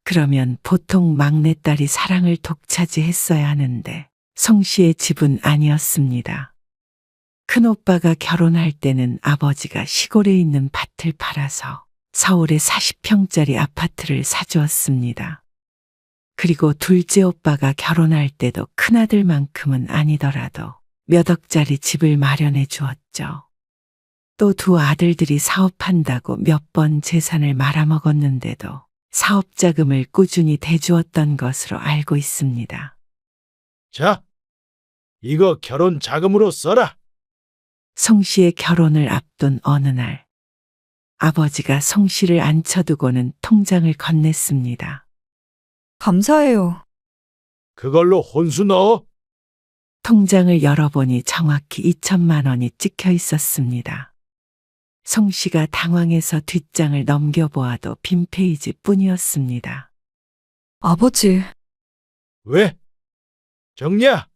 그러면 보통 막내딸이 사랑을 독차지했어야 하는데 송씨의 집은 아니었습니다. 큰오빠가 결혼할 때는 아버지가 시골에 있는 밭을 팔아서 서울에 40평짜리 아파트를 사주었습니다. 그리고 둘째 오빠가 결혼할 때도 큰아들만큼은 아니더라도 몇 억짜리 집을 마련해 주었죠. 또 두 아들들이 사업한다고 몇 번 재산을 말아먹었는데도 사업 자금을 꾸준히 대주었던 것으로 알고 있습니다. 자, 이거 결혼 자금으로 써라. 송 씨의 결혼을 앞둔 어느 날, 아버지가 송 씨를 앉혀두고는 통장을 건넸습니다. 감사해요. 그걸로 혼수 넣어. 통장을 열어보니 정확히 2천만 원이 찍혀 있었습니다. 송 씨가 당황해서 뒷장을 넘겨보아도 빈 페이지뿐이었습니다. 아버지, 왜? 정리야.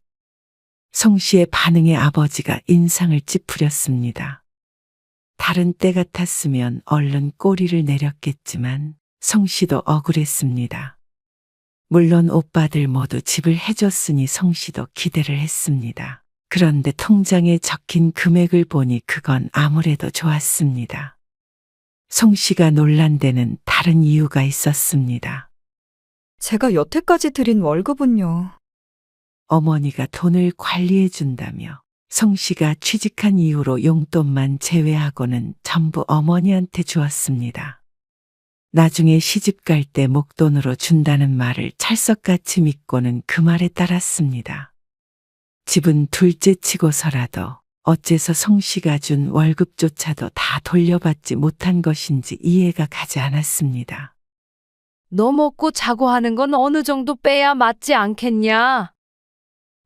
송 씨의 반응에 아버지가 인상을 찌푸렸습니다. 다른 때 같았으면 얼른 꼬리를 내렸겠지만 송 씨도 억울했습니다. 물론 오빠들 모두 집을 해줬으니 송 씨도 기대를 했습니다. 그런데 통장에 적힌 금액을 보니 그건 아무래도 좋았습니다. 송 씨가 놀란 데는 다른 이유가 있었습니다. 제가 여태까지 드린 월급은요. 어머니가 돈을 관리해 준다며 송 씨가 취직한 이후로 용돈만 제외하고는 전부 어머니한테 주었습니다. 나중에 시집 갈 때 목돈으로 준다는 말을 찰석같이 믿고는 그 말에 따랐습니다. 집은 둘째 치고서라도 어째서 송 씨가 준 월급조차도 다 돌려받지 못한 것인지 이해가 가지 않았습니다. 너 먹고 자고 하는 건 어느 정도 빼야 맞지 않겠냐?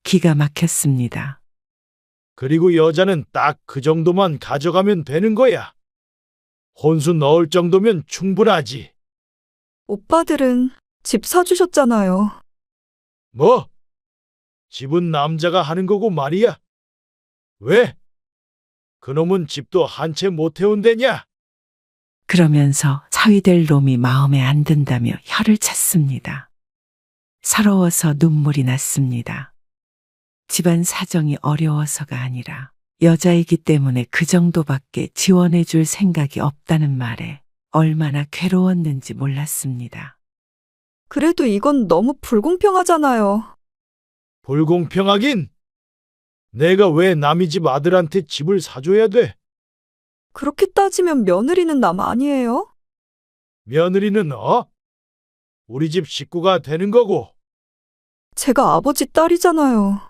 기가 막혔습니다. 그리고 여자는 딱 그 정도만 가져가면 되는 거야. 혼수 넣을 정도면 충분하지. 오빠들은 집 사주셨잖아요. 뭐? 집은 남자가 하는 거고 말이야. 왜? 그놈은 집도 한 채 못 해온대냐? 그러면서 사위될 놈이 마음에 안 든다며 혀를 찼습니다. 서러워서 눈물이 났습니다. 집안 사정이 어려워서가 아니라 여자이기 때문에 그 정도밖에 지원해 줄 생각이 없다는 말에 얼마나 괴로웠는지 몰랐습니다. 그래도 이건 너무 불공평하잖아요. 불공평하긴. 내가 왜 남의 집 아들한테 집을 사줘야 돼? 그렇게 따지면 며느리는 남 아니에요? 며느리는 우리 집 식구가 되는 거고, 제가 아버지 딸이잖아요.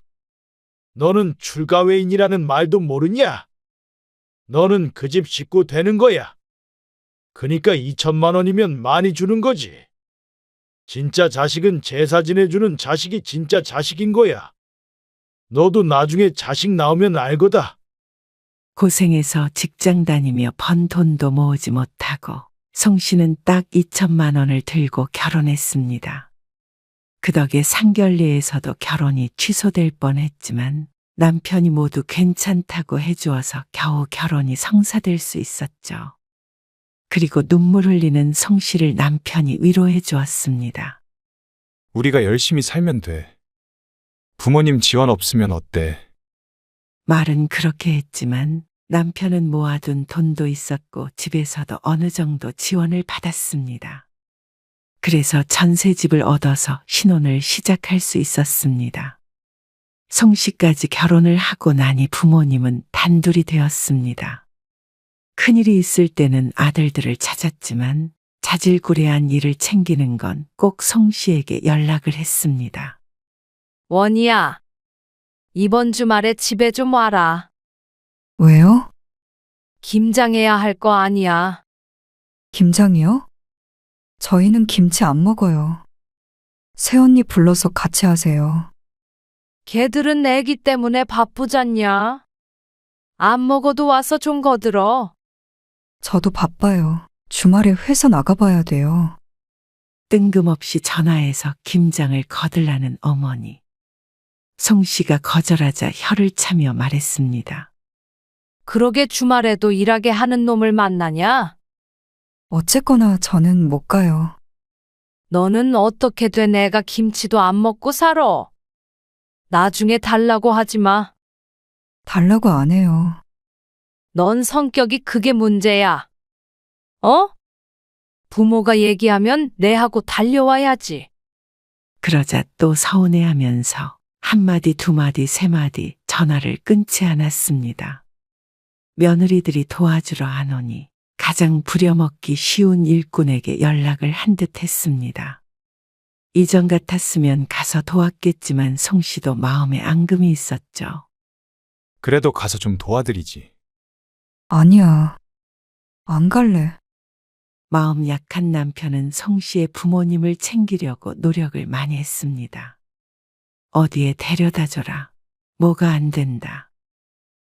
너는 출가외인이라는 말도 모르냐? 너는 그 집 식구 되는 거야. 그니까 2천만 원이면 많이 주는 거지. 진짜 자식은 제사 지내주는 자식이 진짜 자식인 거야. 너도 나중에 자식 나오면 알 거다. 고생해서 직장 다니며 번 돈도 모으지 못하고 송 씨는 딱 2천만 원을 들고 결혼했습니다. 그 덕에 상결례에서도 결혼이 취소될 뻔했지만 남편이 모두 괜찮다고 해주어서 겨우 결혼이 성사될 수 있었죠. 그리고 눈물 흘리는 송 씨를 남편이 위로해 주었습니다. 우리가 열심히 살면 돼. 부모님 지원 없으면 어때? 말은 그렇게 했지만 남편은 모아둔 돈도 있었고 집에서도 어느 정도 지원을 받았습니다. 그래서 전세집을 얻어서 신혼을 시작할 수 있었습니다. 송 씨까지 결혼을 하고 나니 부모님은 단둘이 되었습니다. 큰일이 있을 때는 아들들을 찾았지만 자질구레한 일을 챙기는 건 꼭 송 씨에게 연락을 했습니다. 원이야, 이번 주말에 집에 좀 와라. 왜요? 김장해야 할 거 아니야. 김장이요? 저희는 김치 안 먹어요. 새언니 불러서 같이 하세요. 걔들은 애기 때문에 바쁘잖냐? 안 먹어도 와서 좀 거들어. 저도 바빠요. 주말에 회사 나가봐야 돼요. 뜬금없이 전화해서 김장을 거들라는 어머니. 송 씨가 거절하자 혀를 차며 말했습니다. 그러게 주말에도 일하게 하는 놈을 만나냐? 어쨌거나 저는 못 가요. 너는 어떻게 돼 내가 김치도 안 먹고 살아? 나중에 달라고 하지 마. 달라고 안 해요. 넌 성격이 그게 문제야. 어? 부모가 얘기하면 내하고 달려와야지. 그러자 또 서운해하면서 한마디 두마디 세마디 전화를 끊지 않았습니다. 며느리들이 도와주러 안 오니 가장 부려먹기 쉬운 일꾼에게 연락을 한 듯 했습니다. 이전 같았으면 가서 도왔겠지만 송 씨도 마음에 앙금이 있었죠. 그래도 가서 좀 도와드리지. 아니야. 안 갈래. 마음 약한 남편은 송 씨의 부모님을 챙기려고 노력을 많이 했습니다. 어디에 데려다 줘라. 뭐가 안 된다.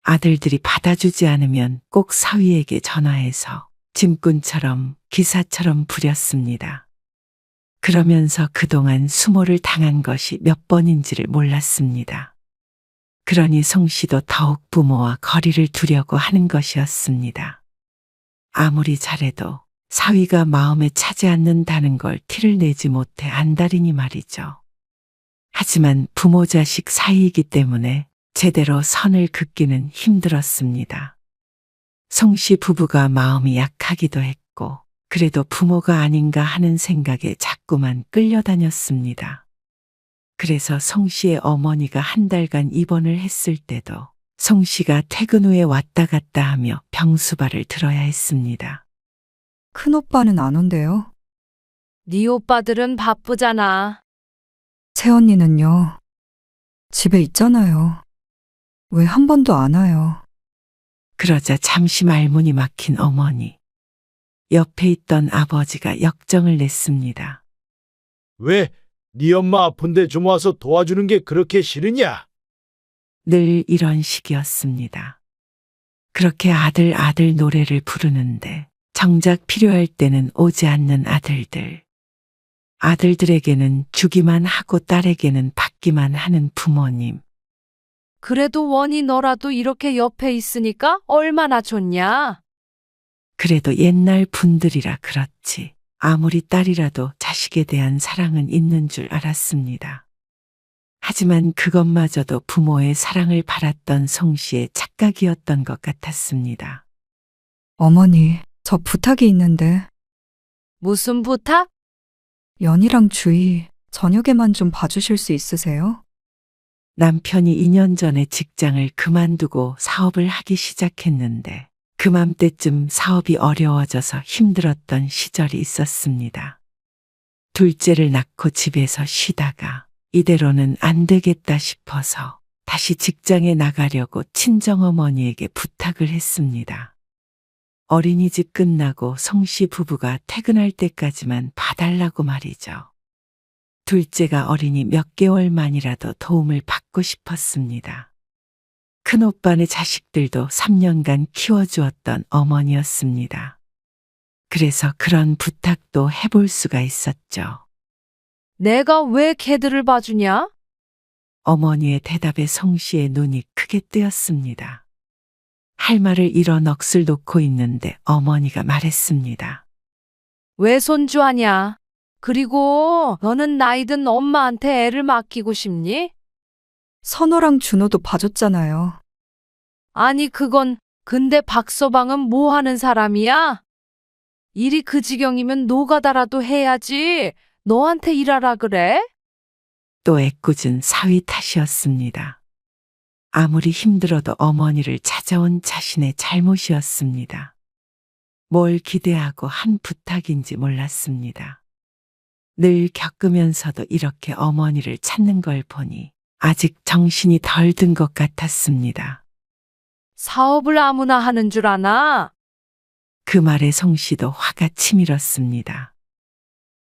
아들들이 받아주지 않으면 꼭 사위에게 전화해서 짐꾼처럼 기사처럼 부렸습니다. 그러면서 그동안 수모를 당한 것이 몇 번인지를 몰랐습니다. 그러니 송 씨도 더욱 부모와 거리를 두려고 하는 것이었습니다. 아무리 잘해도 사위가 마음에 차지 않는다는 걸 티를 내지 못해 안달이니 말이죠. 하지만 부모 자식 사이이기 때문에 제대로 선을 긋기는 힘들었습니다. 송 씨 부부가 마음이 약하기도 했고 그래도 부모가 아닌가 하는 생각에 자꾸만 끌려다녔습니다. 그래서 송 씨의 어머니가 한 달간 입원을 했을 때도 송 씨가 퇴근 후에 왔다 갔다 하며 병수발을 들어야 했습니다. 큰오빠는 안 온대요. 네 오빠들은 바쁘잖아. 새언니는요. 집에 있잖아요. 왜 한 번도 안 와요? 그러자 잠시 말문이 막힌 어머니. 옆에 있던 아버지가 역정을 냈습니다. 왜 네 엄마 아픈데 좀 와서 도와주는 게 그렇게 싫으냐? 늘 이런 식이었습니다. 그렇게 아들 노래를 부르는데 정작 필요할 때는 오지 않는 아들들. 아들들에게는 주기만 하고 딸에게는 받기만 하는 부모님. 그래도 원이 너라도 이렇게 옆에 있으니까 얼마나 좋냐? 그래도 옛날 분들이라 그렇지. 아무리 딸이라도 자식에 대한 사랑은 있는 줄 알았습니다. 하지만 그것마저도 부모의 사랑을 바랐던 송 씨의 착각이었던 것 같았습니다. 어머니, 저 부탁이 있는데 무슨 부탁? 연희랑 주희 저녁에만 좀 봐주실 수 있으세요? 남편이 2년 전에 직장을 그만두고 사업을 하기 시작했는데 그맘때쯤 사업이 어려워져서 힘들었던 시절이 있었습니다. 둘째를 낳고 집에서 쉬다가 이대로는 안 되겠다 싶어서 다시 직장에 나가려고 친정어머니에게 부탁을 했습니다. 어린이집 끝나고 송 씨 부부가 퇴근할 때까지만 봐달라고 말이죠. 둘째가 어리니 몇 개월만이라도 도움을 받고 싶었습니다. 큰오빠네 자식들도 3년간 키워주었던 어머니였습니다. 그래서 그런 부탁도 해볼 수가 있었죠. 내가 왜 걔들을 봐주냐? 어머니의 대답에 성씨의 눈이 크게 뜨였습니다. 할 말을 잃어 넋을 놓고 있는데 어머니가 말했습니다. 왜 손주하냐? 그리고 너는 나이 든 엄마한테 애를 맡기고 싶니? 선호랑 준호도 봐줬잖아요. 아니 그건 근데 박서방은 뭐 하는 사람이야? 일이 그 지경이면 노가다라도 해야지. 너한테 일하라 그래? 또 애꿎은 사위 탓이었습니다. 아무리 힘들어도 어머니를 찾아온 자신의 잘못이었습니다. 뭘 기대하고 한 부탁인지 몰랐습니다. 늘 겪으면서도 이렇게 어머니를 찾는 걸 보니 아직 정신이 덜 든 것 같았습니다. 사업을 아무나 하는 줄 아나? 그 말에 성씨도 화가 치밀었습니다.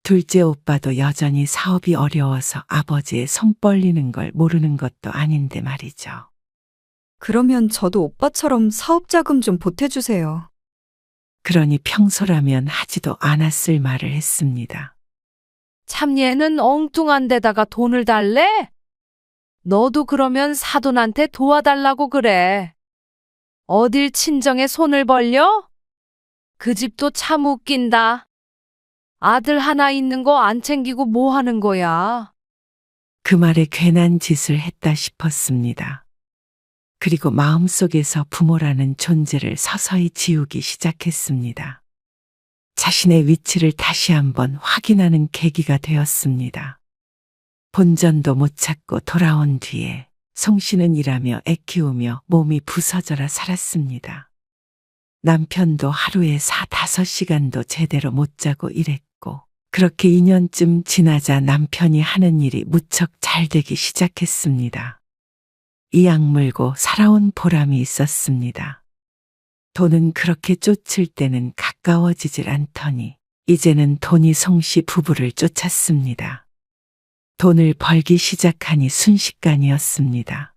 둘째 오빠도 여전히 사업이 어려워서 아버지의 손 벌리는 걸 모르는 것도 아닌데 말이죠. 그러면 저도 오빠처럼 사업 자금 좀 보태주세요. 그러니 평소라면 하지도 않았을 말을 했습니다. 참 얘는 엉뚱한 데다가 돈을 달래? 너도 그러면 사돈한테 도와달라고 그래. 어딜 친정에 손을 벌려? 그 집도 참 웃긴다. 아들 하나 있는 거 안 챙기고 뭐 하는 거야? 그 말에 괜한 짓을 했다 싶었습니다. 그리고 마음속에서 부모라는 존재를 서서히 지우기 시작했습니다. 자신의 위치를 다시 한번 확인하는 계기가 되었습니다. 본전도 못 찾고 돌아온 뒤에 성씨는 일하며 애 키우며 몸이 부서져라 살았습니다. 남편도 하루에 4-5시간도 제대로 못 자고 일했고 그렇게 2년쯤 지나자 남편이 하는 일이 무척 잘 되기 시작했습니다. 이 악물고 살아온 보람이 있었습니다. 돈은 그렇게 쫓을 때는 가까워지질 않더니 이제는 돈이 성씨 부부를 쫓았습니다. 돈을 벌기 시작하니 순식간이었습니다.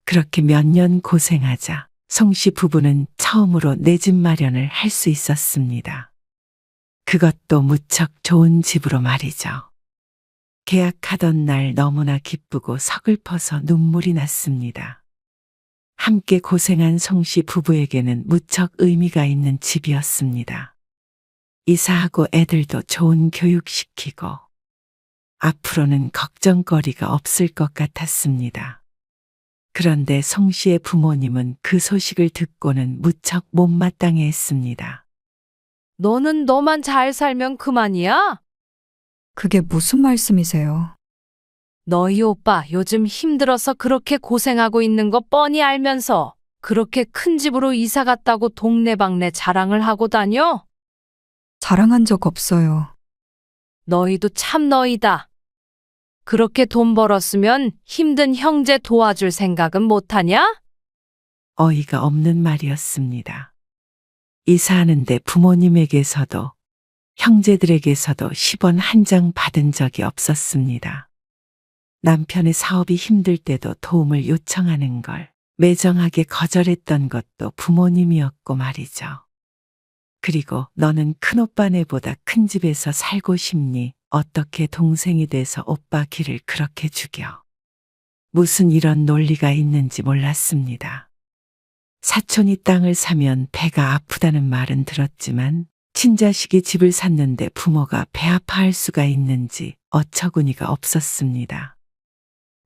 그렇게 몇 년 고생하자 성씨 부부는 처음으로 내 집 마련을 할 수 있었습니다. 그것도 무척 좋은 집으로 말이죠. 계약하던 날 너무나 기쁘고 서글퍼서 눈물이 났습니다. 함께 고생한 성씨 부부에게는 무척 의미가 있는 집이었습니다. 이사하고 애들도 좋은 교육시키고 앞으로는 걱정거리가 없을 것 같았습니다. 그런데 성씨의 부모님은 그 소식을 듣고는 무척 못마땅해 했습니다. 너는 너만 잘 살면 그만이야? 그게 무슨 말씀이세요? 너희 오빠 요즘 힘들어서 그렇게 고생하고 있는 거 뻔히 알면서 그렇게 큰 집으로 이사 갔다고 동네방네 자랑을 하고 다녀? 자랑한 적 없어요. 너희도 참 너희다. 그렇게 돈 벌었으면 힘든 형제 도와줄 생각은 못하냐? 어이가 없는 말이었습니다. 이사하는데 부모님에게서도 형제들에게서도 10원 한 장 받은 적이 없었습니다. 남편의 사업이 힘들 때도 도움을 요청하는 걸 매정하게 거절했던 것도 부모님이었고 말이죠. 그리고 너는 큰오빠네보다 큰 집에서 살고 싶니? 어떻게 동생이 돼서 오빠 길을 그렇게 죽여? 무슨 이런 논리가 있는지 몰랐습니다. 사촌이 땅을 사면 배가 아프다는 말은 들었지만 친자식이 집을 샀는데 부모가 배 아파할 수가 있는지 어처구니가 없었습니다.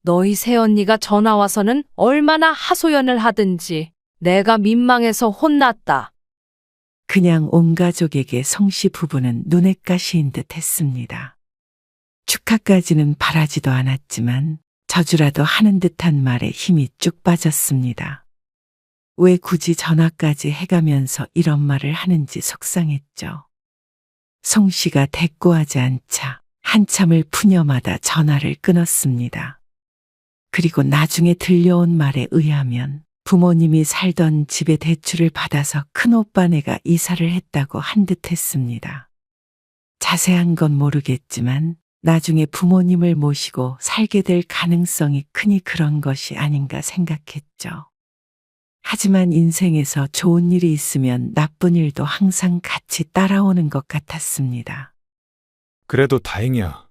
너희 새언니가 전화 와서는 얼마나 하소연을 하든지 내가 민망해서 혼났다. 그냥 온 가족에게 성씨 부부는 눈엣 가시인 듯 했습니다. 축하까지는 바라지도 않았지만 저주라도 하는 듯한 말에 힘이 쭉 빠졌습니다. 왜 굳이 전화까지 해가면서 이런 말을 하는지 속상했죠. 성씨가 대꾸하지 않자 한참을 푸념하다 전화를 끊었습니다. 그리고 나중에 들려온 말에 의하면 부모님이 살던 집에 대출을 받아서 큰오빠네가 이사를 했다고 한 듯 했습니다. 자세한 건 모르겠지만 나중에 부모님을 모시고 살게 될 가능성이 크니 그런 것이 아닌가 생각했죠. 하지만 인생에서 좋은 일이 있으면 나쁜 일도 항상 같이 따라오는 것 같았습니다. 그래도 다행이야.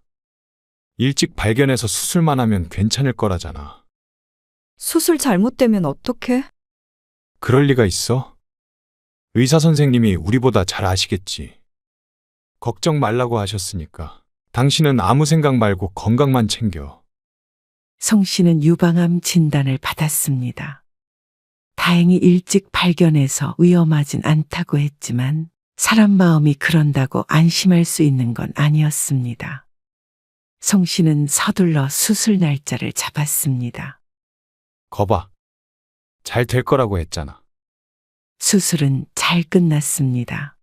일찍 발견해서 수술만 하면 괜찮을 거라잖아. 수술 잘못되면 어떡해? 그럴 리가 있어? 의사 선생님이 우리보다 잘 아시겠지. 걱정 말라고 하셨으니까. 당신은 아무 생각 말고 건강만 챙겨. 송 씨는 유방암 진단을 받았습니다. 다행히 일찍 발견해서 위험하진 않다고 했지만 사람 마음이 그런다고 안심할 수 있는 건 아니었습니다. 송 씨는 서둘러 수술 날짜를 잡았습니다. 거봐. 잘 될 거라고 했잖아. 수술은 잘 끝났습니다.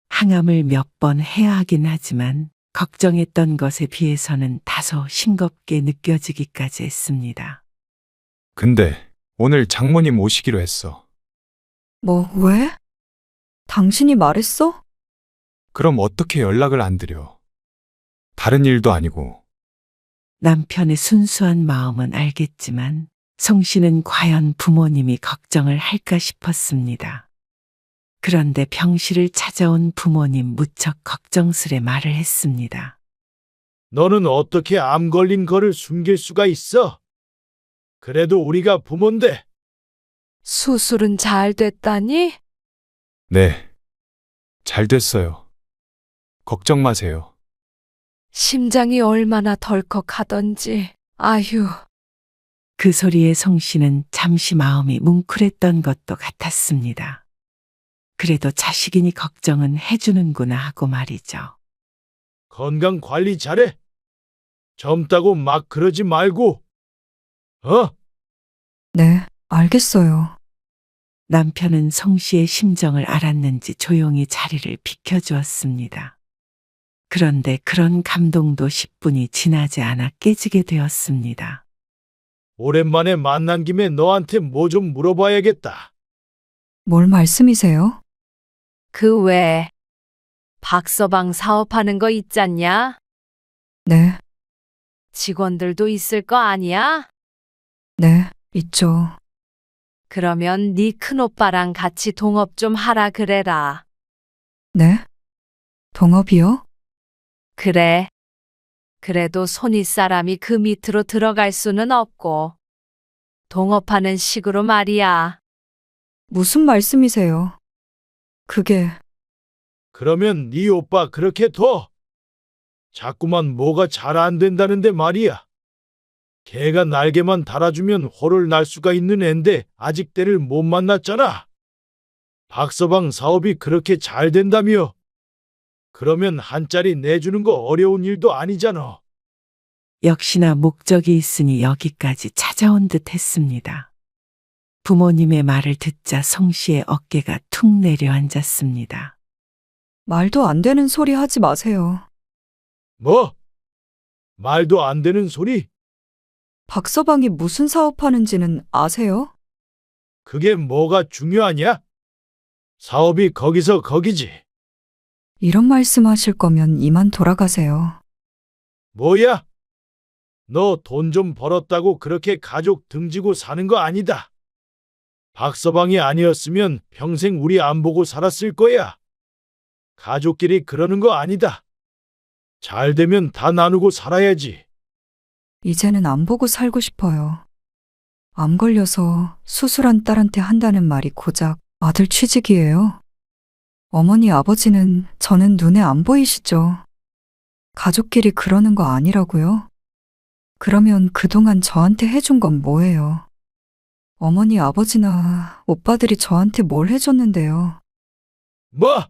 항암을 몇 번 해야 하긴 하지만 걱정했던 것에 비해서는 다소 싱겁게 느껴지기까지 했습니다. 근데 오늘 장모님 오시기로 했어. 뭐, 왜? 당신이 말했어? 그럼 어떻게 연락을 안 드려? 다른 일도 아니고. 남편의 순수한 마음은 알겠지만 송 씨는 과연 부모님이 걱정을 할까 싶었습니다. 그런데 병실을 찾아온 부모님 무척 걱정스레 말을 했습니다. 너는 어떻게 암 걸린 거를 숨길 수가 있어? 그래도 우리가 부모인데. 수술은 잘 됐다니? 네. 잘 됐어요. 걱정 마세요. 심장이 얼마나 덜컥하던지. 아휴. 그 소리에 송 씨는 잠시 마음이 뭉클했던 것도 같았습니다. 그래도 자식이니 걱정은 해주는구나 하고 말이죠. 건강 관리 잘해. 젊다고 막 그러지 말고. 네, 알겠어요. 남편은 송 씨의 심정을 알았는지 조용히 자리를 비켜주었습니다. 그런데 그런 감동도 10분이 지나지 않아 깨지게 되었습니다. 오랜만에 만난 김에 너한테 뭐 좀 물어봐야겠다. 뭘 말씀이세요? 그 외에 박서방 사업하는 거 있잖냐? 네, 직원들도 있을 거 아니야? 네, 있죠. 그러면 네 큰오빠랑 같이 동업 좀 하라 그래라. 네? 동업이요? 그래. 그래도 손윗사람이 그 밑으로 들어갈 수는 없고. 동업하는 식으로 말이야. 무슨 말씀이세요? 그게 그러면 네 오빠 그렇게 둬. 자꾸만 뭐가 잘 안 된다는데 말이야. 걔가 날개만 달아주면 호를 날 수가 있는 앤데 아직 때를 못 만났잖아. 박서방 사업이 그렇게 잘 된다며. 그러면 한 짜리 내주는 거 어려운 일도 아니잖아. 역시나 목적이 있으니 여기까지 찾아온 듯 했습니다. 부모님의 말을 듣자 송 씨의 어깨가 툭 내려앉았습니다. 말도 안 되는 소리 하지 마세요. 뭐? 말도 안 되는 소리? 박서방이 무슨 사업하는지는 아세요? 그게 뭐가 중요하냐? 사업이 거기서 거기지. 이런 말씀 하실 거면 이만 돌아가세요. 뭐야? 너 돈 좀 벌었다고 그렇게 가족 등지고 사는 거 아니다. 박서방이 아니었으면 평생 우리 안 보고 살았을 거야. 가족끼리 그러는 거 아니다. 잘 되면 다 나누고 살아야지. 이제는 안 보고 살고 싶어요. 암 걸려서 수술한 딸한테 한다는 말이 고작 아들 취직이에요. 어머니 아버지는 저는 눈에 안 보이시죠? 가족끼리 그러는 거 아니라고요? 그러면 그동안 저한테 해준 건 뭐예요? 어머니 아버지나 오빠들이 저한테 뭘 해줬는데요? 뭐?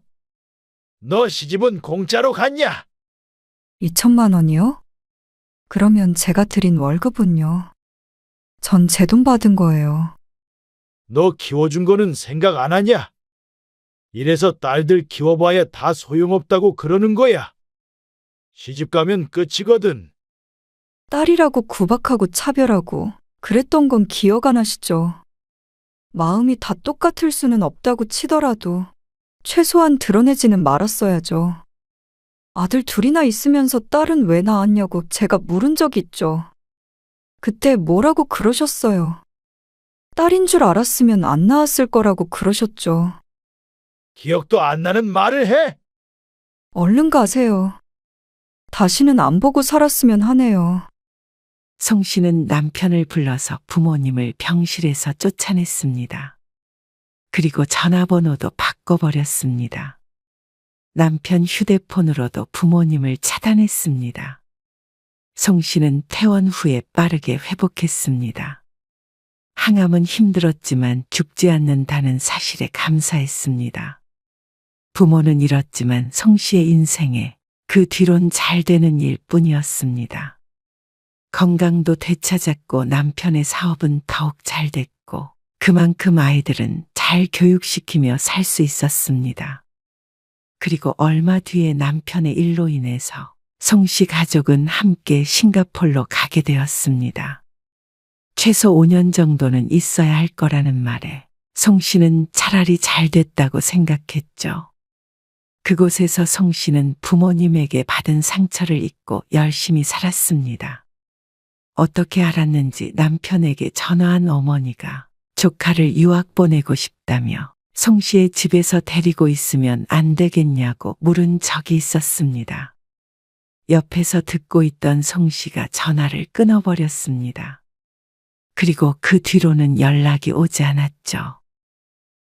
너 시집은 공짜로 갔냐? 2천만 원이요? 그러면 제가 드린 월급은요? 전 제 돈 받은 거예요. 너 키워준 거는 생각 안 하냐? 이래서 딸들 키워봐야 다 소용없다고 그러는 거야. 시집 가면 끝이거든. 딸이라고 구박하고 차별하고 그랬던 건 기억 안 하시죠? 마음이 다 똑같을 수는 없다고 치더라도 최소한 드러내지는 말았어야죠. 아들 둘이나 있으면서 딸은 왜 낳았냐고 제가 물은 적 있죠. 그때 뭐라고 그러셨어요? 딸인 줄 알았으면 안 낳았을 거라고 그러셨죠. 기억도 안 나는 말을 해? 얼른 가세요. 다시는 안 보고 살았으면 하네요. 송 씨는 남편을 불러서 부모님을 병실에서 쫓아냈습니다. 그리고 전화번호도 바꿔버렸습니다. 남편 휴대폰으로도 부모님을 차단했습니다. 송 씨는 퇴원 후에 빠르게 회복했습니다. 항암은 힘들었지만 죽지 않는다는 사실에 감사했습니다. 부모는 잃었지만 송 씨의 인생에 그 뒤론 잘 되는 일뿐이었습니다. 건강도 되찾았고 남편의 사업은 더욱 잘 됐고 그만큼 아이들은 잘 교육시키며 살 수 있었습니다. 그리고 얼마 뒤에 남편의 일로 인해서 송 씨 가족은 함께 싱가폴로 가게 되었습니다. 최소 5년 정도는 있어야 할 거라는 말에 송 씨는 차라리 잘 됐다고 생각했죠. 그곳에서 송 씨는 부모님에게 받은 상처를 잊고 열심히 살았습니다. 어떻게 알았는지 남편에게 전화한 어머니가 조카를 유학 보내고 싶다며 송 씨의 집에서 데리고 있으면 안 되겠냐고 물은 적이 있었습니다. 옆에서 듣고 있던 송 씨가 전화를 끊어버렸습니다. 그리고 그 뒤로는 연락이 오지 않았죠.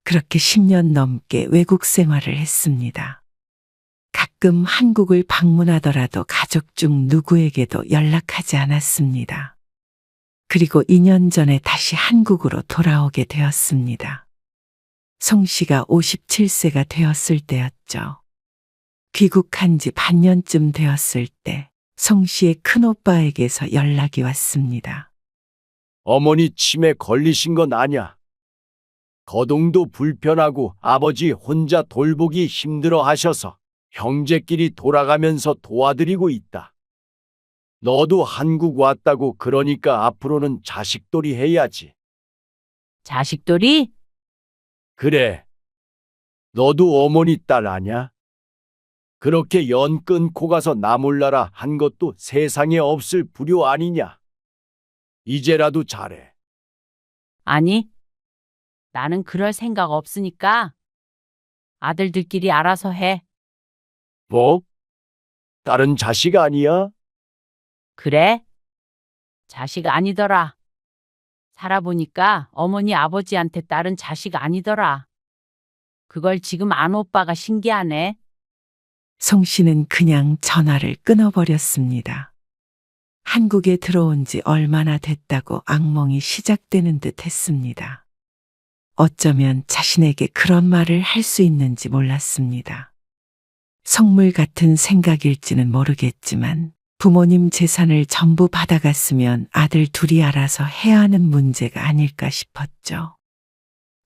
그렇게 10년 넘게 외국 생활을 했습니다. 가끔 한국을 방문하더라도 가족 중 누구에게도 연락하지 않았습니다. 그리고 2년 전에 다시 한국으로 돌아오게 되었습니다. 송 씨가 57세가 되었을 때였죠. 귀국한 지 반년쯤 되었을 때 송 씨의 큰오빠에게서 연락이 왔습니다. 어머니 치매 걸리신 건 아냐? 거동도 불편하고 아버지 혼자 돌보기 힘들어 하셔서 형제끼리 돌아가면서 도와드리고 있다. 너도 한국 왔다고 그러니까 앞으로는 자식돌이 해야지. 자식돌이? 그래. 너도 어머니 딸 아냐? 그렇게 연 끊고 가서 나 몰라라 한 것도 세상에 없을 불효 아니냐? 이제라도 잘해. 아니, 나는 그럴 생각 없으니까 아들들끼리 알아서 해. 뭐? 딸은 자식 아니야? 그래? 자식 아니더라. 살아보니까 어머니 아버지한테 딸은 자식 아니더라. 그걸 지금 안 오빠가 신기하네. 송 씨는 그냥 전화를 끊어버렸습니다. 한국에 들어온 지 얼마나 됐다고 악몽이 시작되는 듯 했습니다. 어쩌면 자신에게 그런 말을 할 수 있는지 몰랐습니다. 속물 같은 생각일지는 모르겠지만 부모님 재산을 전부 받아갔으면 아들 둘이 알아서 해야 하는 문제가 아닐까 싶었죠.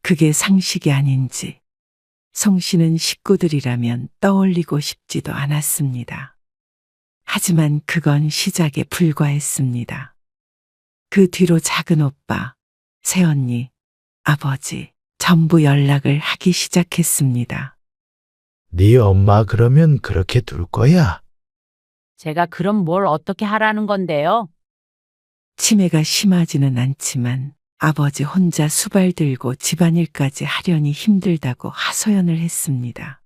그게 상식이 아닌지 송 씨는 식구들이라면 떠올리고 싶지도 않았습니다. 하지만 그건 시작에 불과했습니다. 그 뒤로 작은 오빠, 새언니, 아버지 전부 연락을 하기 시작했습니다. 네 엄마 그러면 그렇게 둘 거야? 제가 그럼 뭘 어떻게 하라는 건데요? 치매가 심하지는 않지만 아버지 혼자 수발 들고 집안일까지 하려니 힘들다고 하소연을 했습니다.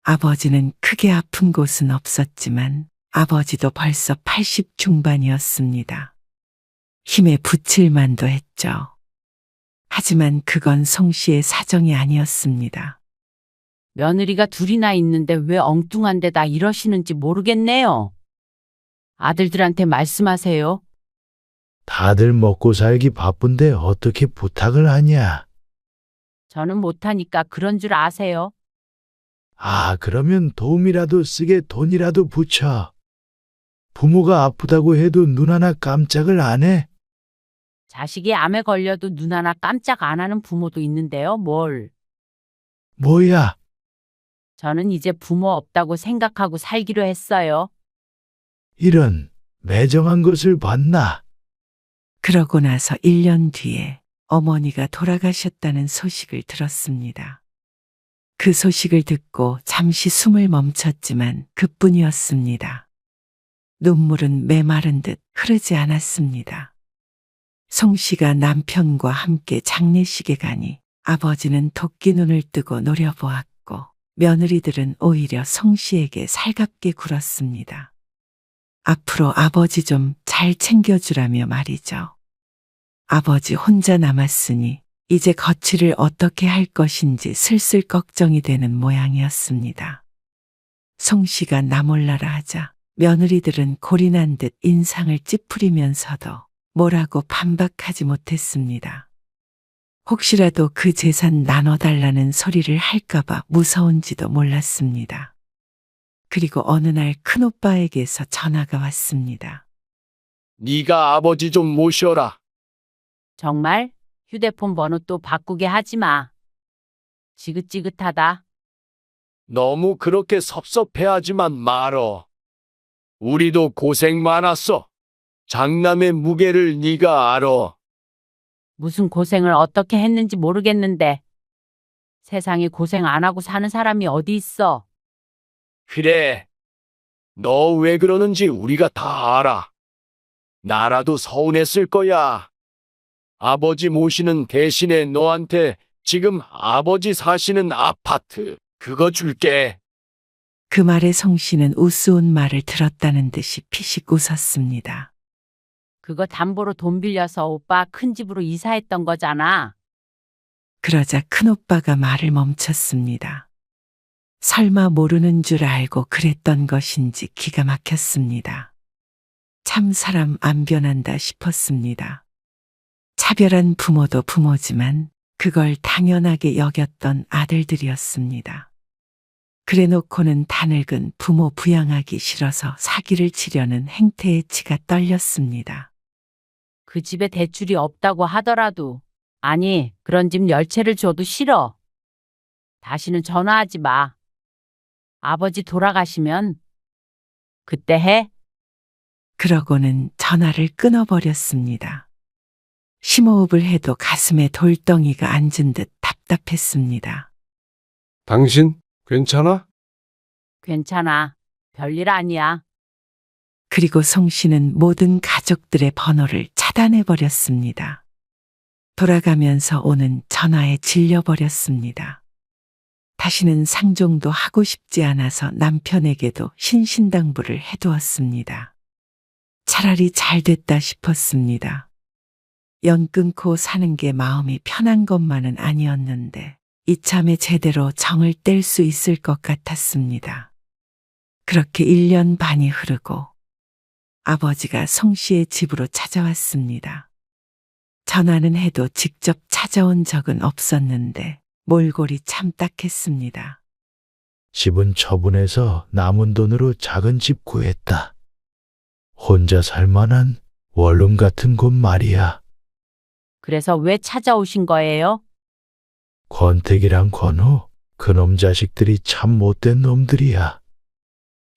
아버지는 크게 아픈 곳은 없었지만 아버지도 벌써 80 중반이었습니다. 힘에 부칠 만도 했죠. 하지만 그건 송 씨의 사정이 아니었습니다. 며느리가 둘이나 있는데 왜 엉뚱한 데다 이러시는지 모르겠네요. 아들들한테 말씀하세요. 다들 먹고 살기 바쁜데 어떻게 부탁을 하냐? 저는 못하니까 그런 줄 아세요. 아, 그러면 도움이라도 쓰게 돈이라도 붙여. 부모가 아프다고 해도 눈 하나 깜짝을 안 해? 자식이 암에 걸려도 눈 하나 깜짝 안 하는 부모도 있는데요. 뭘. 뭐야? 저는 이제 부모 없다고 생각하고 살기로 했어요. 이런 매정한 것을 봤나? 그러고 나서 1년 뒤에 어머니가 돌아가셨다는 소식을 들었습니다. 그 소식을 듣고 잠시 숨을 멈췄지만 그뿐이었습니다. 눈물은 메마른 듯 흐르지 않았습니다. 송 씨가 남편과 함께 장례식에 가니 아버지는 도끼 눈을 뜨고 노려보았고 며느리들은 오히려 송 씨에게 살갑게 굴었습니다. 앞으로 아버지 좀 잘 챙겨주라며 말이죠. 아버지 혼자 남았으니 이제 거취를 어떻게 할 것인지 슬슬 걱정이 되는 모양이었습니다. 송 씨가 나몰라라 하자 며느리들은 골이 난 듯 인상을 찌푸리면서도 뭐라고 반박하지 못했습니다. 혹시라도 그 재산 나눠달라는 소리를 할까봐 무서운지도 몰랐습니다. 그리고 어느 날 큰오빠에게서 전화가 왔습니다. 네가 아버지 좀 모셔라. 정말? 휴대폰 번호 또 바꾸게 하지 마. 지긋지긋하다. 너무 그렇게 섭섭해하지만 말어. 우리도 고생 많았어. 장남의 무게를 네가 알아. 무슨 고생을 어떻게 했는지 모르겠는데. 세상에 고생 안 하고 사는 사람이 어디 있어. 그래. 너 왜 그러는지 우리가 다 알아. 나라도 서운했을 거야. 아버지 모시는 대신에 너한테 지금 아버지 사시는 아파트 그거 줄게. 그 말에 송 씨는 우스운 말을 들었다는 듯이 피식 웃었습니다. 그거 담보로 돈 빌려서 오빠 큰 집으로 이사했던 거잖아. 그러자 큰오빠가 말을 멈췄습니다. 설마 모르는 줄 알고 그랬던 것인지 기가 막혔습니다. 참 사람 안 변한다 싶었습니다. 차별한 부모도 부모지만 그걸 당연하게 여겼던 아들들이었습니다. 그래놓고는 다늙은 부모 부양하기 싫어서 사기를 치려는 행태에 치가 떨렸습니다. 그 집에 대출이 없다고 하더라도, 아니, 그런 집 열채를 줘도 싫어. 다시는 전화하지 마. 아버지 돌아가시면 그때 해. 그러고는 전화를 끊어버렸습니다. 심호흡을 해도 가슴에 돌덩이가 앉은 듯 답답했습니다. 당신 괜찮아? 괜찮아. 별일 아니야. 그리고 송 씨는 모든 가족들의 번호를 차단해버렸습니다. 돌아가면서 오는 전화에 질려버렸습니다. 다시는 상종도 하고 싶지 않아서 남편에게도 신신당부를 해두었습니다. 차라리 잘 됐다 싶었습니다. 연 끊고 사는 게 마음이 편한 것만은 아니었는데 이참에 제대로 정을 뗄 수 있을 것 같았습니다. 그렇게 1년 반이 흐르고 아버지가 송 씨의 집으로 찾아왔습니다. 전화는 해도 직접 찾아온 적은 없었는데 몰골이 참 딱했습니다. 집은 처분해서 남은 돈으로 작은 집 구했다. 혼자 살 만한 원룸 같은 곳 말이야. 그래서 왜 찾아오신 거예요? 권택이랑 권호, 그놈 자식들이 참 못된 놈들이야.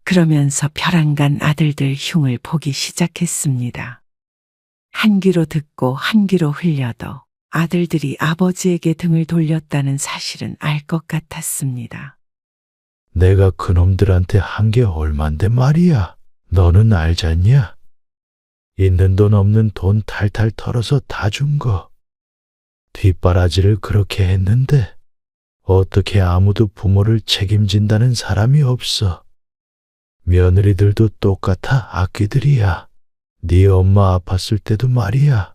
그러면서 벼랑간 아들들 흉을 보기 시작했습니다. 한 귀로 듣고 한 귀로 흘려도 아들들이 아버지에게 등을 돌렸다는 사실은 알 것 같았습니다. 내가 그놈들한테 한 게 얼만데 말이야. 너는 알잖냐? 있는 돈 없는 돈 탈탈 털어서 다 준 거. 뒷바라지를 그렇게 했는데 어떻게 아무도 부모를 책임진다는 사람이 없어. 며느리들도 똑같아 악귀들이야. 네 엄마 아팠을 때도 말이야.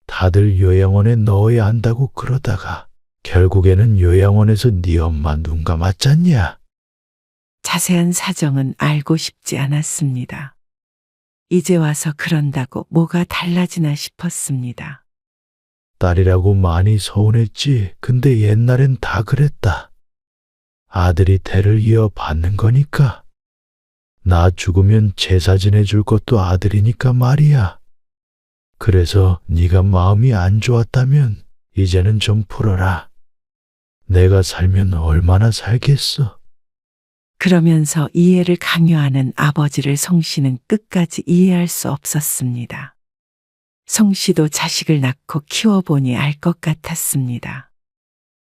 다들 요양원에 넣어야 한다고 그러다가 결국에는 요양원에서 네 엄마 눈 감았잖냐. 자세한 사정은 알고 싶지 않았습니다. 이제 와서 그런다고 뭐가 달라지나 싶었습니다. 딸이라고 많이 서운했지. 근데 옛날엔 다 그랬다. 아들이 대를 이어받는 거니까. 나 죽으면 제사 지내줄 것도 아들이니까 말이야. 그래서 네가 마음이 안 좋았다면 이제는 좀 풀어라. 내가 살면 얼마나 살겠어. 그러면서 이해를 강요하는 아버지를 송 씨는 끝까지 이해할 수 없었습니다. 송 씨도 자식을 낳고 키워보니 알 것 같았습니다.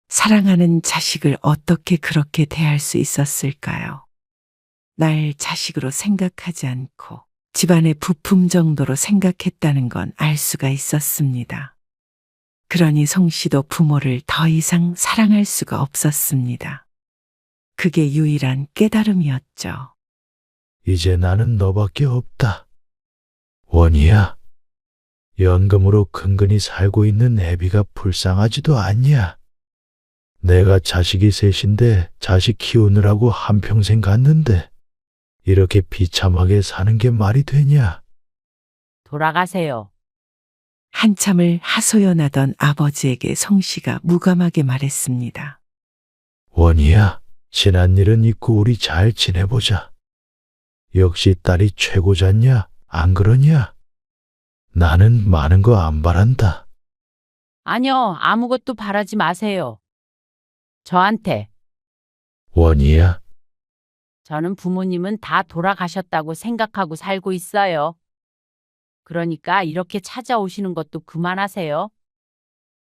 사랑하는 자식을 어떻게 그렇게 대할 수 있었을까요? 날 자식으로 생각하지 않고 집안의 부품 정도로 생각했다는 건 알 수가 있었습니다. 그러니 송 씨도 부모를 더 이상 사랑할 수가 없었습니다. 그게 유일한 깨달음이었죠. 이제 나는 너밖에 없다. 원희야, 연금으로 근근히 살고 있는 애비가 불쌍하지도 않냐? 내가 자식이 셋인데 자식 키우느라고 한평생 갔는데 이렇게 비참하게 사는 게 말이 되냐? 돌아가세요. 한참을 하소연하던 아버지에게 송 씨가 무감하게 말했습니다. 원희야, 지난 일은 잊고 우리 잘 지내보자. 역시 딸이 최고잖냐? 안 그러냐? 나는 많은 거 안 바란다. 아니요, 아무것도 바라지 마세요. 저한테. 원희야, 저는 부모님은 다 돌아가셨다고 생각하고 살고 있어요. 그러니까 이렇게 찾아오시는 것도 그만하세요.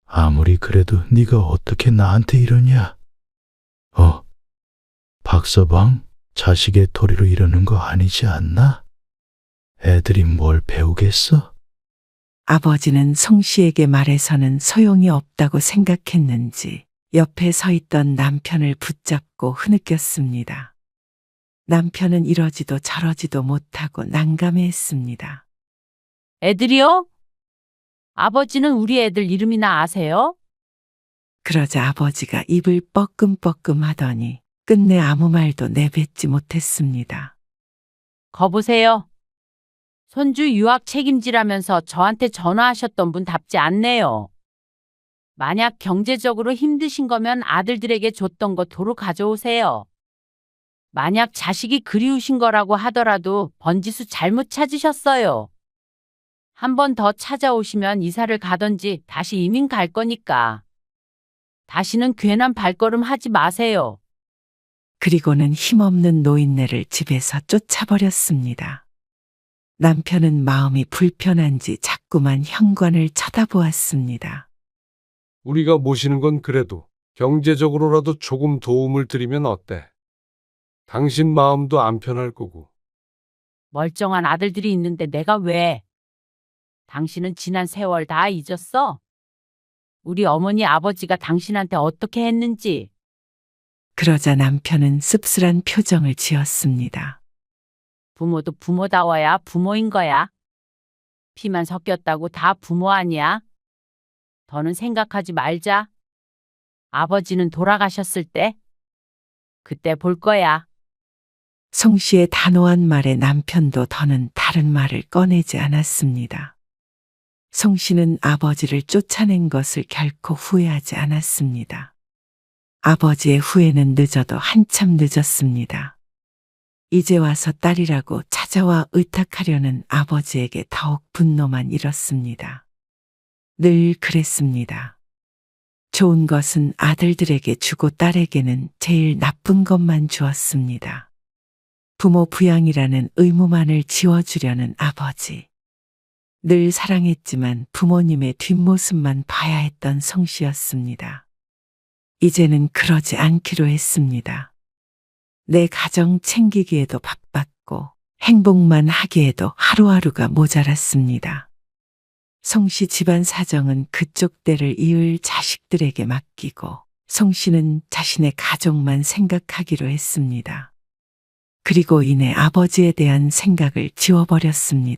아무리 그래도 네가 어떻게 나한테 이러냐? 박서방, 자식의 도리로 이러는 거 아니지 않나? 애들이 뭘 배우겠어? 아버지는 송 씨에게 말해서는 소용이 없다고 생각했는지 옆에 서 있던 남편을 붙잡고 흐느꼈습니다. 남편은 이러지도 저러지도 못하고 난감해했습니다. 애들이요? 아버지는 우리 애들 이름이나 아세요? 그러자 아버지가 입을 뻐끔뻐끔 하더니 끝내 아무 말도 내뱉지 못했습니다. 거보세요. 손주 유학 책임지라면서 저한테 전화하셨던 분 답지 않네요. 만약 경제적으로 힘드신 거면 아들들에게 줬던 거 도로 가져오세요. 만약 자식이 그리우신 거라고 하더라도 번지수 잘못 찾으셨어요. 한 번 더 찾아오시면 이사를 가던지 다시 이민 갈 거니까. 다시는 괜한 발걸음 하지 마세요. 그리고는 힘없는 노인네를 집에서 쫓아버렸습니다. 남편은 마음이 불편한지 자꾸만 현관을 쳐다보았습니다. 우리가 모시는 건 그래도 경제적으로라도 조금 도움을 드리면 어때? 당신 마음도 안 편할 거고. 멀쩡한 아들들이 있는데 내가 왜? 당신은 지난 세월 다 잊었어? 우리 어머니 아버지가 당신한테 어떻게 했는지. 그러자 남편은 씁쓸한 표정을 지었습니다. 부모도 부모다워야 부모인 거야. 피만 섞였다고 다 부모 아니야? 더는 생각하지 말자. 아버지는 돌아가셨을 때 그때 볼 거야. 송 씨의 단호한 말에 남편도 더는 다른 말을 꺼내지 않았습니다. 송 씨는 아버지를 쫓아낸 것을 결코 후회하지 않았습니다. 아버지의 후회는 늦어도 한참 늦었습니다. 이제 와서 딸이라고 찾아와 의탁하려는 아버지에게 더욱 분노만 일었습니다. 늘 그랬습니다. 좋은 것은 아들들에게 주고 딸에게는 제일 나쁜 것만 주었습니다. 부모 부양이라는 의무만을 지워주려는 아버지. 늘 사랑했지만 부모님의 뒷모습만 봐야 했던 송 씨였습니다. 이제는 그러지 않기로 했습니다. 내 가정 챙기기에도 바빴고 행복만 하기에도 하루하루가 모자랐습니다. 송 씨 집안 사정은 그쪽 때를 이을 자식들에게 맡기고 송 씨는 자신의 가족만 생각하기로 했습니다. 그리고 이내 아버지에 대한 생각을 지워버렸습니다.